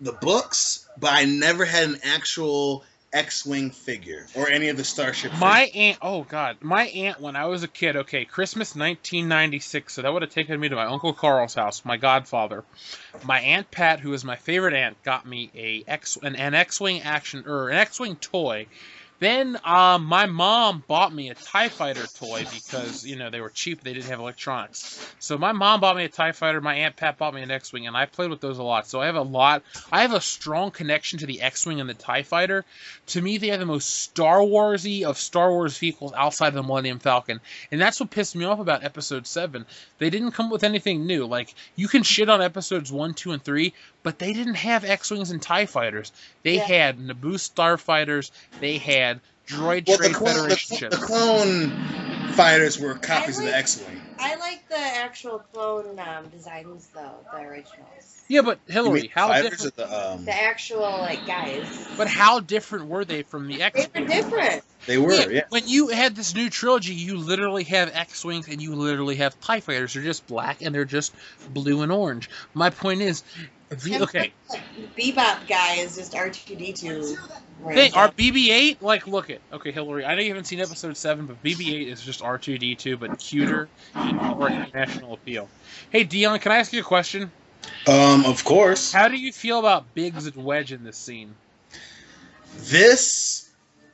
the books, but I never had an actual X-Wing figure or any of the Starship figures. My aunt, when I was a kid, Christmas 1996, so that would have taken me to my Uncle Carl's house, my godfather. My Aunt Pat, who is my favorite aunt, got me an X-Wing an X-Wing toy Then my mom bought me a TIE Fighter toy because, they were cheap. They didn't have electronics. So my mom bought me a TIE Fighter. My Aunt Pat bought me an X-Wing, and I played with those a lot. So I have a strong connection to the X-Wing and the TIE Fighter. To me, they are the most Star Wars-y of Star Wars vehicles outside of the Millennium Falcon. And that's what pissed me off about Episode 7. They didn't come up with anything new. Like, you can shit on Episodes 1, 2, and 3, but they didn't have X-Wings and TIE Fighters. They had Naboo Starfighters. They had Droid Trade Federation ships. The clone fighters were copies of the X-Wing. I like the actual clone designs, though, the originals. Yeah, but Hillary, how different? The actual, guys. But how different were they from the X-Wing? They were different. They were, yeah. When you had this new trilogy, you literally have X-Wings and you literally have TIE Fighters. They're just black and they're just blue and orange. My point is, okay. Bebop guy is just R2-D2. Our BB-8, okay, Hillary, I know you haven't seen Episode 7, but BB-8 is just R2-D2, but cuter and more international appeal. Hey, Dion, can I ask you a question? Of course. How do you feel about Biggs and Wedge in this scene?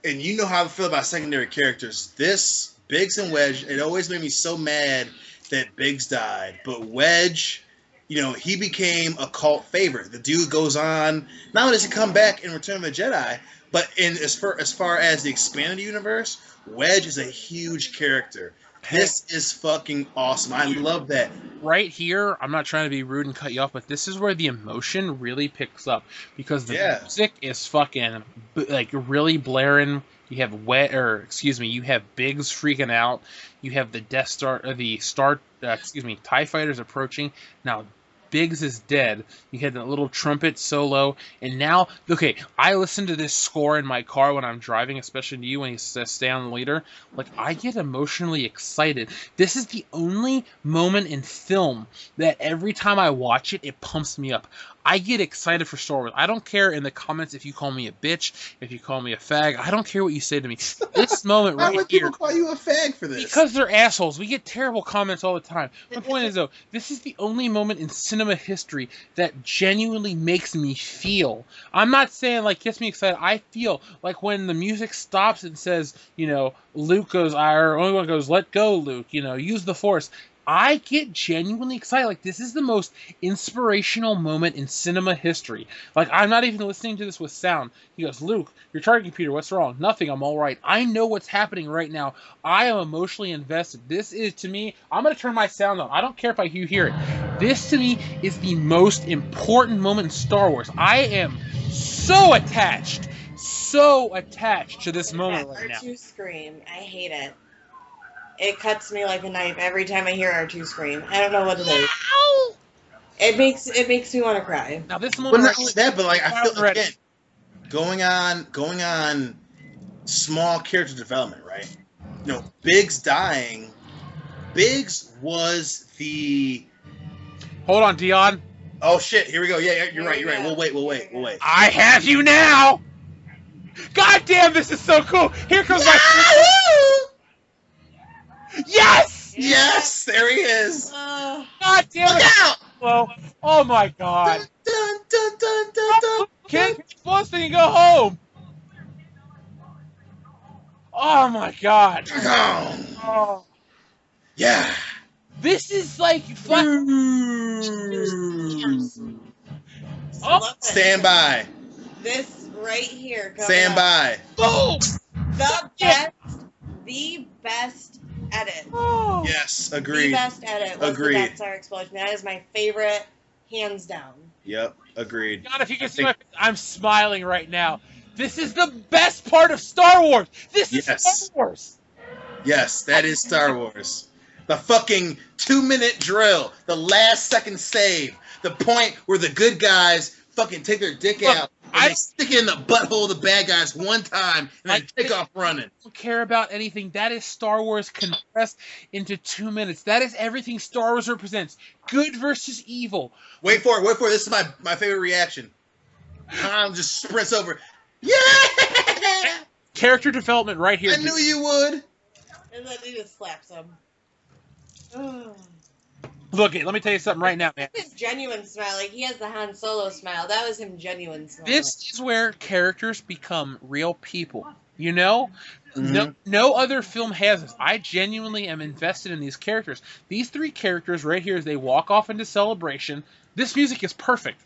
And you know how I feel about secondary characters. This, Biggs and Wedge, it always made me so mad that Biggs died. But Wedge, he became a cult favorite. The dude goes on, not only does he come back in Return of the Jedi, but as far as the expanded universe, Wedge is a huge character. This is fucking awesome. I love that. Right here, I'm not trying to be rude and cut you off, but this is where the emotion really picks up because the music is fucking really blaring. You have you have Biggs freaking out. You have the Death Star or the TIE fighters approaching. Now Biggs is dead. You had that little trumpet solo, and now, okay, I listen to this score in my car when I'm driving, especially to you when he says stay on the leader. I get emotionally excited. This is the only moment in film that every time I watch it, it pumps me up. I get excited for Star Wars. I don't care in the comments if you call me a bitch, if you call me a fag. I don't care what you say to me. This moment right here. Why would people call you a fag for this? Because they're assholes. We get terrible comments all the time. My point is, though, this is the only moment in cinema history that genuinely makes me feel. I'm not saying, gets me excited. I feel when the music stops and says, Luke goes, or Obi-Wan goes, let go, Luke, use the Force. I get genuinely excited. This is the most inspirational moment in cinema history. I'm not even listening to this with sound. He goes, Luke, your target computer, what's wrong? Nothing, I'm all right. I know what's happening right now. I am emotionally invested. This is, to me, I'm going to turn my sound on. I don't care if you hear it. This, to me, is the most important moment in Star Wars. I am so attached to this moment right now. R2 scream. I hate it. It cuts me like a knife every time I hear R2 scream. I don't know what it is. It makes me want to cry. Now this moment, not only that, but I feel again going on small character development, right? Biggs dying. Biggs was the. Hold on, Dion. Oh shit! Here we go. Yeah, you're right. We'll wait. I have you now. God damn, this is so cool. Here comes my. Yes! Yes! There he is! God damn it! Look out! Well, oh my god. Dun, dun, dun, dun, dun, Kid, once then you go home. Oh my god. Oh. Yeah. This is Stand by. This right here. Stand by. Boom! The best edit. Oh. Yes, agreed. The best edit was the Death Star explosion. That is my favorite, hands down. Yep, agreed. God, if you can see my face, I'm smiling right now. This is the best part of Star Wars. This is Star Wars. Yes, that is Star Wars. The fucking 2-minute drill, the last second save, the point where the good guys fucking take their dick out and they stick it in the butthole of the bad guys one time and then take off running. I don't care about anything. That is Star Wars compressed into 2 minutes. That is everything Star Wars represents. Good versus evil. Wait for it. This is my favorite reaction. Han just sprints over. Yeah! Character development right here. I knew you would. And then he just slaps him. Look, let me tell you something right now, man. His genuine smile, he has the Han Solo smile. That was him genuine smile. This is where characters become real people. You know, Mm-hmm. no other film has this. I genuinely am invested in these characters. These three characters right here, as they walk off into celebration, this music is perfect.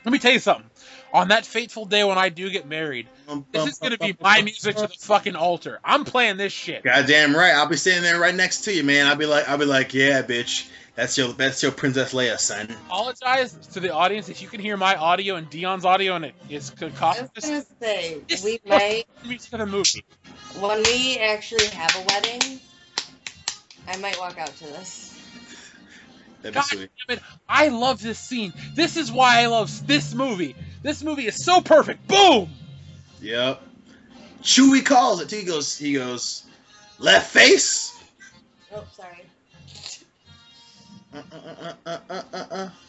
Let me tell you something. On that fateful day when I do get married, this is going to be my music to the fucking altar. I'm playing this shit. Goddamn right. I'll be standing there right next to you, man. I'll be like, yeah, bitch. That's your Princess Leia, son. Apologize to the audience if you can hear my audio and Dion's audio and it's I was cacophonous. gonna say This we is might, the music of the movie. when we actually have a wedding, I might walk out to this. That'd be God sweet. damn it, I love this scene. This is why I love this movie. This movie is so perfect. Boom! Yep. Chewie calls it too. He goes, left face. Oh, sorry.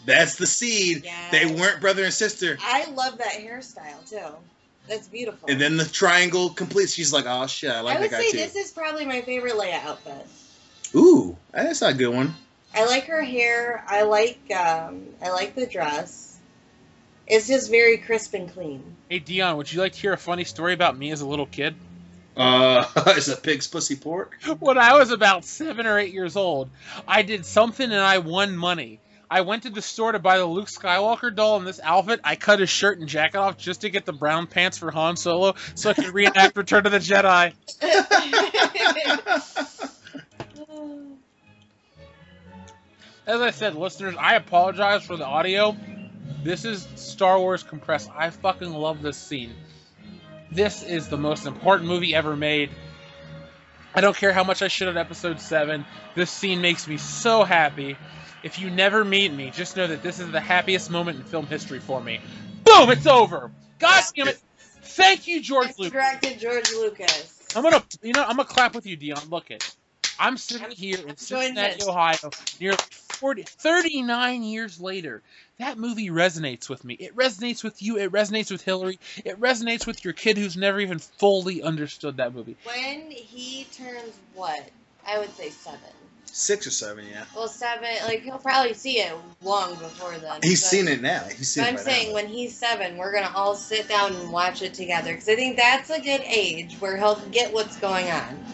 That's the seed. Yeah. They weren't brother and sister. I love that hairstyle too. That's beautiful. And then the triangle completes. She's like, oh shit, I like I that would guy say too. this is probably my favorite Leia outfit. Ooh, that's not a good one. I like her hair. I like the dress. It's just very crisp and clean. Hey Dion, would you like to hear a funny story about me as a little kid? It's a pig's pussy pork. When I was about 7 or 8 years old, I did something and I won money. I went to the store to buy the Luke Skywalker doll in this outfit. I cut his shirt and jacket off just to get the brown pants for Han Solo so I could reenact Return of the Jedi. As I said, listeners, I apologize for the audio. This is Star Wars compressed. I fucking love this scene. This is the most important movie ever made. I don't care how much I shit on Episode 7. This scene makes me so happy. If you never meet me, just know that this is the happiest moment in film history for me. Boom! It's over! God damn it! Thank you, George Lucas. Directed George Lucas. I'm gonna clap with you, Dion. Look it. I'm sitting here in Cincinnati, Ohio, nearly 39 years later. That movie resonates with me. It resonates with you. It resonates with Hillary. It resonates with your kid who's never even fully understood that movie. When he turns what? I would say 7. 6 or 7, yeah. Well, 7. Like he'll probably see it long before then. He's but- seen it now. He's seen But it I'm right saying now. when he's 7, we're gonna all sit down and watch it together because I think that's a good age where he'll get what's going on.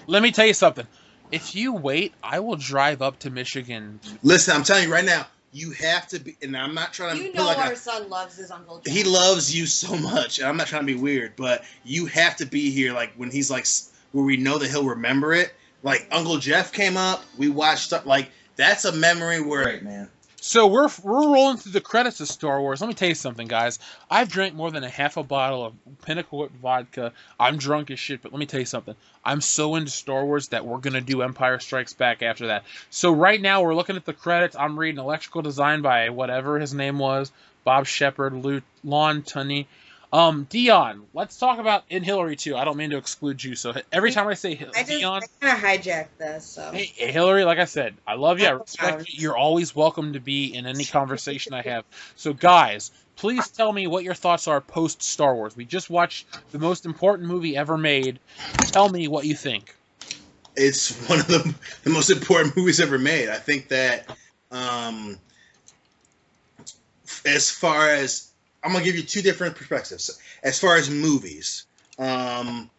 Let me tell you something. If you wait, I will drive up to Michigan. Listen, I'm telling you right now, you have to be, and I'm not trying to You put know like our a, son loves his Uncle John. he loves you so much, and I'm not trying to be weird, but you have to be here, like, when he's, like, where we know that he'll remember it. Like, Uncle Jeff came up, we watched stuff, like, that's a memory where... Right, man. So we're rolling through the credits of Star Wars. Let me tell you something, guys. I've drank more than a half a bottle of Pinnacle Whip vodka. I'm drunk as shit, but let me tell you something. I'm so into Star Wars that we're going to do Empire Strikes Back after that. So right now we're looking at the credits. I'm reading Electrical Design by whatever his name was, Bob Shepard, Lon Tunney. Dion, let's talk about In Hillary too. I don't mean to exclude you. So every time I say Dion, I kind of hijacked this. So. hey, Hillary, like I said, I love you. I respect you. You're always welcome to be in any conversation I have. So, guys, please tell me what your thoughts are post Star Wars. We just watched the most important movie ever made. Tell me what you think. It's one of the most important movies ever made. I think that as far as... I'm going to give you two different perspectives. As far as movies, any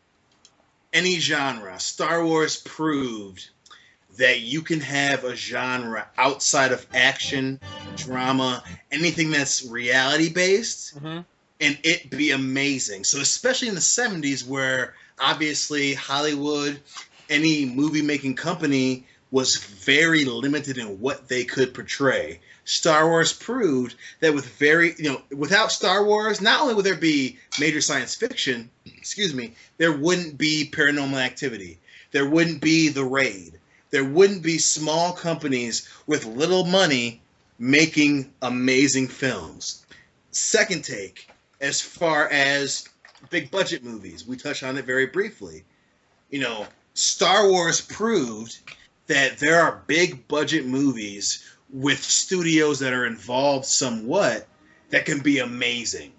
genre, Star Wars proved that you can have a genre outside of action, drama, anything that's reality-based, and it be amazing. So especially in the 70s where obviously Hollywood, any movie-making company was very limited in what they could portray. Star Wars proved that without Star Wars, not only would there be major science fiction, there wouldn't be Paranormal Activity. There wouldn't be The Raid. There wouldn't be small companies with little money making amazing films. Second take, as far as big budget movies, we touched on it very briefly. Star Wars proved that there are big budget movies with studios that are involved somewhat that can be amazing.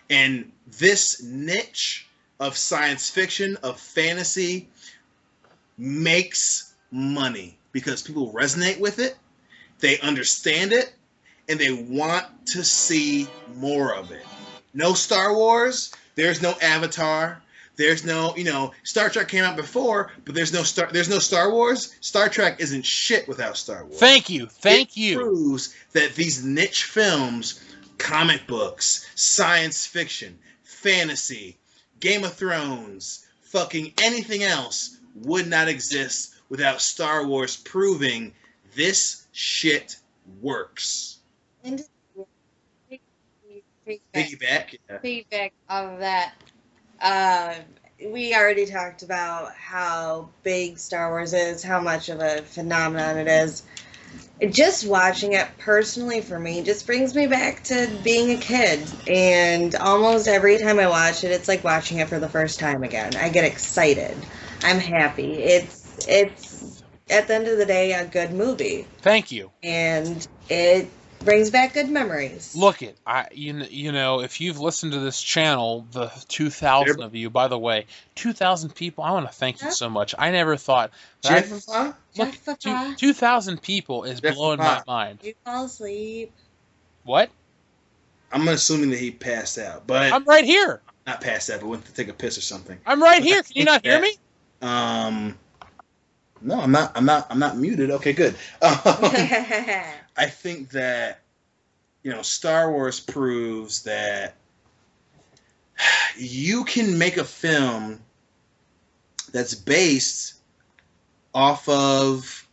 And this niche of science fiction, of fantasy, makes money because people resonate with it, they understand it, and they want to see more of it. No Star Wars, there's no Avatar, There's no, Star Trek came out before, but there's no Star Wars. Star Trek isn't shit without Star Wars. Thank you. It proves that these niche films, comic books, science fiction, fantasy, Game of Thrones, fucking anything else would not exist without Star Wars proving this shit works. And Piggyback off of that. We already talked about how big Star Wars is, how much of a phenomenon it is. Just watching it personally for me just brings me back to being a kid. And almost every time I watch it, it's like watching it for the first time again. I get excited. I'm happy. It's at the end of the day a good movie. Thank you. And it brings back good memories. Look it, if you've listened to this channel, the 2,000 of you, by the way, 2,000 people, I want to thank you so much. I never thought that 2,000 people is blowing my mind. You fall asleep. What? I'm assuming that he passed out, but I'm right here. Not passed out, but went to take a piss or something. I'm right here. Can you not hear me? No, I'm not muted. Okay, good. I think that, Star Wars proves that you can make a film that's based off of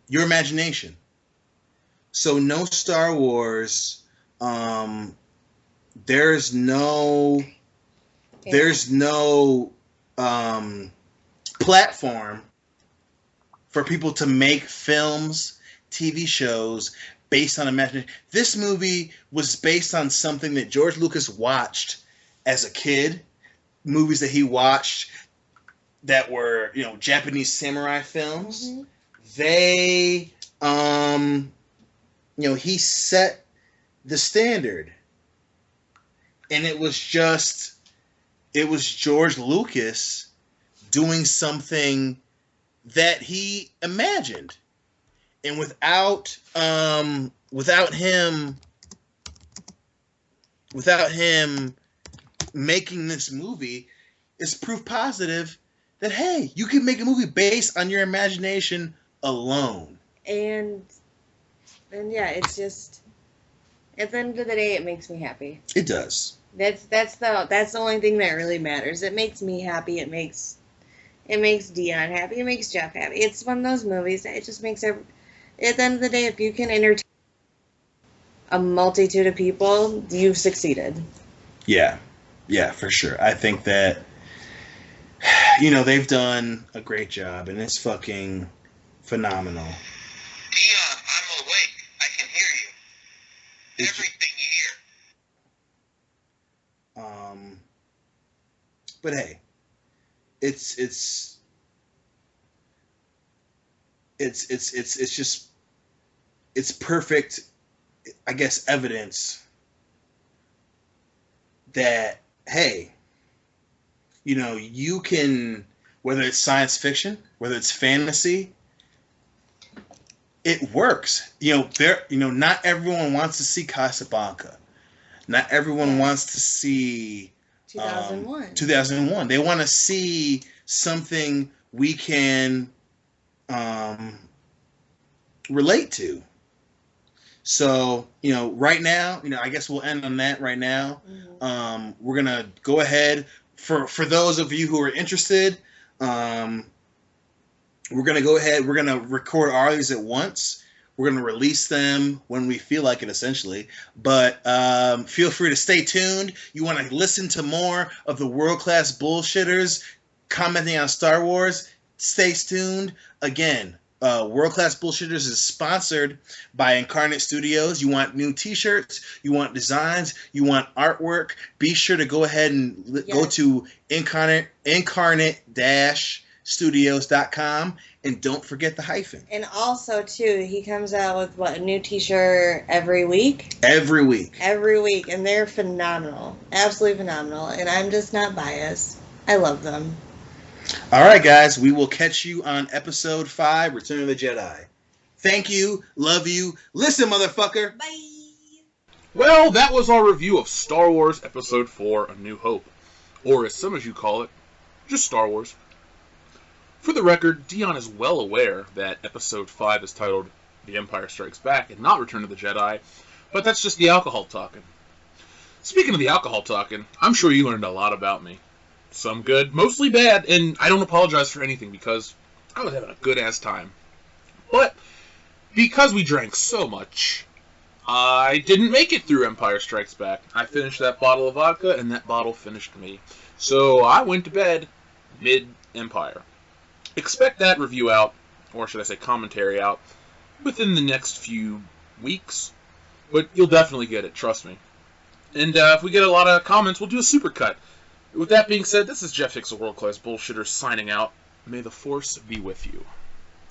your imagination. So no Star Wars, there's no platform for people to make films, TV shows based on imagination. This movie was based on something that George Lucas watched as a kid, movies that he watched that were, Japanese samurai films. Mm-hmm. They, he set the standard. And it was George Lucas doing something that he imagined. And without him making this movie, it's proof positive that, hey, you can make a movie based on your imagination alone. And yeah, it's just, at the end of the day, it makes me happy. It does. That's the only thing that really matters. It makes me happy. It makes Dion happy. It makes Jeff happy. It's one of those movies that it just makes at the end of the day, if you can entertain a multitude of people, you've succeeded. Yeah, for sure. I think that, they've done a great job, and it's fucking phenomenal. Dion, I'm awake. I can hear you. Everything you hear. But hey, it's just, it's perfect, I guess, evidence that, hey, you can, whether it's science fiction, whether it's fantasy, it works. Not everyone wants to see Casablanca. Not everyone wants to see 2001. 2001. They want to see something we can relate to. So, right now, I guess we'll end on that right now. Mm-hmm. We're going to go ahead. For those of you who are interested, we're going to go ahead. We're going to record all these at once. We're going to release them when we feel like it, essentially. But feel free to stay tuned. You want to listen to more of the world-class bullshitters commenting on Star Wars? Stay tuned. Again, World Class Bullshitters is sponsored by Incarnate Studios. You want new t-shirts, you want designs, you want artwork, be sure to go ahead and go to incarnate-studios.com, and don't forget the hyphen. And also, too, he comes out with, a new t-shirt every week? Every week. Every week, and they're phenomenal. Absolutely phenomenal, and I'm just not biased. I love them. All right, guys, we will catch you on episode 5, Return of the Jedi. Thank you. Love you. Listen, motherfucker. Bye. Well, that was our review of Star Wars Episode 4, A New Hope. Or as some of you call it, just Star Wars. For the record, Dion is well aware that Episode 5 is titled The Empire Strikes Back and not Return of the Jedi, but that's just the alcohol talking. Speaking of the alcohol talking, I'm sure you learned a lot about me. Some good, mostly bad, and I don't apologize for anything because I was having a good-ass time. But because we drank so much, I didn't make it through Empire Strikes Back. I finished that bottle of vodka, and that bottle finished me. So I went to bed mid-Empire. Expect that review out, or should I say commentary out, within the next few weeks. But you'll definitely get it, trust me. And if we get a lot of comments, we'll do a supercut. With that being said, this is Jeff Hicks, a world-class bullshitter, signing out. May the Force be with you.